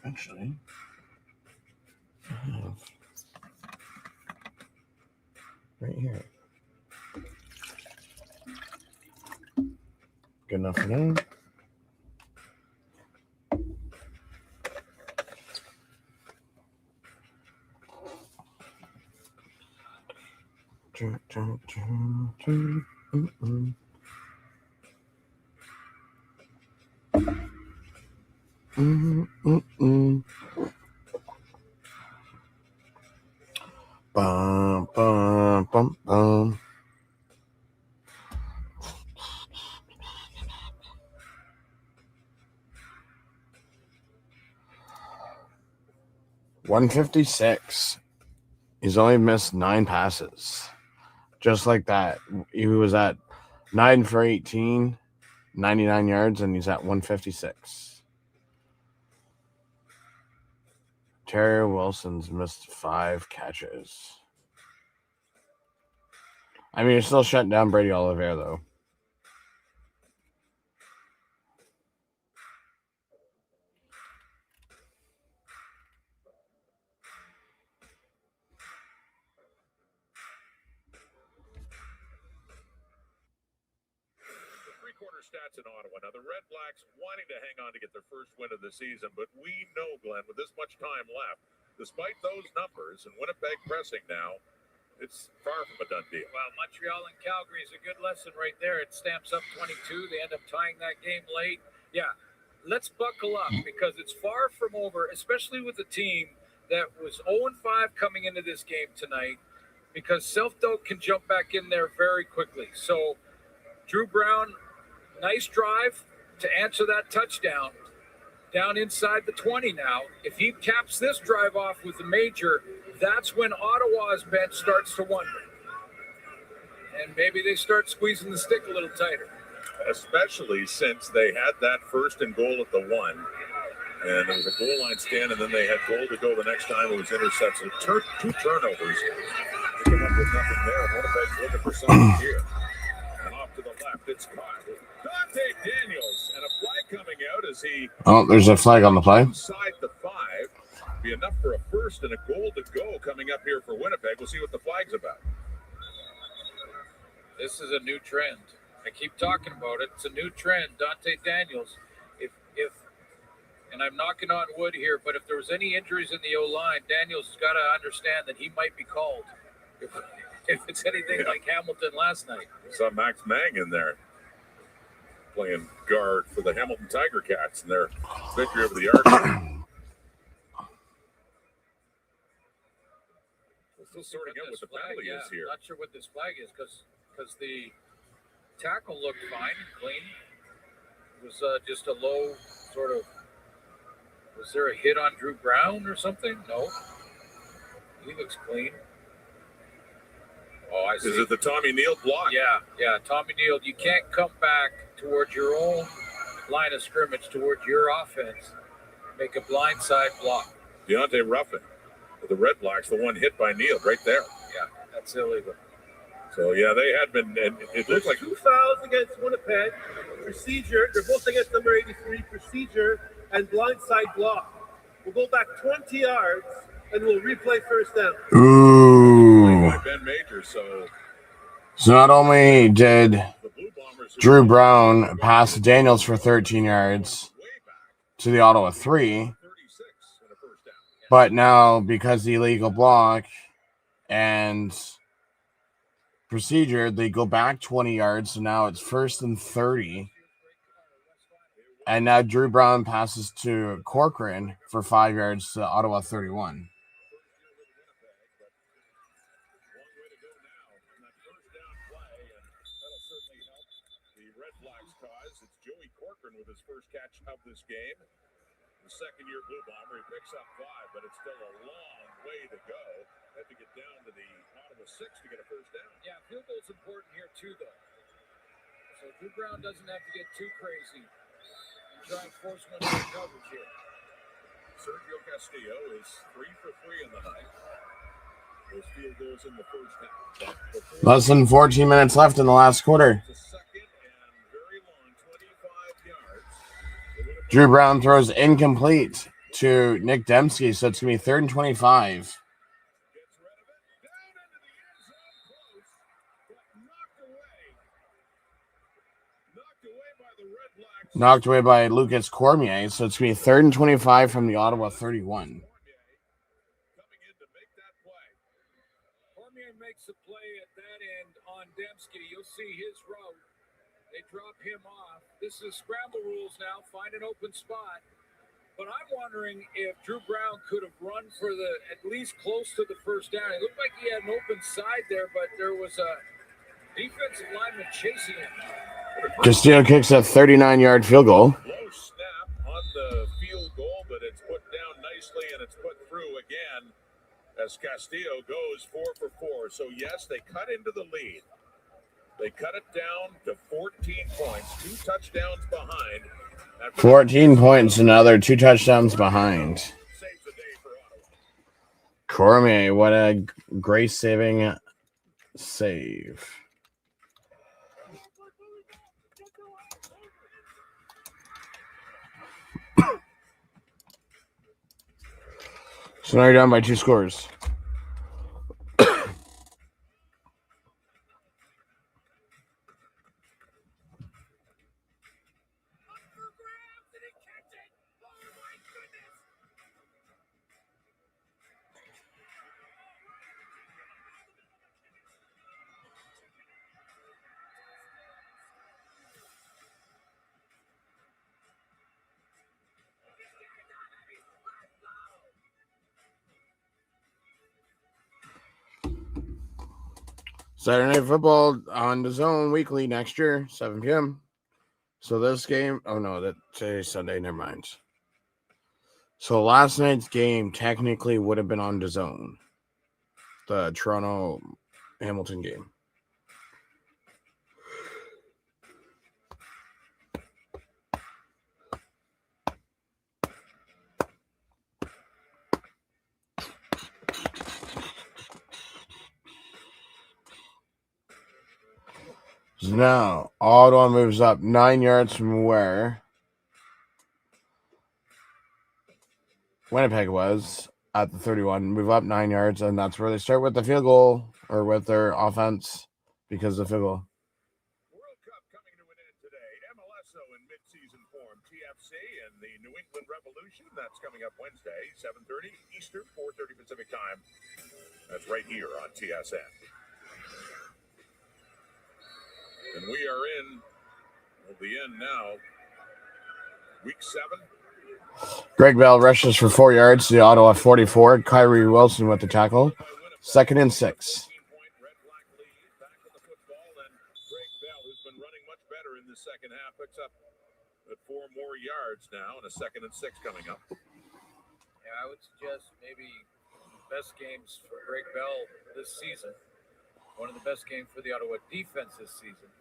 Actually, I have right here. Good enough for now. Bum, bum, bum, bum. $156. He's only missed 9 passes. Just like that. He was at 9 for 18, 99 yards, and he's at 156. Terry Wilson's missed 5 catches. I mean, you're still shutting down Brady Oliveira, though. quarter stats in Ottawa. Now, the Red Blacks wanting to hang on to get their first win of the season, but we know, Glenn, with this much time left, despite those numbers and Winnipeg pressing now, it's far from a done deal. Well, Montreal and Calgary is a good lesson right there. It stamps up 22. They end up tying that game late. Yeah, let's buckle up because it's far from over, especially with a team that was 0-5 coming into this game tonight, because self-doubt can jump back in there very quickly. So Drew Brown, nice drive to answer that touchdown down inside the 20 now. If he caps this drive off with the major, that's when Ottawa's bench starts to wonder. And maybe they start squeezing the stick a little tighter. Especially since they had that 1st and goal at the 1. And there was a goal line stand, and then they had goal to go the next time. It was intercepted. So 2 turnovers. They came up with nothing there. Winnipeg's looking for something here. And off to the left, it's caught. Dante Daniels, and a flag coming out as he... Oh, there's a flag on the play. Inside the 5. Be enough for a 1st and a goal to go coming up here for Winnipeg. We'll see what the flag's about. This is a new trend. I keep talking about it. It's a new trend. Dante Daniels, if and I'm knocking on wood here, but if there was any injuries in the O-line, Daniels has got to understand that he might be called. If it's anything like Hamilton last night. Saw Max Mang in there playing guard for the Hamilton Tiger Cats in their victory over the Argonauts. Still sorting out what the penalty is here. Not sure what this flag is because the tackle looked fine and clean. It was just a low sort of. Was there a hit on Drew Brown or something? No. He looks clean. Oh, I see. Is it the Tommy Neal block? Yeah. Tommy Neal, you can't come back towards your own line of scrimmage, towards your offense. Make a blindside block. Deontay Ruffin. The Red Blacks, the one hit by Neal right there. Yeah, that's illegal. So, yeah, they had been, and it looked like 2 fouls against Winnipeg. Procedure, they're both against number 83, procedure and blindside block. We'll go back 20 yards and we'll replay 1st down. Ooh. by Ben Major. So not only did Drew Brown pass Daniels for 13 yards to the Ottawa 3, but now because the illegal block and procedure, they go back 20 yards. So now it's 1st and 30. And now Drew Brown passes to Corcoran for 5 yards to Ottawa 31. With his first catch of this game. The second-year Blue Bomber, he picks up 5, but it's still a long way to go. Have to get down to the Ottawa 6 to get a 1st down. Yeah, field goal's important here too, though. So Drew Brown doesn't have to get too crazy and try and force one to coverage here. Sergio Castillo is 3 for 3 in the night. Those field goals in the 1st half. Less than 14 minutes left in the last quarter. Drew Brown throws incomplete to Nick Dembski, so it's going to be 3rd and 25. Knocked away by Lucas Cormier, so it's going to be 3rd and 25 from the Ottawa 31. Cormier makes a play at that end on Dembski. You'll see his route. They drop him off. This is scramble rules now. Find an open spot. But I'm wondering if Drew Brown could have run for at least close to the 1st down. It looked like he had an open side there, but there was a defensive lineman chasing him. Castillo kicks a 39-yard field goal. Low snap on the field goal, but it's put down nicely, and it's put through again as Castillo goes 4 for 4. So, yes, they cut into the lead. They cut it down to 14 points, 2 touchdowns behind. 14 points, another 2 touchdowns behind. Saves the day for Ottawa. Cormier, what a grace-saving save. So now you're down by 2 scores. Saturday Night Football on the Zone weekly next year, 7 p.m. So this game, oh no, that today's Sunday, never mind. So last night's game technically would have been on the Zone, the Toronto Hamilton game. So now Ottawa moves up 9 yards from where Winnipeg was at the 31, move up 9 yards, and that's where they start with the field goal or with their offense because of the field goal. World Cup coming to an end today. MLSO in mid-season form. TFC and the New England Revolution. That's coming up Wednesday, 7:30 Eastern, 4:30 Pacific time. That's right here on TSN. And we are we'll be in now, week 7. Greg Bell rushes for 4 yards to the Ottawa 44. Kyrie Wilson with the tackle. 2nd and 6. Back with the football, and Greg Bell, who's been running much better in the second half, picks up 4 more yards now, and a 2nd and 6 coming up. Yeah, I would suggest maybe best games for Greg Bell this season. One of the best games for the Ottawa defense this season.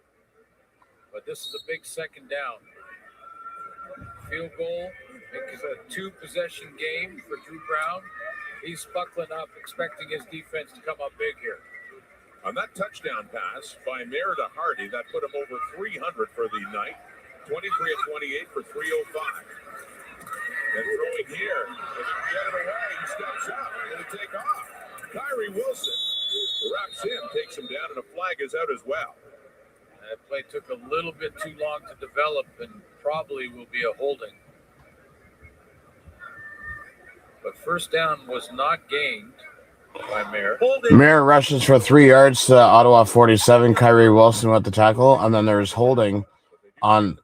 But this is a big second down. Field goal. It's a 2-possession game for Drew Brown. He's buckling up, expecting his defense to come up big here. On that touchdown pass by Mayor to Hardy, that put him over 300 for the night. 23 of 28 for 305. And throwing here. If he can get it away, he steps up. Going to take off. Kyrie Wilson wraps him, takes him down, and a flag is out as well. That play took a little bit too long to develop and probably will be a holding. But first down was not gained by Mayer. Mayer rushes for 3 yards to Ottawa 47. Kyrie Wilson with the tackle. And then there's holding on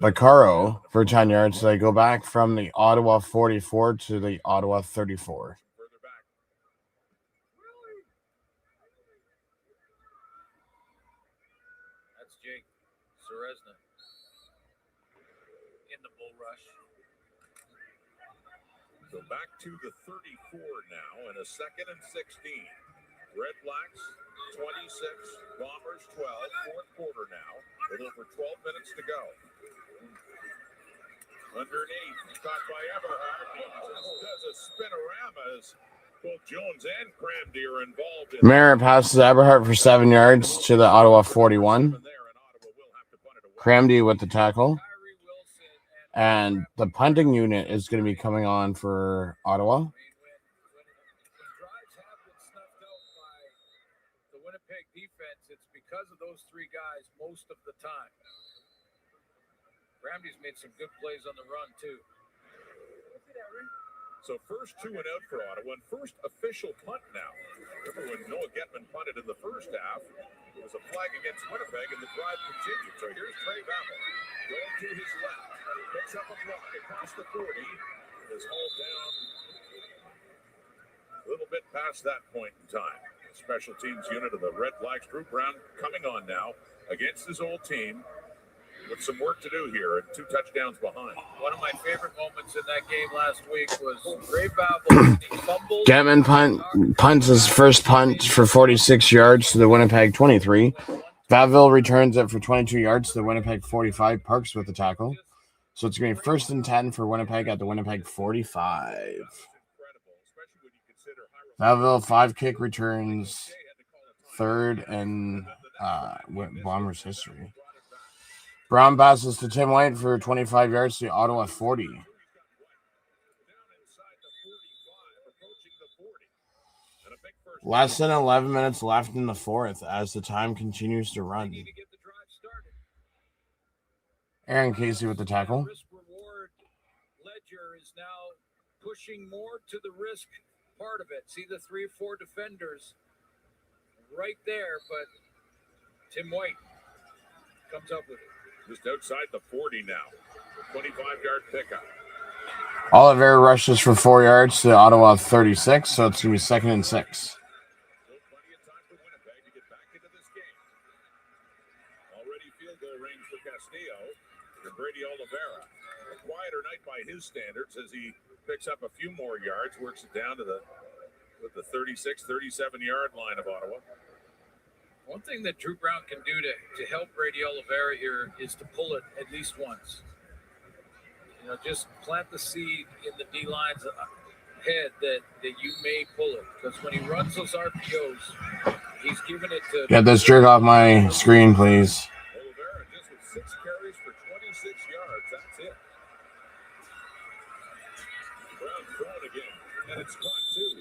Vaccaro for 10 yards. So they go back from the Ottawa 44 to the Ottawa 34. That's Jake Serezna in the bull rush. So back to the 34 now, and a 2nd and 16. Red Blacks 26, Bombers 12, fourth quarter now, with over 12 minutes to go. Underneath, caught by Everhart. He just does a spinorama as both Jones and Cramdy are involved. Mayer passes Everhart for 7 yards to the Ottawa 41. Cramdy with the tackle. And the punting unit is going to be coming on for Ottawa. When drives have been snuffed out by the Winnipeg defense, it's because of those 3 guys most of the time. Ramsey's made some good plays on the run, too. So first 2 and out for Ottawa, and first official punt now. Remember when Noah Getman punted in the first half, it was a flag against Winnipeg, and the drive continued. So here's Trey Babel going to his left. Picks up a block across the 40. Is hauled down a little bit past that point in time. Special teams unit of the Red Blacks. Drew Brown coming on now against his old team with some work to do here and 2 touchdowns behind. One of my favorite moments in that game last week was Ray Babel. He fumbled. Getman punts his first punt for 46 yards to the Winnipeg 23. Vaville returns it for 22 yards to the Winnipeg 45. Parks with the tackle. So it's going to be 1st and 10 for Winnipeg at the Winnipeg 45. Vaville 5 kick returns, 3rd in Bombers history. Brown passes to Tim White for 25 yards to the Ottawa 40. Less than 11 minutes left in the 4th as the time continues to run. Aaron Casey with the tackle. Risk-reward ledger is now pushing more to the risk part of it. See the 3 or 4 defenders right there, but Tim White comes up with it. Just outside the 40 now. 25-yard pickup. Oliver rushes for 4 yards to Ottawa 36, so it's going to be 2nd and 6. field goal range for Castillo. And Brady Oliveira. A quieter night by his standards as he picks up a few more yards, works it down to the 36, 37-yard line of Ottawa. One thing that Drew Brown can do to help Brady Oliveira here is to pull it at least once. You know, just plant the seed in the D-line's head that you may pull it. Because when he runs those RPOs, he's giving it to... Get this jerk off my screen, please. Oliveira just with 6 carries for 26 yards. That's it. Brown throwing again, and it's caught too.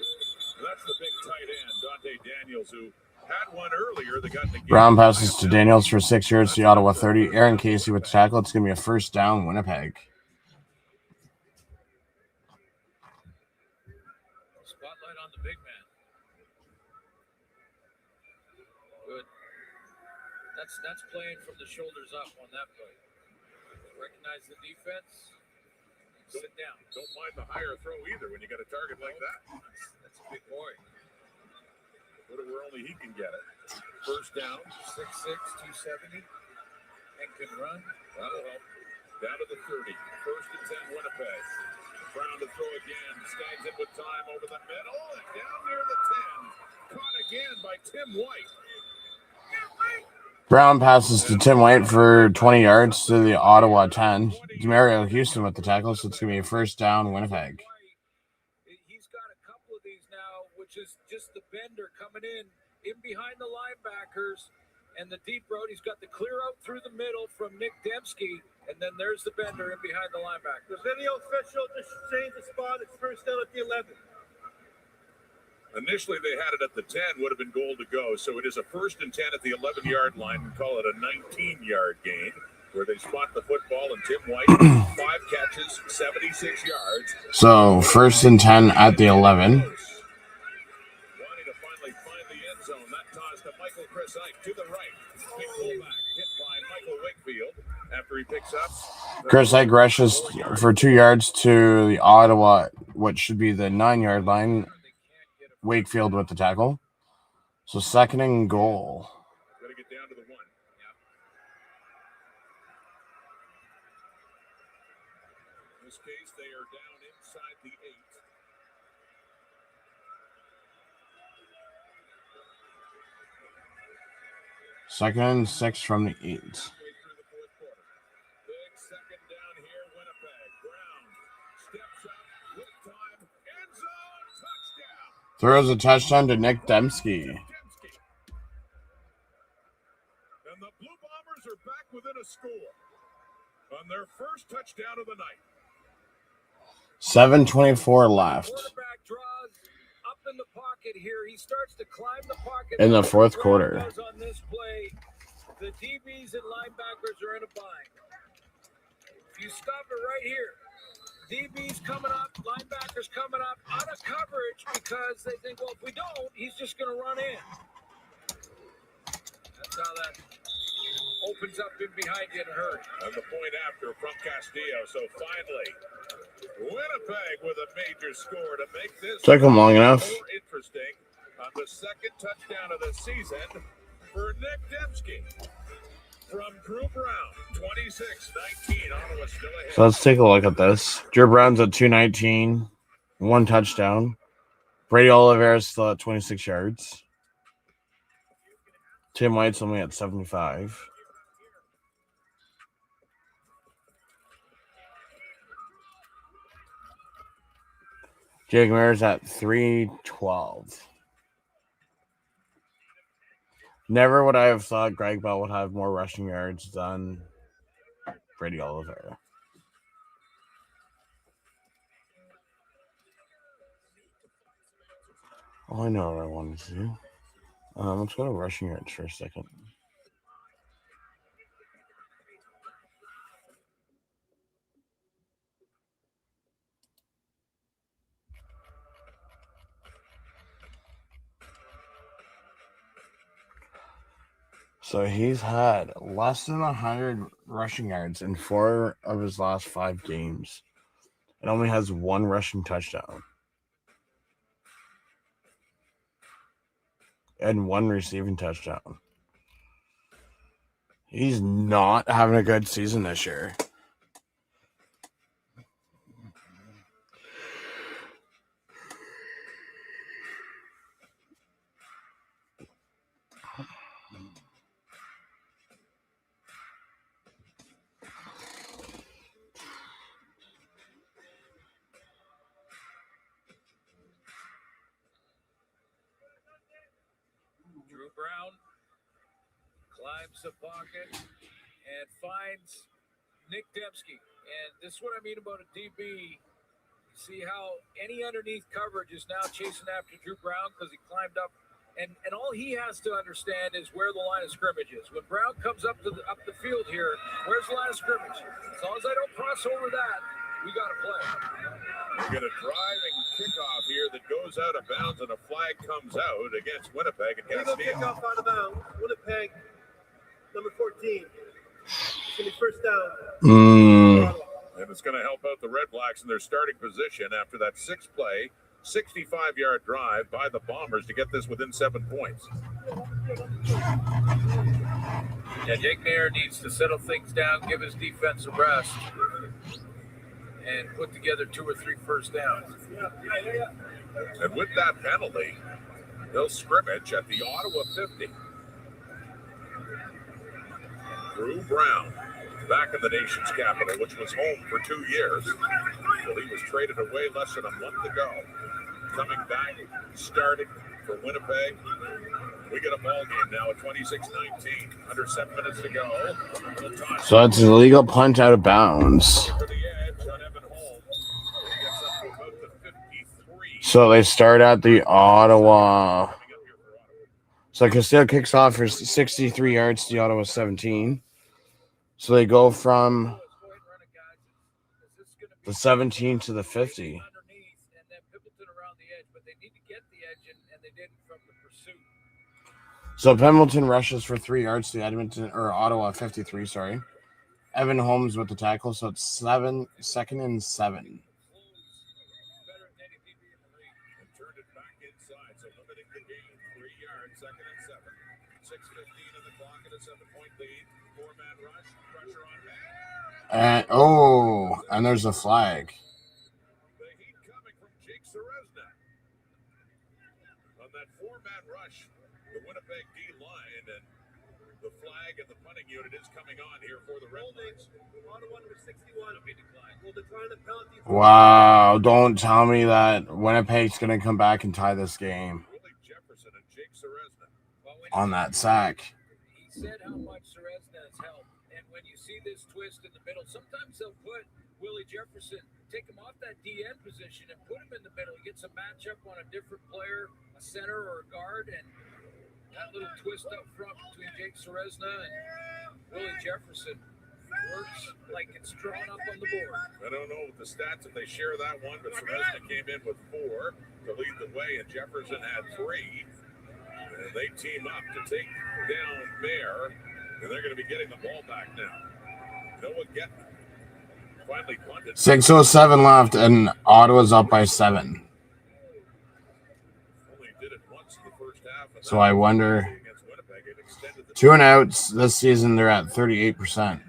That's the big tight end, Dante Daniels, who had one earlier that got in the game. Brown passes to Daniels for 6 yards to the Ottawa 30. Aaron Casey with the tackle. It's going to be a first down, Winnipeg. Spotlight on the big man. Good. That's playing from the shoulders up on that play. Recognize the defense. Sit down. Don't mind the higher throw either when you got a target like that. That's a big boy. Put it where only he can get it. First down. 6'6", 270. And can run. That'll help. Down to the 30. First and 10, Winnipeg. Brown to throw again. Snags it with time over the middle. And down near the 10. Caught again by Tim White. Brown passes to Tim White for 20 yards to the Ottawa 10. Demario Houston with the tackle, so it's going to be a first down, Winnipeg. He's got a couple of these now, which is just the bender coming in behind the linebackers and the deep road. He's got the clear out through the middle from Nick Dembski, and then there's the bender in behind the linebacker. The video official just changed the spot. It's first down at the 11. Initially, they had it at the 10, would have been goal to go. So it is a first and 10 at the 11-yard line. We call it a 19-yard gain, where they spot the football, and Tim White, 5 catches, 76 yards. So first and 10 at the 11. Wanting to finally find the end zone. That toss to Michael Chris Ike to the right. Big pullback hit by Michael Wakefield after he picks up. Chris Ike rushes for 2 yards to the Ottawa, what should be the 9-yard line. Wakefield with the tackle. So second and goal. Got to get down to the 1. Yep. In this case, they are down inside the 8. Second and 6 from the 8. Big second down here, Winnipeg. Brown steps up with time. End zone touchdown. Throws a touchdown to Nick Dembski. And the Blue Bombers are back within a score on their first touchdown of the night. 7:24 left Quarterback draws up in the pocket here. He starts to climb the pocket in the fourth quarter. On this play, the DBs and linebackers are in a bind. You stop it right here. DB's coming up, linebackers coming up out of coverage because they think, well, if we don't, he's just going to run in. That's how that opens up in behind you in a hurry. And the point after from Castillo. So finally, Winnipeg with a major score to make this Took him long enough. more interesting on the second touchdown of the season for Nick Dembski. From Drew Brown, 26-19, Ottawa still ahead. So let's take a look at this. Drew Brown's at 219, 1 touchdown. Brady Oliveira's still at 26 yards. Tim White's only at 75. Jake Mayer's at 312. Never would I have thought Greg Bell would have more rushing yards than Brady Oliveira. Oh, I know what I wanted to do. Let's go to rushing yards for a second. So he's had less than 100 rushing yards in 4 of his last 5 games. It only has 1 rushing touchdown. And 1 receiving touchdown. He's not having a good season this year. Drew Brown climbs the pocket and finds Nick Dembski. And this is what I mean about a DB. See how any underneath coverage is now chasing after Drew Brown because he climbed up. And all he has to understand is where the line of scrimmage is. When Brown comes up the field here, where's the line of scrimmage? As long as I don't cross over that, we got to play. We get a driving kickoff here that goes out of bounds, and a flag comes out against Winnipeg. And Illegal kickoff out of bounds. Winnipeg, number 14. It's going to be first down. And it's going to help out the Redblacks in their starting position after that 6-play, 65-yard drive by the Bombers to get this within 7 points. Yeah, Jake Mayer needs to settle things down, give his defense a rest, and put together 2 or 3 first downs. And with that penalty, they'll scrimmage at the Ottawa 50. Drew Brown, back in the nation's capital, which was home for 2 years. Well, he was traded away less than a month ago. Coming back, starting for Winnipeg. We get a ball game now at 26-19. Under 7 minutes to go. So it's an illegal punt out of bounds. For the edge on Evan Holmes. He gets up to about the 53. So they start at the Ottawa. So Castillo kicks off for 63 yards to the Ottawa 17. So they go from the 17 to the 50. So Pendleton rushes for 3 yards to the Ottawa 53, sorry. Evan Holmes with the tackle, so it's 2nd and 7. Turned it back inside, so limiting the game. 3 yards, 2nd and 7. 6:15 in the clock and a 7-point lead. 4-man rush, pressure on And there's a flag. the heat coming from Jake Serezna. On that 4-man rush, the Winnipeg D-line, and the flag and the punting unit is coming on here for the Redblacks. Ottawa number 61 will decline the penalty. Wow, don't tell me that Winnipeg's going to come back and tie this game Willie Jefferson and Jake Serezna. on that sack. He said how much Serezna has helped. And when you see this twist in the middle, sometimes they'll put Willie Jefferson, take him off that DN position and put him in the middle. He gets a matchup on a different player, a center or a guard, and that little twist up front between Jake Serezna and Willie Jefferson works like it's drawn up on the board. I don't know the stats if they share that one, but Serezna came in with 4 to lead the way, and Jefferson had 3. And they team up to take down Mayer, and they're going to be getting the ball back now. Noah Getman finally punted. 6:07 left, and Ottawa's up by 7. Only did it once in the first half. So I wonder, Against Winnipeg, it extended the 2 and outs this season, they're at 38%. Benson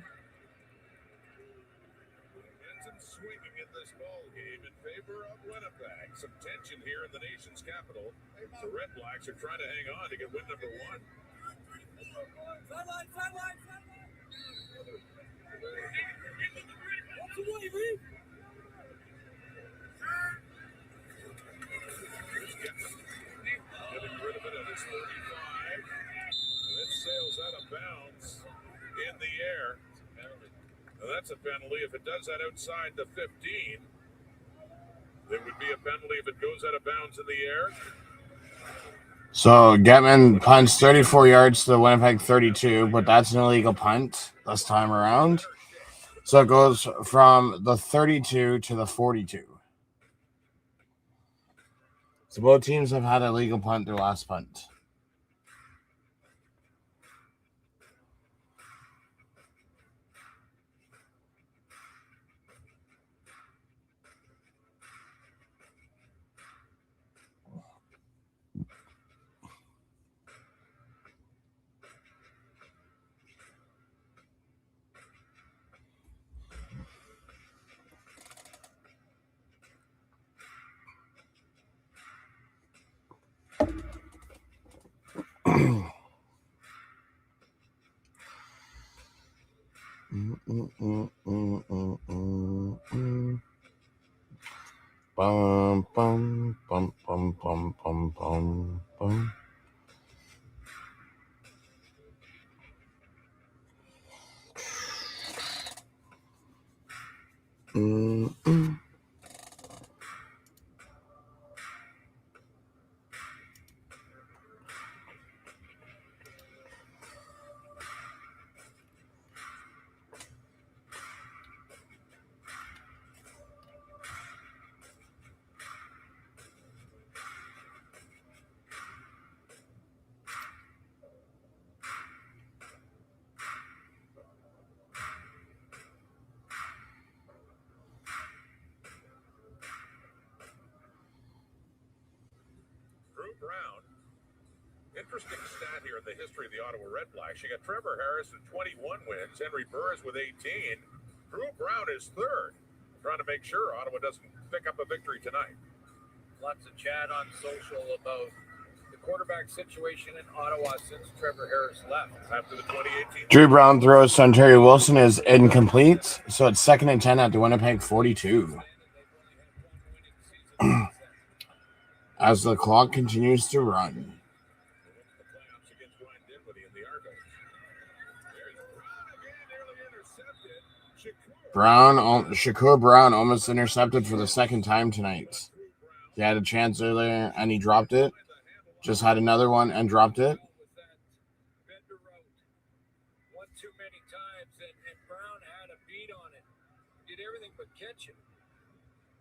swinging in this ball game in favor of Winnipeg. Some tension here in the nation's capital. The Redblacks are trying to hang on to get win number 1. Getting rid of it at his 35. And it sails out of bounds in the air. Now that's a penalty. If it does that outside the 15, there would be a penalty if it goes out of bounds in the air. So Getman punts 34 yards to the Winnipeg 32, but that's an illegal punt this time around. So it goes from the 32 to the 42. So both teams have had a legal punt their last punt. Bum, bum, bum, bum, bum, bum, bum, bum. Drew Brown. Interesting stat here in the history of the Ottawa REDBLACKS. You got Trevor Harris with 21 wins, Henry Burris with 18. Drew Brown is third. Trying to make sure Ottawa doesn't pick up a victory tonight. Lots of chat on social about the quarterback situation in Ottawa since Trevor Harris left. After the 2018. Drew Brown throws to Ontario Wilson is incomplete, so it's 2nd and 10 at the Winnipeg 42. As the clock continues to run. Shakur Brown almost intercepted for the second time tonight. He had a chance earlier and he dropped it. Just had another one and dropped it. One too many times, and Brown had a beat on it. Did everything but catch it.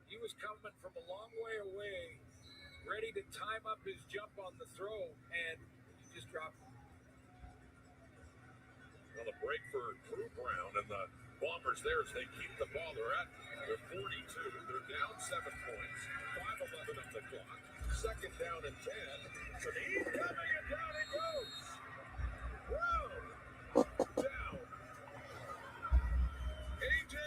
He was coming from a long way away, ready to time up his jump on the throw, and he just dropped it. Well, a break for Drew Brown and the Bombers there as they keep the ball. They're at their 42. They're down 7 points. 5:11 on the clock. 2nd down and 10. So he's coming and down it goes. Brown down.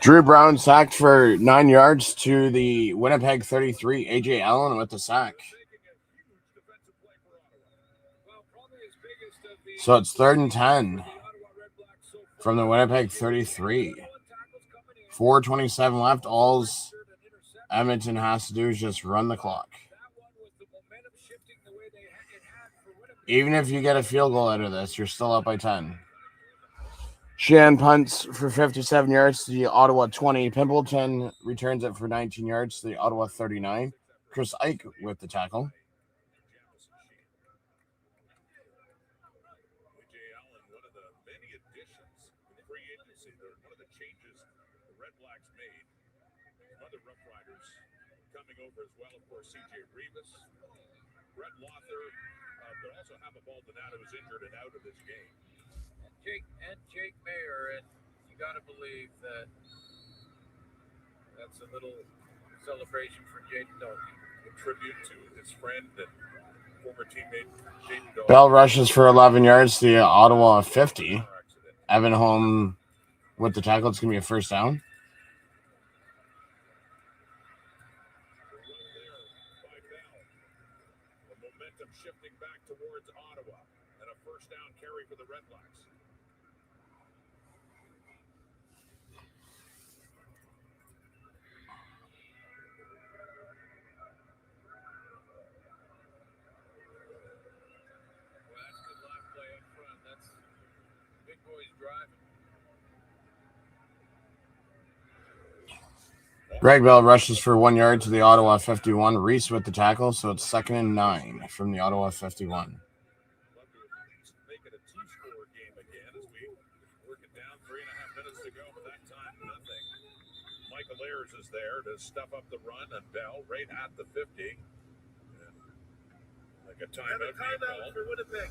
Drew Brown sacked for 9 yards to the Winnipeg 33. A.J. Allen with the sack. So it's 3rd and 10 from the Winnipeg 33. 4:27 left. All Edmonton has to do is just run the clock. Even if you get a field goal out of this, you're still up by 10. Shan punts for 57 yards to the Ottawa 20. Pimpleton returns it for 19 yards to the Ottawa 39. Chris Ike with the tackle. Over as well, of course, C.J. Rivas, Brett Lawther, but also Hava Baldonado was injured and out of this game. And Jake Mayer, and you got to believe that that's a little celebration for Jaden Dalkey. A tribute to his friend and former teammate Jaden Dalkey. Bell rushes for 11 yards to the Ottawa 50. Evan Holm with the tackle. It's going to be a first down. Shifting back towards Ottawa and a first down carry for the REDBLACKS. Well, that's good line play up front. That's big boys driving. Greg Bell rushes for 1 yard to the Ottawa 51. Reese with the tackle, so it's 2nd and 9 from the Ottawa 51. Make it a two-score game again as we work it down. 3.5 minutes to go, but that time nothing. Michael Ayers is there to stuff up the run, and Bell right at the 50. And like a timeout for Winnipeg.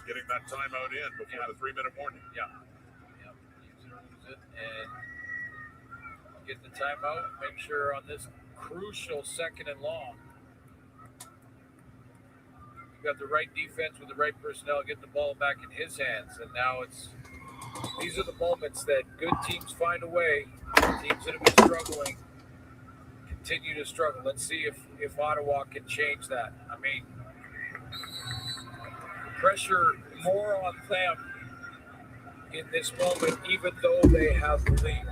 Getting that timeout in before the 3-minute warning. Yeah. And get the timeout, make sure on this crucial 2nd and long, you've got the right defense with the right personnel, get the ball back in his hands. And now these are the moments that good teams find a way. Teams that have been struggling continue to struggle. Let's see if Ottawa can change that. I mean, pressure more on them in this moment, even though they have the lead,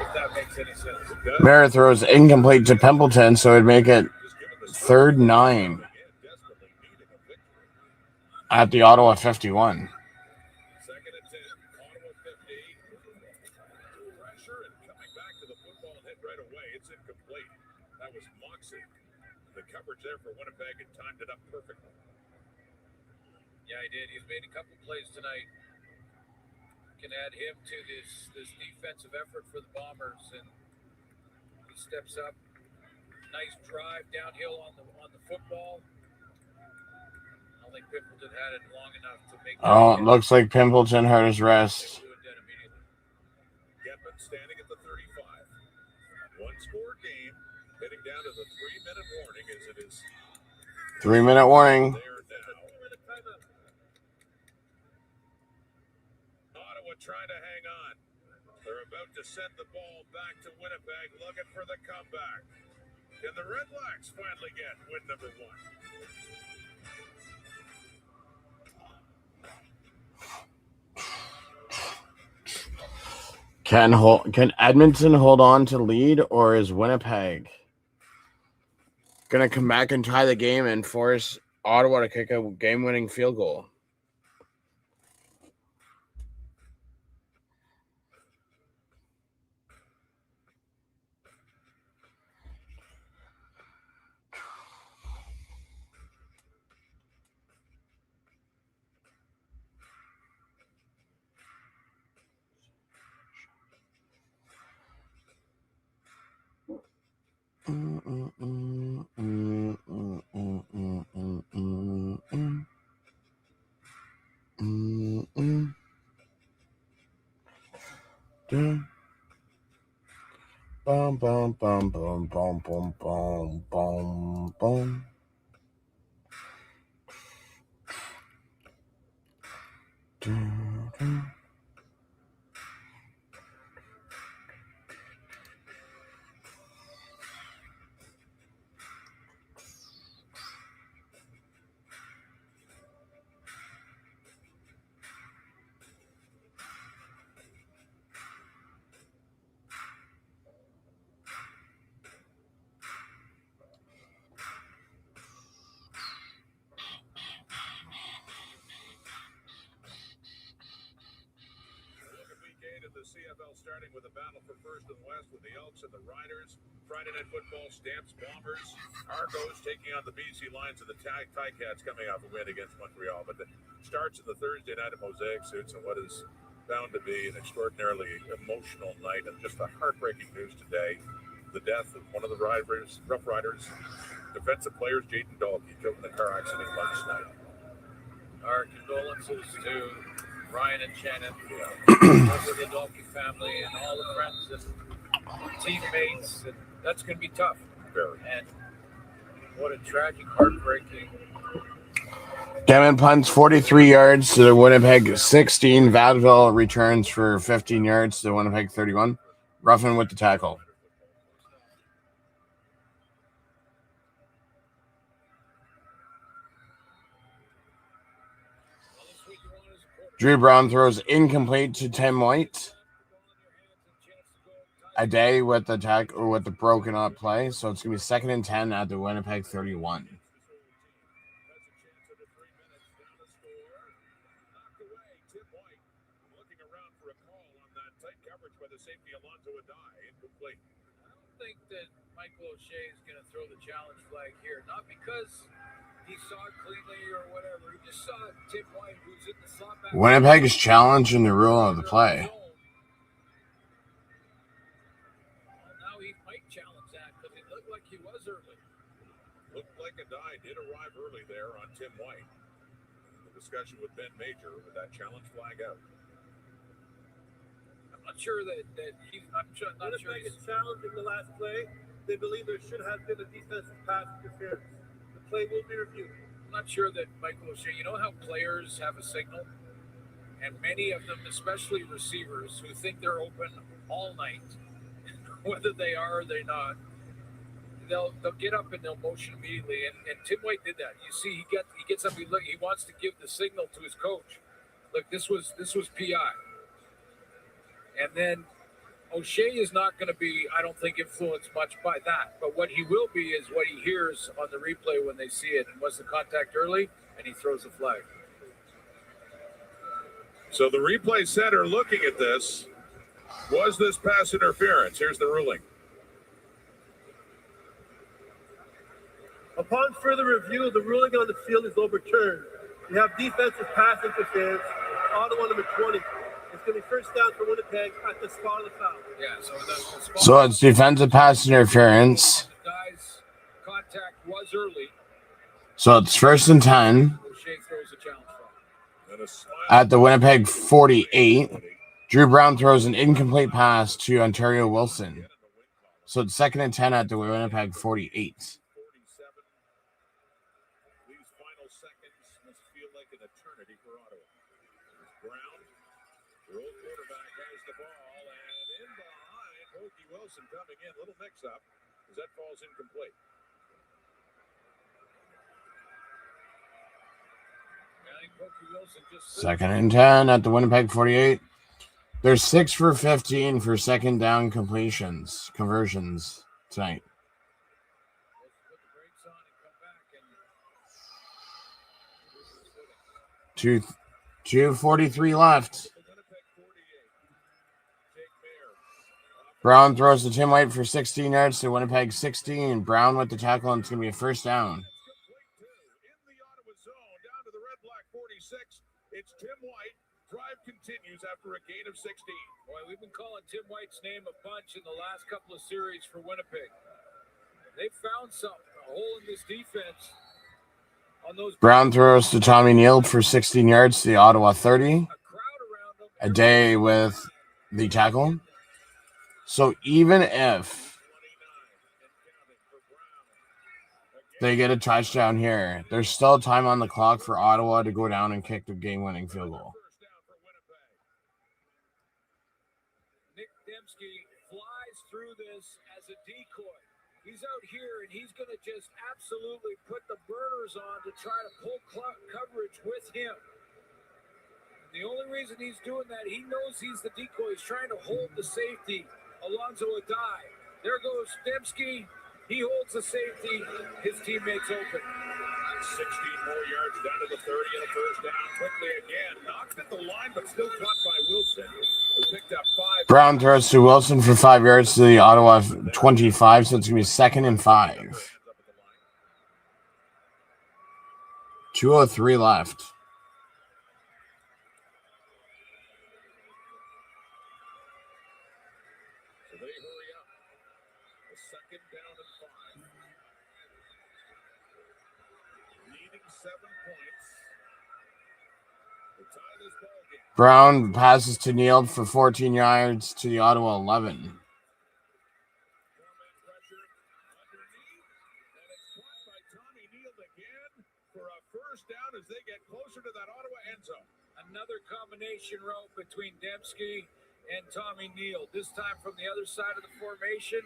if that makes any sense. Barrett throws incomplete to Pimpleton, so it'd make it 3rd 9 at the Ottawa 51. Second and 10. Ottawa 50. Pressure and coming back to the football and hit right away. It's incomplete. That was Moxie. The coverage there for Winnipeg and timed it up perfectly. Yeah, he did. He's made a couple plays tonight. Can add him to this defensive effort for the Bombers, and he steps up. Nice drive downhill on the football. I don't think Pimpleton had it long enough to make. Oh, it looks like Pimpleton hurt his wrist. Getman standing at the 35. One-score game, heading down to the 3-minute warning as it is. 3-minute warning. There now. Ottawa trying to hang on. They're about to send the ball back to Winnipeg, looking for the comeback. Can the REDBLACKS finally get win number 1? Can Edmonton hold on to lead, or is Winnipeg gonna come back and tie the game and force Ottawa to kick a game-winning field goal? Bum bum bum bum bum bum bum bum bum. The CFL starting with a battle for first and west with the Elks and the Riders. Friday Night Football, Stamps, Bombers. Argos taking on the BC Lions and the Ticats coming off a win against Montreal. But it starts in the Thursday night of Mosaic Suits and what is bound to be an extraordinarily emotional night. And just the heartbreaking news today, the death of one of the Rough Riders, defensive players, Jaden Dalkey, killed in a car accident last night. Our condolences to Ryan and Shannon, the Dalkey family, and all the friends and teammates. And that's going to be tough. Very. And what a tragic, heartbreaking. Gammon punts 43 yards to the Winnipeg 16. Vadeville returns for 15 yards to the Winnipeg 31. Ruffin with the tackle. Drew Brown throws incomplete to Tim White. A day with the with the broken up play, so it's gonna be 2nd and 10 at the Winnipeg 31. I don't think that Michael O'Shea is going to throw the challenge flag here, not because he saw it cleanly or whatever. He just saw Tim White, who's in the slot back. Winnipeg is challenging the rule of the play. Well, now he might challenge that because it looked like he was early. Looked like a die did arrive early there on Tim White. The discussion with Ben Major with that challenge flag out. I'm not sure that he's. I'm not sure Winnipeg is challenging the last play. They believe there should have been a defensive pass interference. The play will be reviewed. I'm not sure that Michael O'Shea. You know how players have a signal, and many of them, especially receivers, who think they're open all night, whether they are or they're not. they'll get up and they'll motion immediately. And Tim White did that. You see, he gets up. He wants to give the signal to his coach. Look, this was PI. And then O'Shea is not going to be, I don't think, influenced much by that. But what he will be is what he hears on the replay when they see it. And was the contact early? And he throws a flag. So the replay center looking at this. Was this pass interference? Here's the ruling. Upon further review, the ruling on the field is overturned. We have defensive pass interference, Ottawa number 20. It's going to be first down for Winnipeg at the spot of the foul. Yeah, the spot. So it's defensive pass interference. The guy's contact was early. So it's 1st and 10 O'Shea throws a challenge flag. at the Winnipeg 48. Drew Brown throws an incomplete pass to Ontario Wilson. So it's 2nd and 10 at the Winnipeg 48. These final seconds must feel like an eternity for Ottawa. Brown, the old quarterback, has the ball, and in behind, Pokey Wilson coming in. Little mix-up as that falls incomplete. Second and 10 at the Winnipeg 48. They're 6 for 15 for second down conversions tonight. 2:43 left. Brown throws to Tim White for 16 yards to Winnipeg 16. Brown with the tackle, and it's going to be a first down. It's Tim White. Drive continues after a gain of 16. Boy, we've been calling Tim White's name a bunch in the last couple of series for Winnipeg. They found something, a hole in this defense. On those Brown throws to Tommy Neal for 16 yards to the Ottawa 30. A day with the tackle. So even if they get a touchdown here, there's still time on the clock for Ottawa to go down and kick the game-winning field goal. Nick Dembski flies through this as a decoy. He's out here, and he's going to just absolutely put the burners on to try to pull coverage with him. The only reason he's doing that, he knows he's the decoy. He's trying to hold the safety, Alonzo Adai. There goes Dembski. He holds the safety. His teammates open. 16 more yards down to the 30 and a first down. Quickly again. Knocked at the line, but still caught by Wilson, who picked up 5. Brown throws to Wilson for 5 yards to the Ottawa 25, so it's going to be 2nd and 5. 2:03 left. So they hurry up. A 2nd down and 5. Needing 7 points to tie this ball game. Brown passes to Neal for 14 yards to the Ottawa 11. As they get closer to that Ottawa end zone. Another combination route between Dembski and Tommy Neal. This time from the other side of the formation,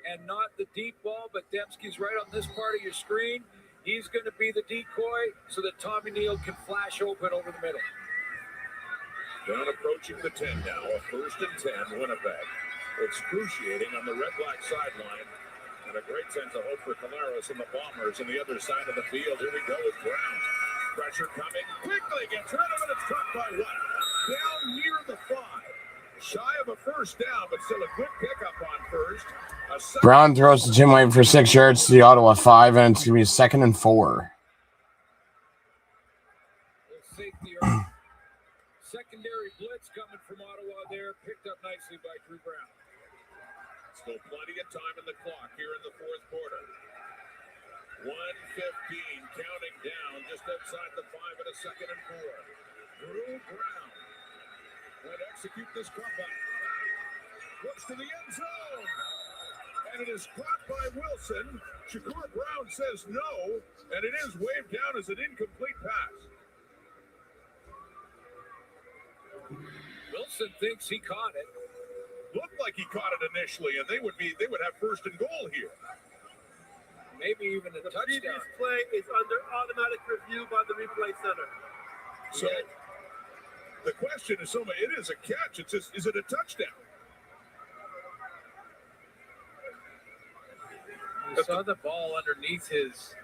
and not the deep ball, but Dembski's right on this part of your screen. He's going to be the decoy so that Tommy Neal can flash open over the middle. Down approaching the 10 now. A 1st and 10, Winnipeg. Excruciating on the red-black sideline. And a great sense of hope for Caleros and the Bombers on the other side of the field. Here we go with Brown. Pressure coming. Quickly gets rid of it. It's caught by White. Down near the 5. Shy of a first down, but still a good pickup on first. Brown throws to Tim White for 6 yards to the Ottawa 5, and it's going to be 2nd and 4. Secondary blitz coming from Ottawa there. Picked up nicely by Drew Brown. Still plenty of time in the clock here in the 4th quarter. 1:15 counting down just outside the 5 at a 2nd and 4. Drew Brown would execute this comeback. Looks to the end zone. And it is caught by Wilson. Shakur Brown says no, and it is waved down as an incomplete pass. Wilson thinks he caught it. Looked like he caught it initially, and they would have 1st and goal here. maybe even a The touchdown. previous play is under automatic review by the replay center. So the question is, it is a catch. It's just, is it a touchdown? You saw the ball underneath his.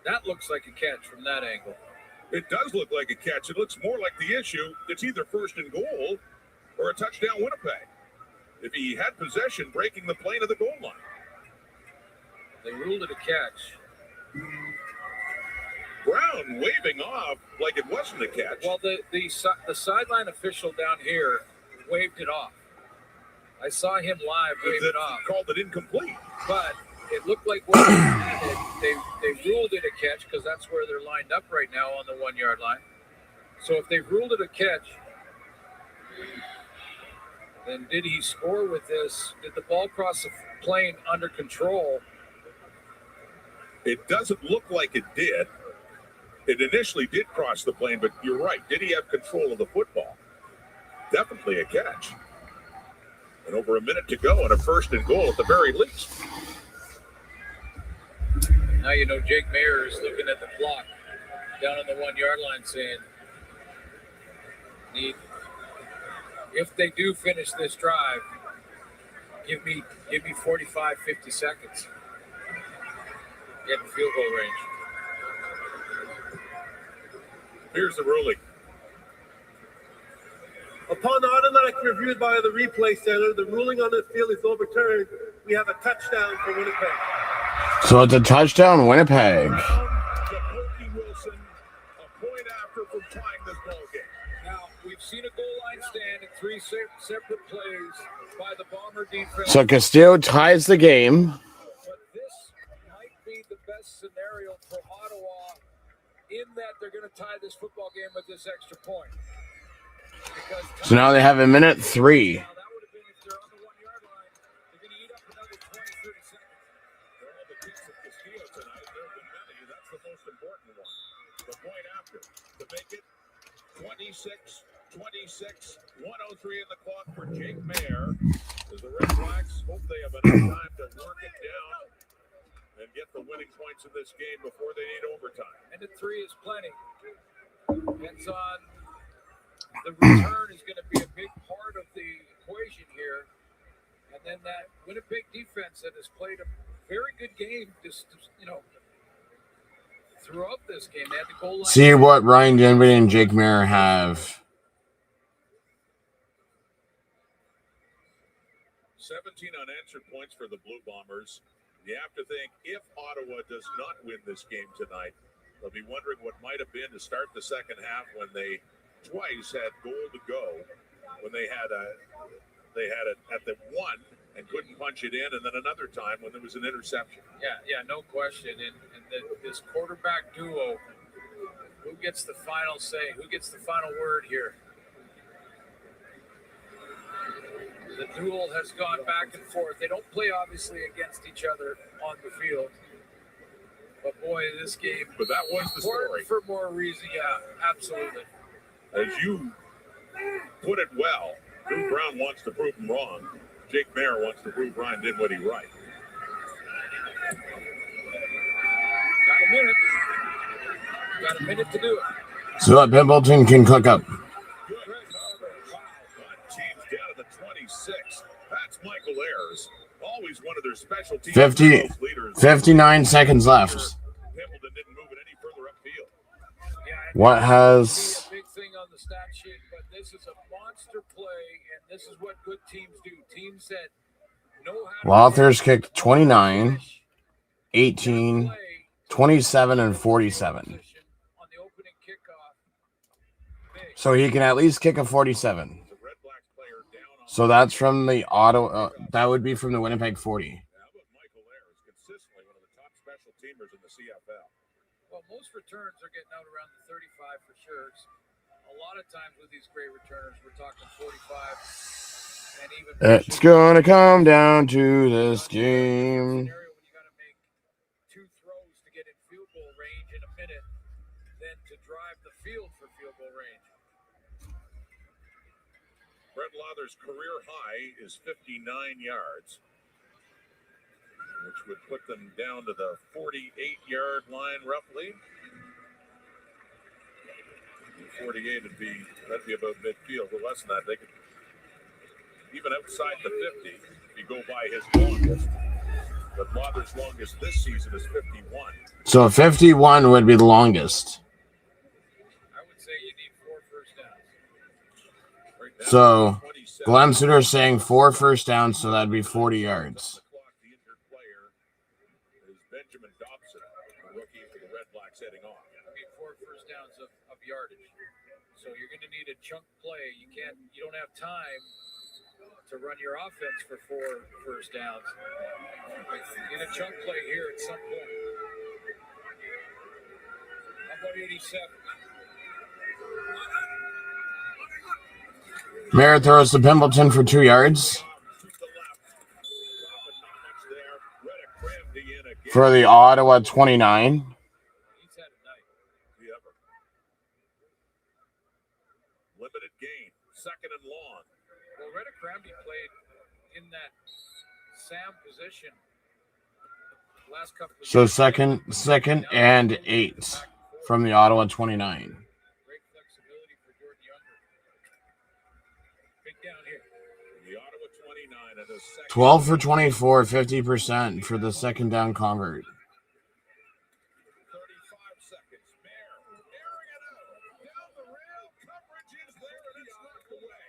That looks like a catch from that angle. It does look like a catch. It looks more like the issue. It's either first and goal or a touchdown Winnipeg. If he had possession, breaking the plane of the goal line. They ruled it a catch. Brown waving off like it wasn't a catch. Well, the sideline official down here waved it off. I saw him live wave it off. Called it incomplete. But it looked like when they ruled it a catch because that's where they're lined up right now on the 1 yard line. So if they've ruled it a catch, then did he score with this? Did the ball cross the plane under control? It doesn't look like it did. It initially did cross the plane, but you're right. Did he have control of the football? Definitely a catch. And over a minute to go and a first and goal at the very least. Now you know Jake Mayer is looking at the clock down on the 1 yard line saying, if they do finish this drive, give me 45, 50 seconds. Get in field goal range. Here's the ruling. Upon automatic review by the replay center, the ruling on the field is overturned. We have a touchdown for Winnipeg. So it's a touchdown, Winnipeg. Wilson, a point after from tying this ball game. Now, we've seen a goal line stand in 3 separate plays by the Bomber defense. So Castillo ties the game. But this might be the best scenario for Ottawa in that they're going to tie this football game with this extra point. So now they have a minute 3. Now, that would have been if they're on the 1 yard line. They're going to eat up another 20, 30 seconds. They're all the beats of Castillo tonight. There have been many. That's the most important one. The point after to make it 26, 103 in the clock for Jake Mayer. As the Red Blacks hope they have enough time to work it down and get the winning points in this game before they need overtime. And the 3 is plenty. Depends on the return is going to be a big part of the equation here. And then that Winnipeg defense that has played a very good game just, throughout this game. They had the goal line. See what Ryan Dinwiddie and Jake Mayer have. 17 unanswered points for the Blue Bombers. You have to think, if Ottawa does not win this game tonight, they'll be wondering what might have been to start the second half when they twice had goal to go, when they had it at the 1 and couldn't punch it in, and then another time when there was an interception. Yeah, no question. And this quarterback duo, who gets the final say? Who gets the final word here? The duel has gone back and forth. They don't play, obviously, against each other on the field. But, boy, this game... But that was the story. For more reason, yeah, absolutely. As you put it well, Drew Brown wants to prove him wrong. Jake Mayer wants to prove Ryan Dinwiddie right. Got a minute to do it. So that Pimpleton can cook up. Good teams down to the 26. That's Michael Ayers, always one of their special teams 59 seconds left. Pimpleton didn't move it any further upfield. What has... Big thing on the stat sheet, but this is a monster play, and this is what good teams do. Teams that know how Lothers kicked 29, 18, 27, and 47. on the opening kickoff. So he can at least kick a 47. So that's from the Ottawa. That would be from the Winnipeg 40. How about Michael Ayers, consistently one of the top special teamers in the CFL? Well, most returns are getting out around the 35 for sure. A lot of times with these great returners, we're talking 45 and even. It's going to come down to this game. Scenario when you got to make 2 throws to get in field goal range in a minute, then to drive the field for field goal range. Brett Lawler's career high is 59 yards, which would put them down to the 48-yard line roughly. 48 would be about midfield, but less than that. They could even outside the 50 if you go by his longest. But Lawler's longest this season is 51. So 51 would be the longest. I would say you need 4 first downs. Right now, So 27. Glenn Suter is saying 4 first downs, so that'd be 40 yards. The injured player is Benjamin Dobson, the rookie for the Red Blacks heading off. I mean, 4 first downs of yardage. So you're going to need a chunk play. You don't have time to run your offense for 4 first downs. You need a chunk play here at some point. How about 87? Merritt throws to Pimbleton for 2 yards. For the Ottawa 29. Limited gain, second and long. Well, Reddick Ramsey played in that Sam position last couple of So years. second and 8 from the Ottawa 29. Great flexibility for Jordan Younger. Big down here. The Ottawa 29 and a second. 12 for 24, 50% for the second down convert. 35 seconds. Mayer airing it out. Down the rail. Coverage is there and it's knocked away.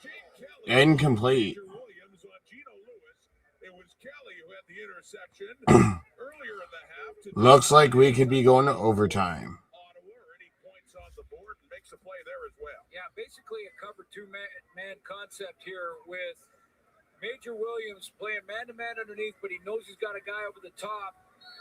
Jake Kelly. Incomplete. Williams on Gino Lewis. It was Kelly who had the interception earlier in the half. Looks like we could be going to overtime. Ottawa, or any points on the board, and makes a play there as well. Yeah, basically a cover 2-man concept here with Major Williams playing man-to-man underneath, but he knows he's got a guy over the top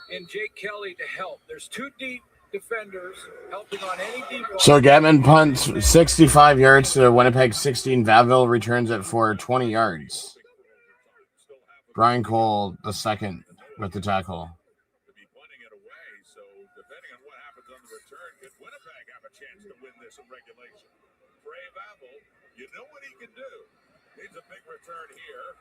and Jake Kelly to help. There's 2 deep defenders helping on any deep ball. So Getman punts 65 yards to Winnipeg 16. Vaville returns it for 20 yards. Brian Cole, the second, with the tackle. To be punting it away, so depending on what happens on the return, could Winnipeg have a chance to win this in regulation? Trey Vaville, you know what he can do. Needs a big return here.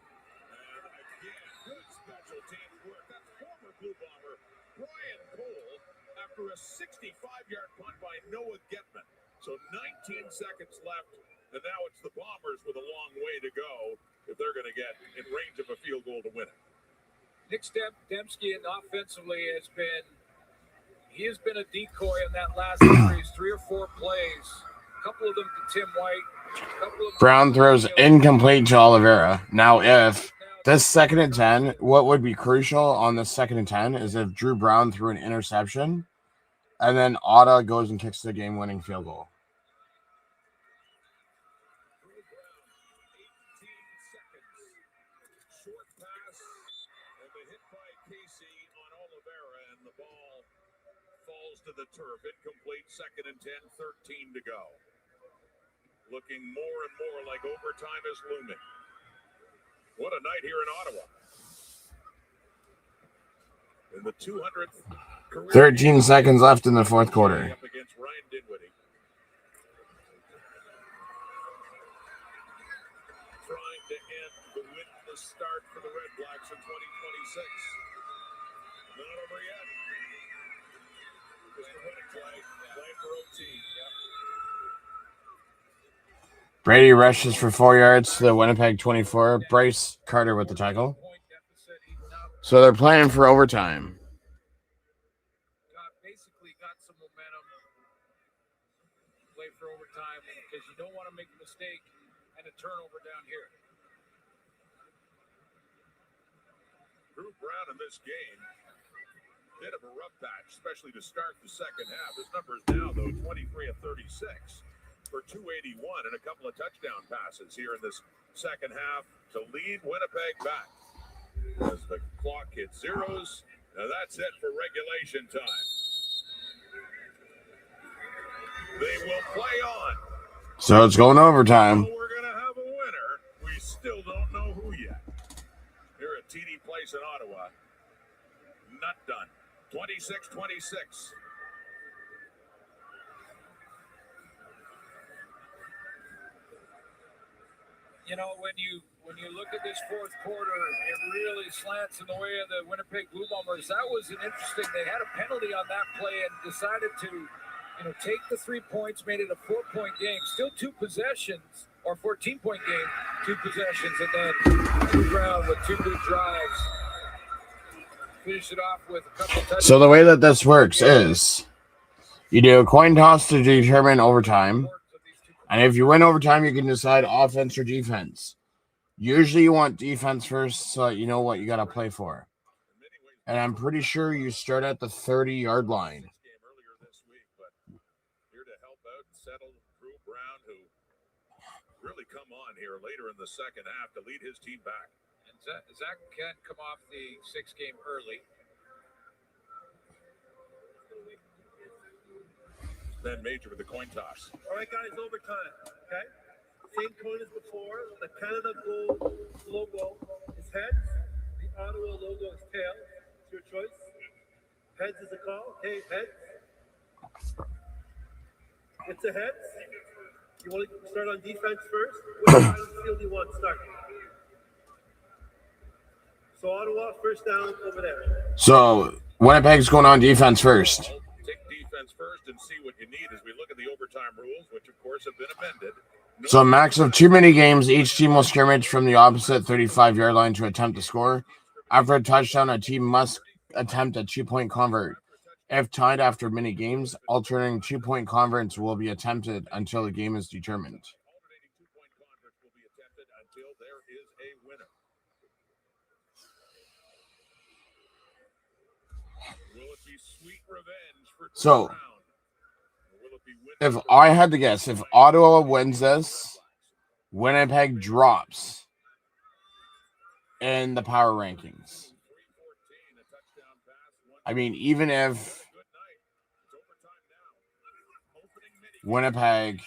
And again, good special team work. That's former Blue Bomber Brian Cole after a 65-yard punt by Noah Getman. So 19 seconds left, and now it's the Bombers with a long way to go if they're going to get in range of a field goal to win it. Nick Dembski offensively has been a decoy in that last series, 3 or 4 plays. A couple of them to Tim White. Brown throws incomplete to Oliveira. Now, if this 2nd and 10, what would be crucial on the 2nd and 10 is if Drew Brown threw an interception, and then Ottawa goes and kicks the game-winning field goal. Short pass, and the hit by Casey on Oliveira, and the ball falls to the turf. Incomplete, 2nd and 10, 13 to go. Looking more and more like overtime is looming. What a night here in Ottawa. In the 200th career 13 seconds left in the fourth quarter. up against Ryan Dinwiddie. Trying to end the winless start for the Red Blacks in 2026. Not over yet. Just a running play for OT. Brady rushes for 4 yards to the Winnipeg 24. Bryce Carter with the tackle. So they're playing for overtime. Basically got some momentum. Play for overtime because you don't want to make a mistake and a turnover down here. Drew Brown in this game, bit of a rough patch, especially to start the second half. His numbers now, though, 23 of 36 for 281 and a couple of touchdown passes here in this second half to lead Winnipeg back. As the clock hits zeros, now that's it for regulation time. They will play on. So it's going overtime. We're going to have a winner. We still don't know who yet. Here at TD Place in Ottawa. Not done. 26-26. you know, when you look at this fourth quarter, it really slants in the way of the Winnipeg Blue Bombers. That was an interesting. They had a penalty on that play and decided to, you know, take the 3 points, made it a 4-point game. Still 2 possessions, or 14-point game, 2 possessions, and then move around with 2 good drives. Finish it off with a couple touchdowns. So the way that this works is you do a coin toss to determine overtime. And if you win overtime, you can decide offense or defense. Usually you want defense first so that you know what you got to play for. And I'm pretty sure you start at the 30-yard line. Here to help out and settle Drew Brown, who really come on here later in the second half to lead his team back. And Zach can't come off the 6th game early. Ben Major with the coin toss. All right, guys, overtime. Okay? Same coin as before. The Canada Gold logo is heads. The Ottawa logo is tails. It's your choice. Heads is a call. Okay, heads. It's a heads. You want to start on defense first? Which side of the field do you want to start? So Ottawa, first down over there. So Winnipeg's going on defense first. Take defense first and see what you need as we look at the overtime rules, which of course have been amended. So a max of 2 mini games, each team will scrimmage from the opposite 35-yard line to attempt to score. After a touchdown, a team must attempt a 2-point convert. If tied after mini games, alternating 2-point converts will be attempted until the game is determined. Alternating 2-point converts will be attempted until there is a winner. Will it be sweet revenge for So, Brown? Will it be if I had to guess, if Ottawa wins this, Winnipeg drops in the power rankings. I mean, even if Winnipeg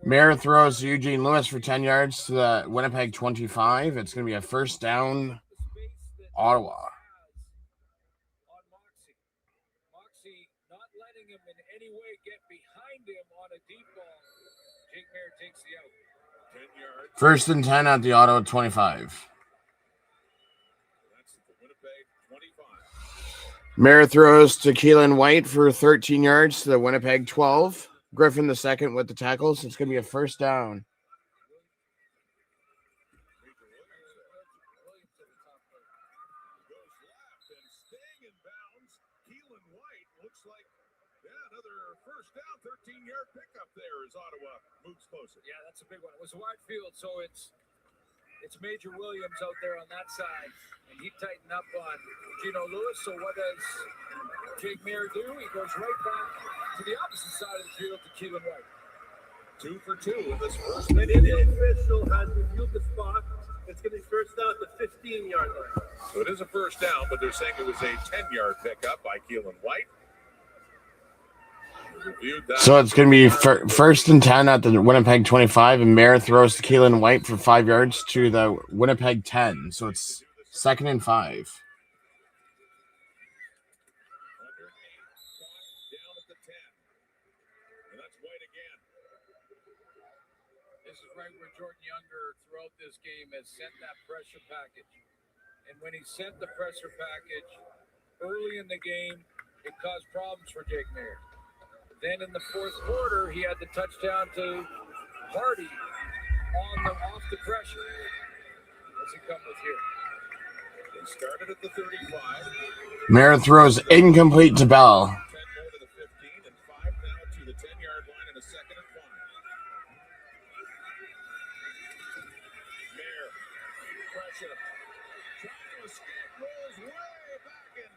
Mayer throws Eugene Lewis for 10 yards to the Winnipeg 25. It's going to be a first down, Ottawa. Moxie not letting him in any way get behind him on a deep ball. Jake Mayer takes the out. 10 yards. First and 10 at the Ottawa 25. That's the Winnipeg 25. Mayer throws to Keelan White for 13 yards to the Winnipeg 12. Griffin the second with the tackles. It's going to be a first down. Ottawa moves closer. Yeah, that's a big one. It was a wide field, so it's Major Williams out there on that side, and he tightened up on Gino Lewis. So what does Jake Mayer do? He goes right back to the opposite side of the field to Keelan White. 2 for 2 in this first. The Indian official has reviewed the spot. It's going to be first down at the 15-yard line. So it is a first down, but they're saying it was a 10-yard pickup by Keelan White. So it's going to be first and 10 at the Winnipeg 25, and Mayer throws to Keelan White for 5 yards to the Winnipeg 10. So it's second and 5. Down at the 10. And that's White again. This is right where Jordan Younger throughout this game has sent that pressure package. And when he sent the pressure package early in the game, it caused problems for Jake Mayer. Then in the fourth quarter, he had the touchdown to Hardy off the pressure. What's he come with here? They started at the 35. Mayer throws incomplete to Bell. 10 more to the 15 and 5 now to the 10-yard line and a second and 5. Mayer, pressure. Trying to escape, rolls way back and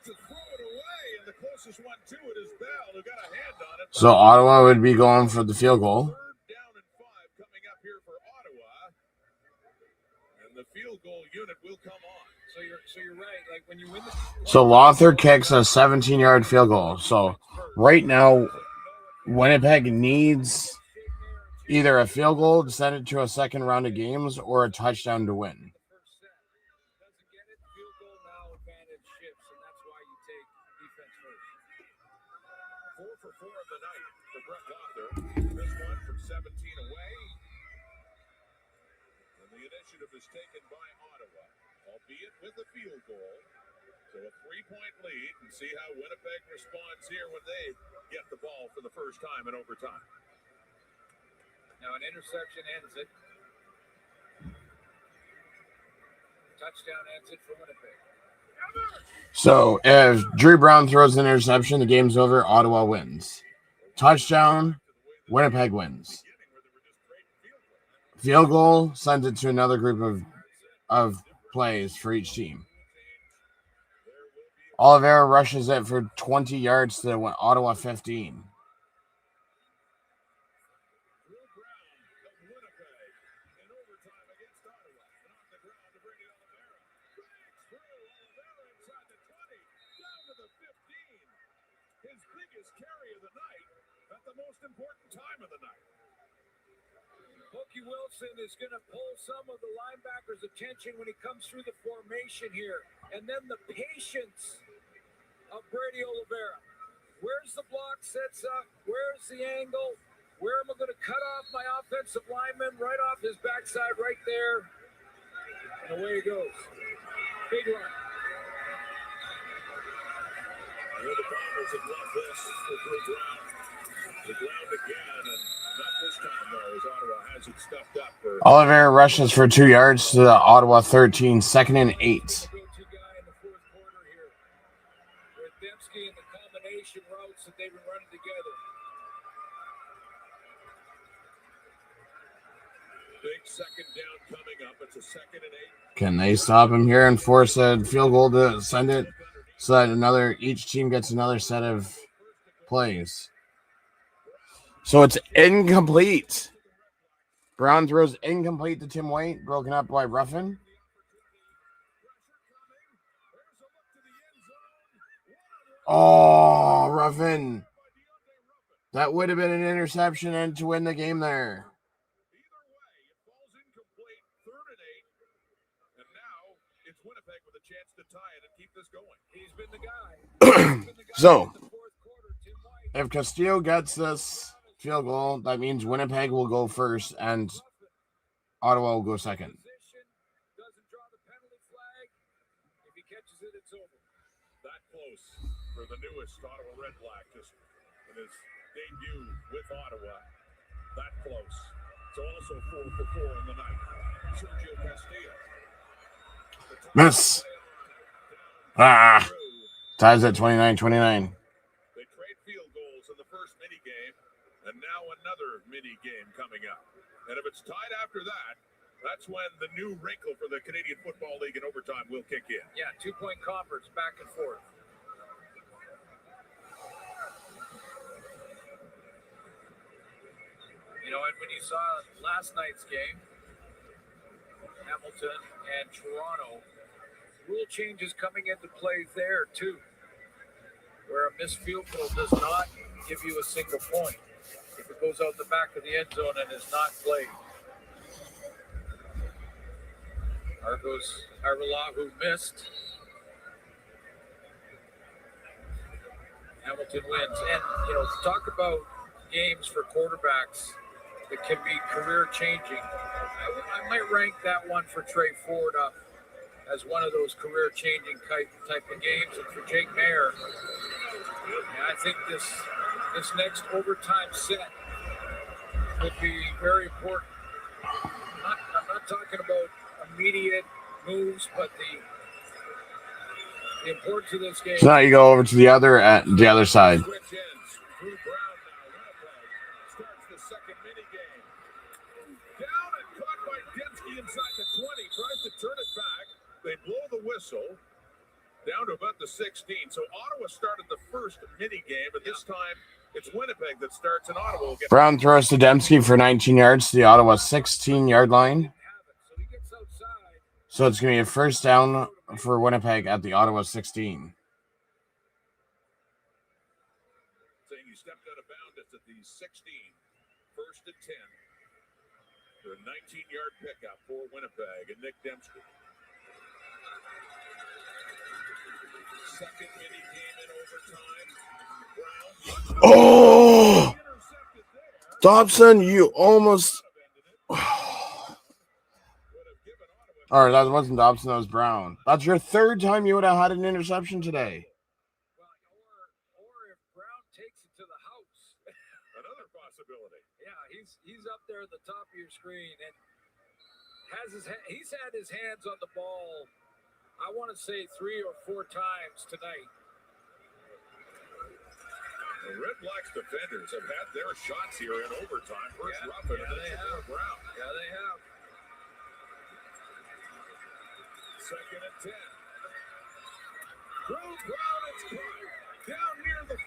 to throw it away. And the closest one to it is Bell, who got a hand on it. So Ottawa would be going for the field goal. Third down and 5 coming up here for Ottawa. And the field goal unit will come on. So you're right. Like when you win the So Lothar kicks a 17-yard field goal. So right now, Winnipeg needs either a field goal to send it to a second round of games or a touchdown to win. first set, doesn't get it, field goal now advantage shifts, and that's And the initiative is taken by Ottawa, albeit with a field goal. So a 3-point lead, and see how Winnipeg responds here when they get the ball for the first time in overtime. Now an interception ends it. Touchdown ends it for Winnipeg. So if Drew Brown throws an interception, the game's over. Ottawa wins. Touchdown, Winnipeg wins. Field goal sends it to another group of plays for each team. Oliveira rushes it for 20 yards to Ottawa 15. Wilson is going to pull some of the linebackers' attention when he comes through the formation here. And then the patience of Brady Oliveira. Where's the block sets up? Where's the angle? Where am I going to cut off my offensive lineman? Right off his backside right there. And away he goes. Big run. Well, the Bombers have loved this for Drew Brown. The ground again, and not this time, though, as Ottawa has it stuffed up. Oliveira rushes for 2 yards to the Ottawa 13, 2nd and 8. Go-to guy in the fourth quarter here. With Dembski and the combination routes that they've been running together. Big second down coming up. It's a 2nd and 8. Can they stop him here and force a field goal to send it so that each team gets another set of plays? So it's incomplete. Brown throws incomplete to Tim White, broken up by Ruffin. Oh, Ruffin. That would have been an interception and to win the game there. So, if Castillo gets this field goal, that means Winnipeg will go first and Ottawa will go second. Doesn't draw the penalty flag. If he catches it, it's over. That close for the newest Ottawa REDBLACK, just in his debut with Ottawa. That close. So also 4 for 4 in the night. Sergio Castillo. Miss. Ties at 29-29. They trade field goals in the first mini game, and now another mini game coming up. And if it's tied after that, that's when the new wrinkle for the Canadian Football League in overtime will kick in. Yeah, 2-point conference, back and forth. You know, and when you saw last night's game, Hamilton and Toronto, rule changes coming into play there too, where a missed field goal does not give you a single point if it goes out the back of the end zone and is not played. Argos Arvilahu missed. Hamilton wins. And, you know, talk about games for quarterbacks that can be career-changing. I might rank that one for Trey Ford up as one of those career-changing type of games. And for Jake Mayer, I think this next overtime set would be very important. I'm not talking about immediate moves, but the importance of this game. So now you go over to the other side. They blow the whistle down to about the 16. So Ottawa started the first mini game, but this time it's Winnipeg that starts, and Ottawa will get. Brown throws to Dembski for 19 yards to the Ottawa 16-yard line. So it's going to be a first down for Winnipeg at the Ottawa 16. Saying he stepped out of bounds at the 16. First and 10. For a 19-yard pickup for Winnipeg and Nick Dembski. Second mini game in overtime. Oh! Dobson, you almost... Or that wasn't Dobson, that was Brown. That's your third time you would have had an interception today. Or if Brown takes it to the house. Another possibility. Yeah, he's up there at the top of your screen and he's had his hands on the ball, I want to say 3 or 4 times tonight. The Red Blacks defenders have had their shots here in overtime. First rough and they have. Brown. Yeah, they have. Second and 10. Throw Brown, it's caught down near the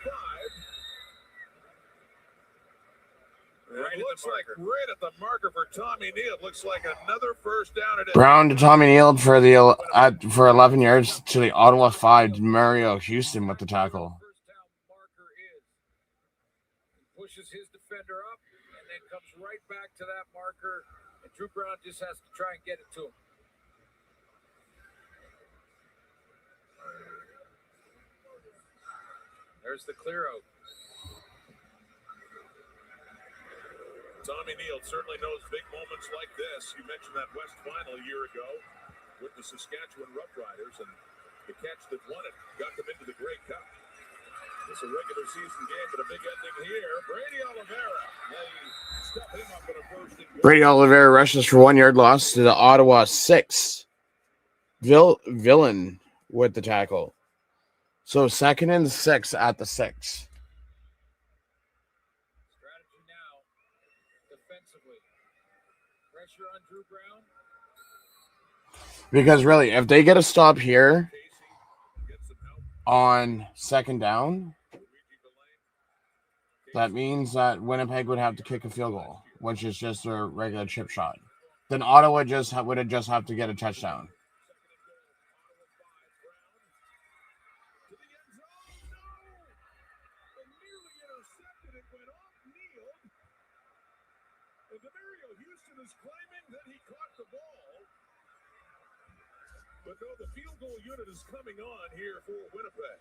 5. It looks like right at the marker for Tommy Neal. Looks like another first down. Brown to Tommy Neal for 11 yards to the Ottawa 5. Mario Houston with the tackle. First down marker is. He pushes his defender up and then comes right back to that marker. And Drew Brown just has to try and get it to him. There's the clear out. Tommy Neal certainly knows big moments like this. You mentioned that West final a year ago with the Saskatchewan Roughriders, and the catch that won it got them into the Grey Cup. It's a regular season game, but a big ending here. Brady Oliveira, they step him up in a first and goal. Brady Oliveira rushes for 1 yard loss to the Ottawa 6. Villain with the tackle. So 2nd and 6 at the 6. Strategy now, defensively. Pressure on Drew Brown. Because really, if they get a stop here on 2nd down, that means that Winnipeg would have to kick a field goal, which is just a regular chip shot. Then Ottawa would just have to get a touchdown. But no, the field goal unit is coming on here for Winnipeg.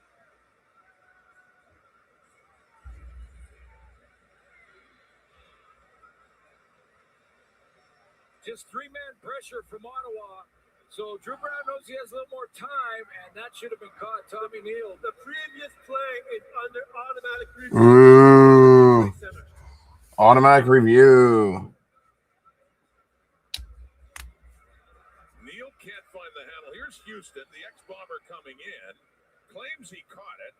Just 3-man pressure from Ottawa. So Drew Brown knows he has a little more time, and that should have been caught. Tommy Neal. The previous play is under automatic review. Ooh. Automatic review. Neal can't find the handle. Here's Houston, the ex-Bomber coming in. Claims he caught it.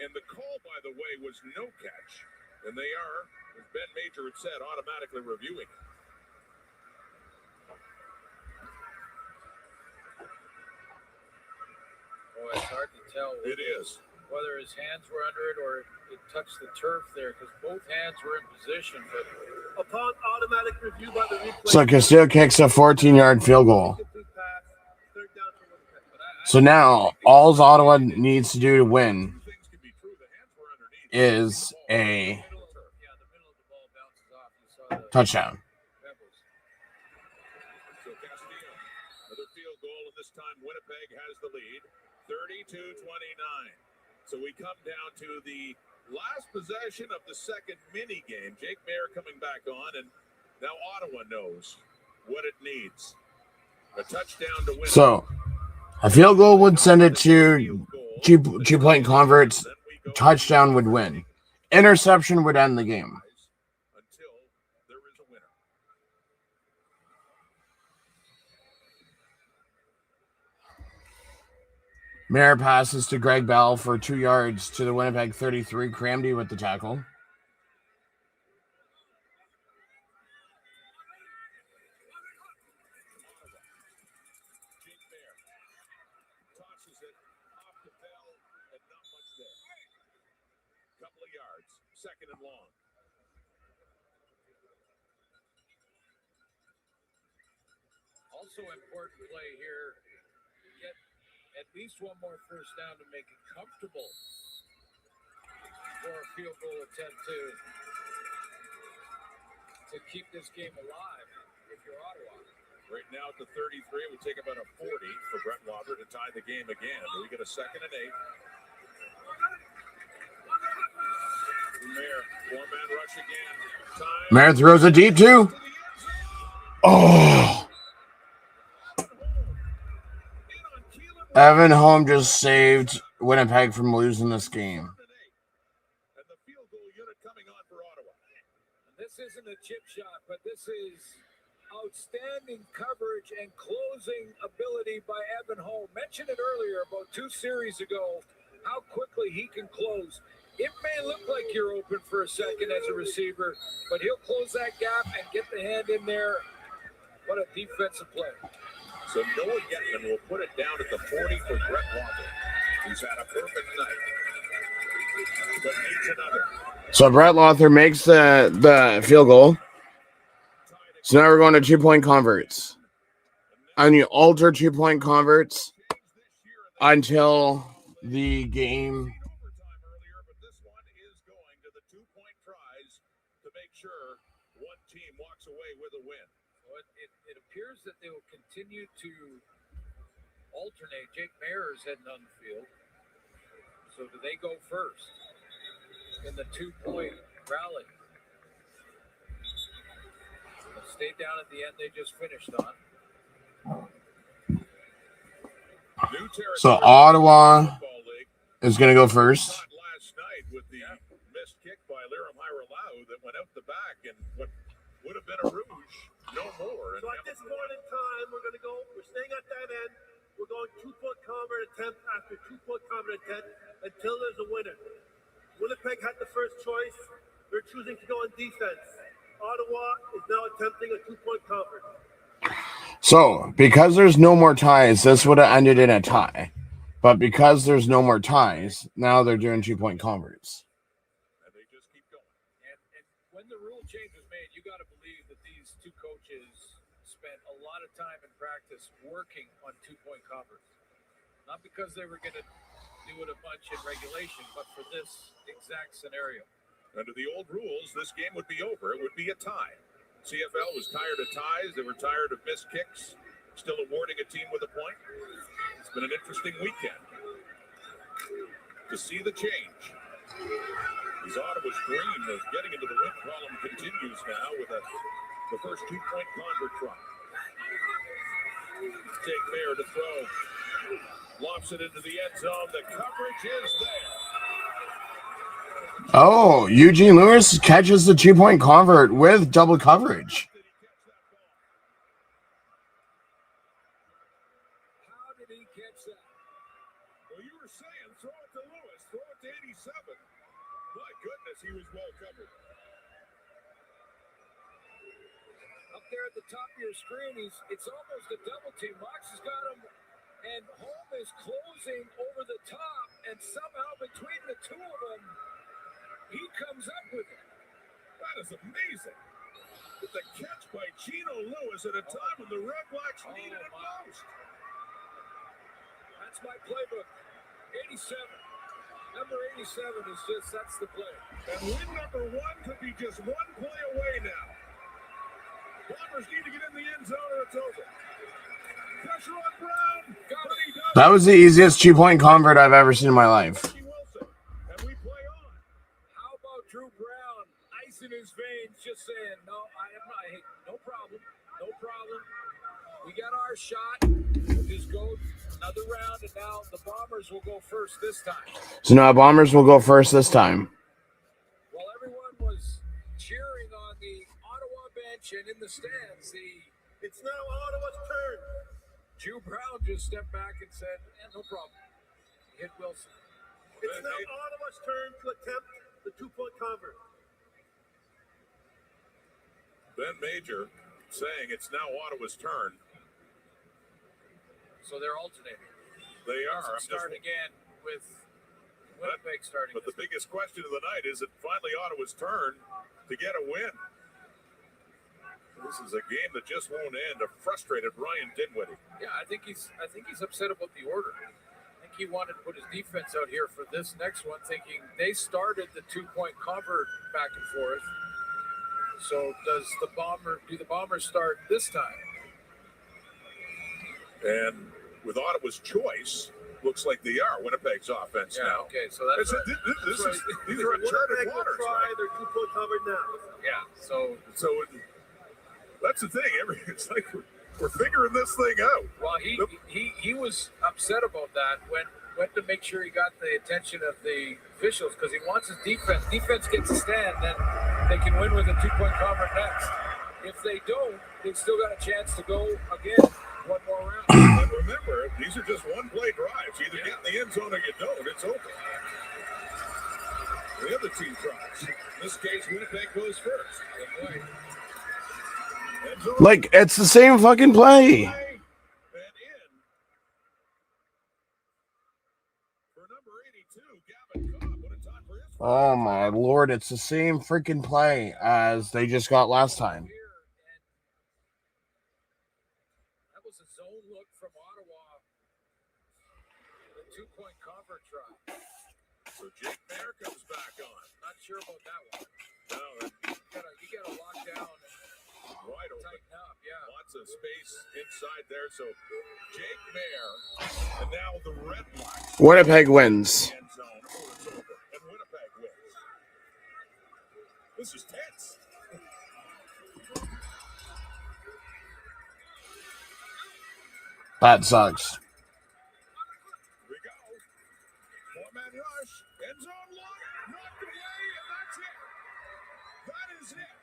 And the call, by the way, was no catch. And they are, as Ben Major had said, automatically reviewing it. Oh, it's hard to tell. It is. Whether his hands were under it or it touched the turf there, because both hands were in position. But upon automatic review by the replay, So Castillo kicks a 14-yard field goal. So now, all Ottawa needs to do to win is a touchdown. So Castillo, another field goal, and this time Winnipeg has the lead, 32-29. So we come down to the last possession of the second mini game. Jake Mayer coming back on, and now Ottawa knows what it needs. A touchdown to win. So a field goal would send it to two-point converts. Touchdown would win. Interception would end the game. Until there is a winner. Mayer passes to Greg Bell for 2 yards to the Winnipeg 33. Cramdy with the tackle. Jake Mayer tosses it off to Bell, and not much there. Couple of yards, 2nd and long. also important play here. Get at least one more first down to make it comfortable for a field goal attempt to keep this game alive if you're Ottawa. Right now at the 33, it would take about a 40 for Brett Wobber to tie the game again. Do we get a 2nd and 8? Mayer, 4-man rush again. Time. Mayer throws a deep too. Oh. Evan Holm just saved Winnipeg from losing this game. And the field goal unit coming on for Ottawa. This isn't a chip shot, but this is outstanding coverage and closing ability by Evan Holm. Mentioned it earlier about 2 series ago, how quickly he can close. It may look like you're open for a second as a receiver, but he'll close that gap and get the hand in there. What a defensive play. So Noah Getman will put it down at the 40 for Brett Walker. He's had a perfect night. But needs another. So Brett Lothar makes the field goal. So now we're going to 2-point converts. And you alter 2-point converts until the game. But this one is going to the 2-point tries to make sure one team walks away with a win. So it appears that they will continue to alternate. Jake Mayer is heading on the field. So do they go first in the 2-point rally? They'll stay down at the end they just finished on. So Ottawa is going to go first. Last night with the missed kick by Liram Hiralau that went out the back and what would have been a rouge, no more. So at this point in time, we're staying at that end. We're going 2-point convert attempt after 2-point convert attempt until there's a winner. Winnipeg had the first choice. They're choosing to go on defense. Ottawa is now attempting a 2-point convert. So, because there's no more ties, this would have ended in a tie. But because there's no more ties, now they're doing 2-point converts. And they just keep going. And when the rule change was made, you got to believe that these two coaches spent a lot of time in practice working on 2-point converts. Not because they were going to do it a bunch in regulation, but for this exact scenario. Under the old rules, this game would be over. It would be a tie. CFL was tired of ties. They were tired of missed kicks. Still awarding a team with a point. It's been an interesting weekend to see the change. As Ottawa's dream of getting into the win column continues now with the first 2-point convert try. Jake Mayer to throw. Lofts it into the end zone. The coverage is there. Oh, Eugene Lewis catches the 2-point convert with double coverage. How did he catch that? Well, you were saying throw it to Lewis, throw it to 87. My goodness, he was well covered. Up there at the top of your screen, it's almost a double team. Mox has got him, and Holm is closing over the top, and somehow between the two of them, he comes up with it. That is amazing. With the catch by Gino Lewis at a time when the Red Blacks needed it most. That's my playbook. 87. Number 87 is just, that's the play. And win number 1 could be just one play away now. Bombers need to get in the end zone or it's over. Pressure on Brown. Got it. That was the easiest 2-point convert I've ever seen in my life. And we play on. How about Drew Brown? Ice in his veins, just saying, no, no problem. No problem. We got our shot. We'll just go another round, and now the Bombers will go first this time. So now Bombers will go first this time. While everyone was cheering on the Ottawa bench and in the stands, It's now Ottawa's turn. Drew Brown just stepped back and said, no problem. Hit Wilson. It's now Ottawa's turn to attempt the 2-point convert. Ben Major saying it's now Ottawa's turn. So they're alternating. They are. Start again with Winnipeg starting. But the biggest question of the night is it finally Ottawa's turn to get a win. This is a game that just won't end. A frustrated Ryan Dinwiddie. Yeah, I think he's upset about the order. I think he wanted to put his defense out here for this next one, thinking they started the 2-point convert back and forth. So do the Bombers start this time? And with Ottawa's choice, looks like they are Winnipeg's offense now. Okay, so these are uncharted waters. Try their 2-point convert now. Yeah, so That's the thing. It's like we're figuring this thing out. Well, he was upset about that when went to make sure he got the attention of the officials because he wants his defense. Defense gets a stand, then they can win with a 2-point convert next. If they don't, they've still got a chance to go again one more round. And remember, these are just one-play drives. You either get in the end zone or you don't. It's over. The other team tries. In this case, Winnipeg goes first. Like, it's the same fucking play. Oh my lord, it's the same freaking play as they just got last time. That was a zone look from Ottawa. The 2-point convert try. So Jake Mayer comes back on. Not sure about that one. No, You gotta lock down and wide open. tighten up, yeah. Lots of space inside there. So Jake Mayer, and now the REDBLACKS. Winnipeg wins. End zone. Oh, it's over. And Winnipeg wins. This is tense. That sucks. Here we go. Four-man rush. End zone lock. Knocked away, and that's it. That is it.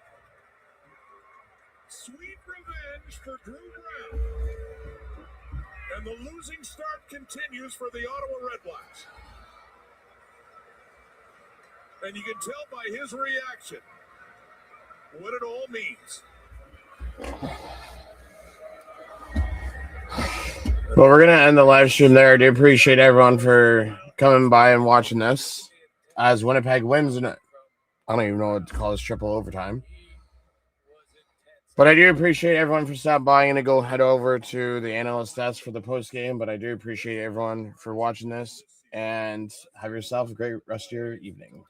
Sweet revenge for Drew Brown. And the losing start continues for the Ottawa REDBLACKS. And you can tell by his reaction what it all means. Well, we're going to end the live stream there. I do appreciate everyone for coming by and watching this. As Winnipeg wins, I don't even know what to call this, triple overtime. But I do appreciate everyone for stopping by. I'm going to go head over to the analyst desk for the post game. But I do appreciate everyone for watching this. And have yourself a great rest of your evening.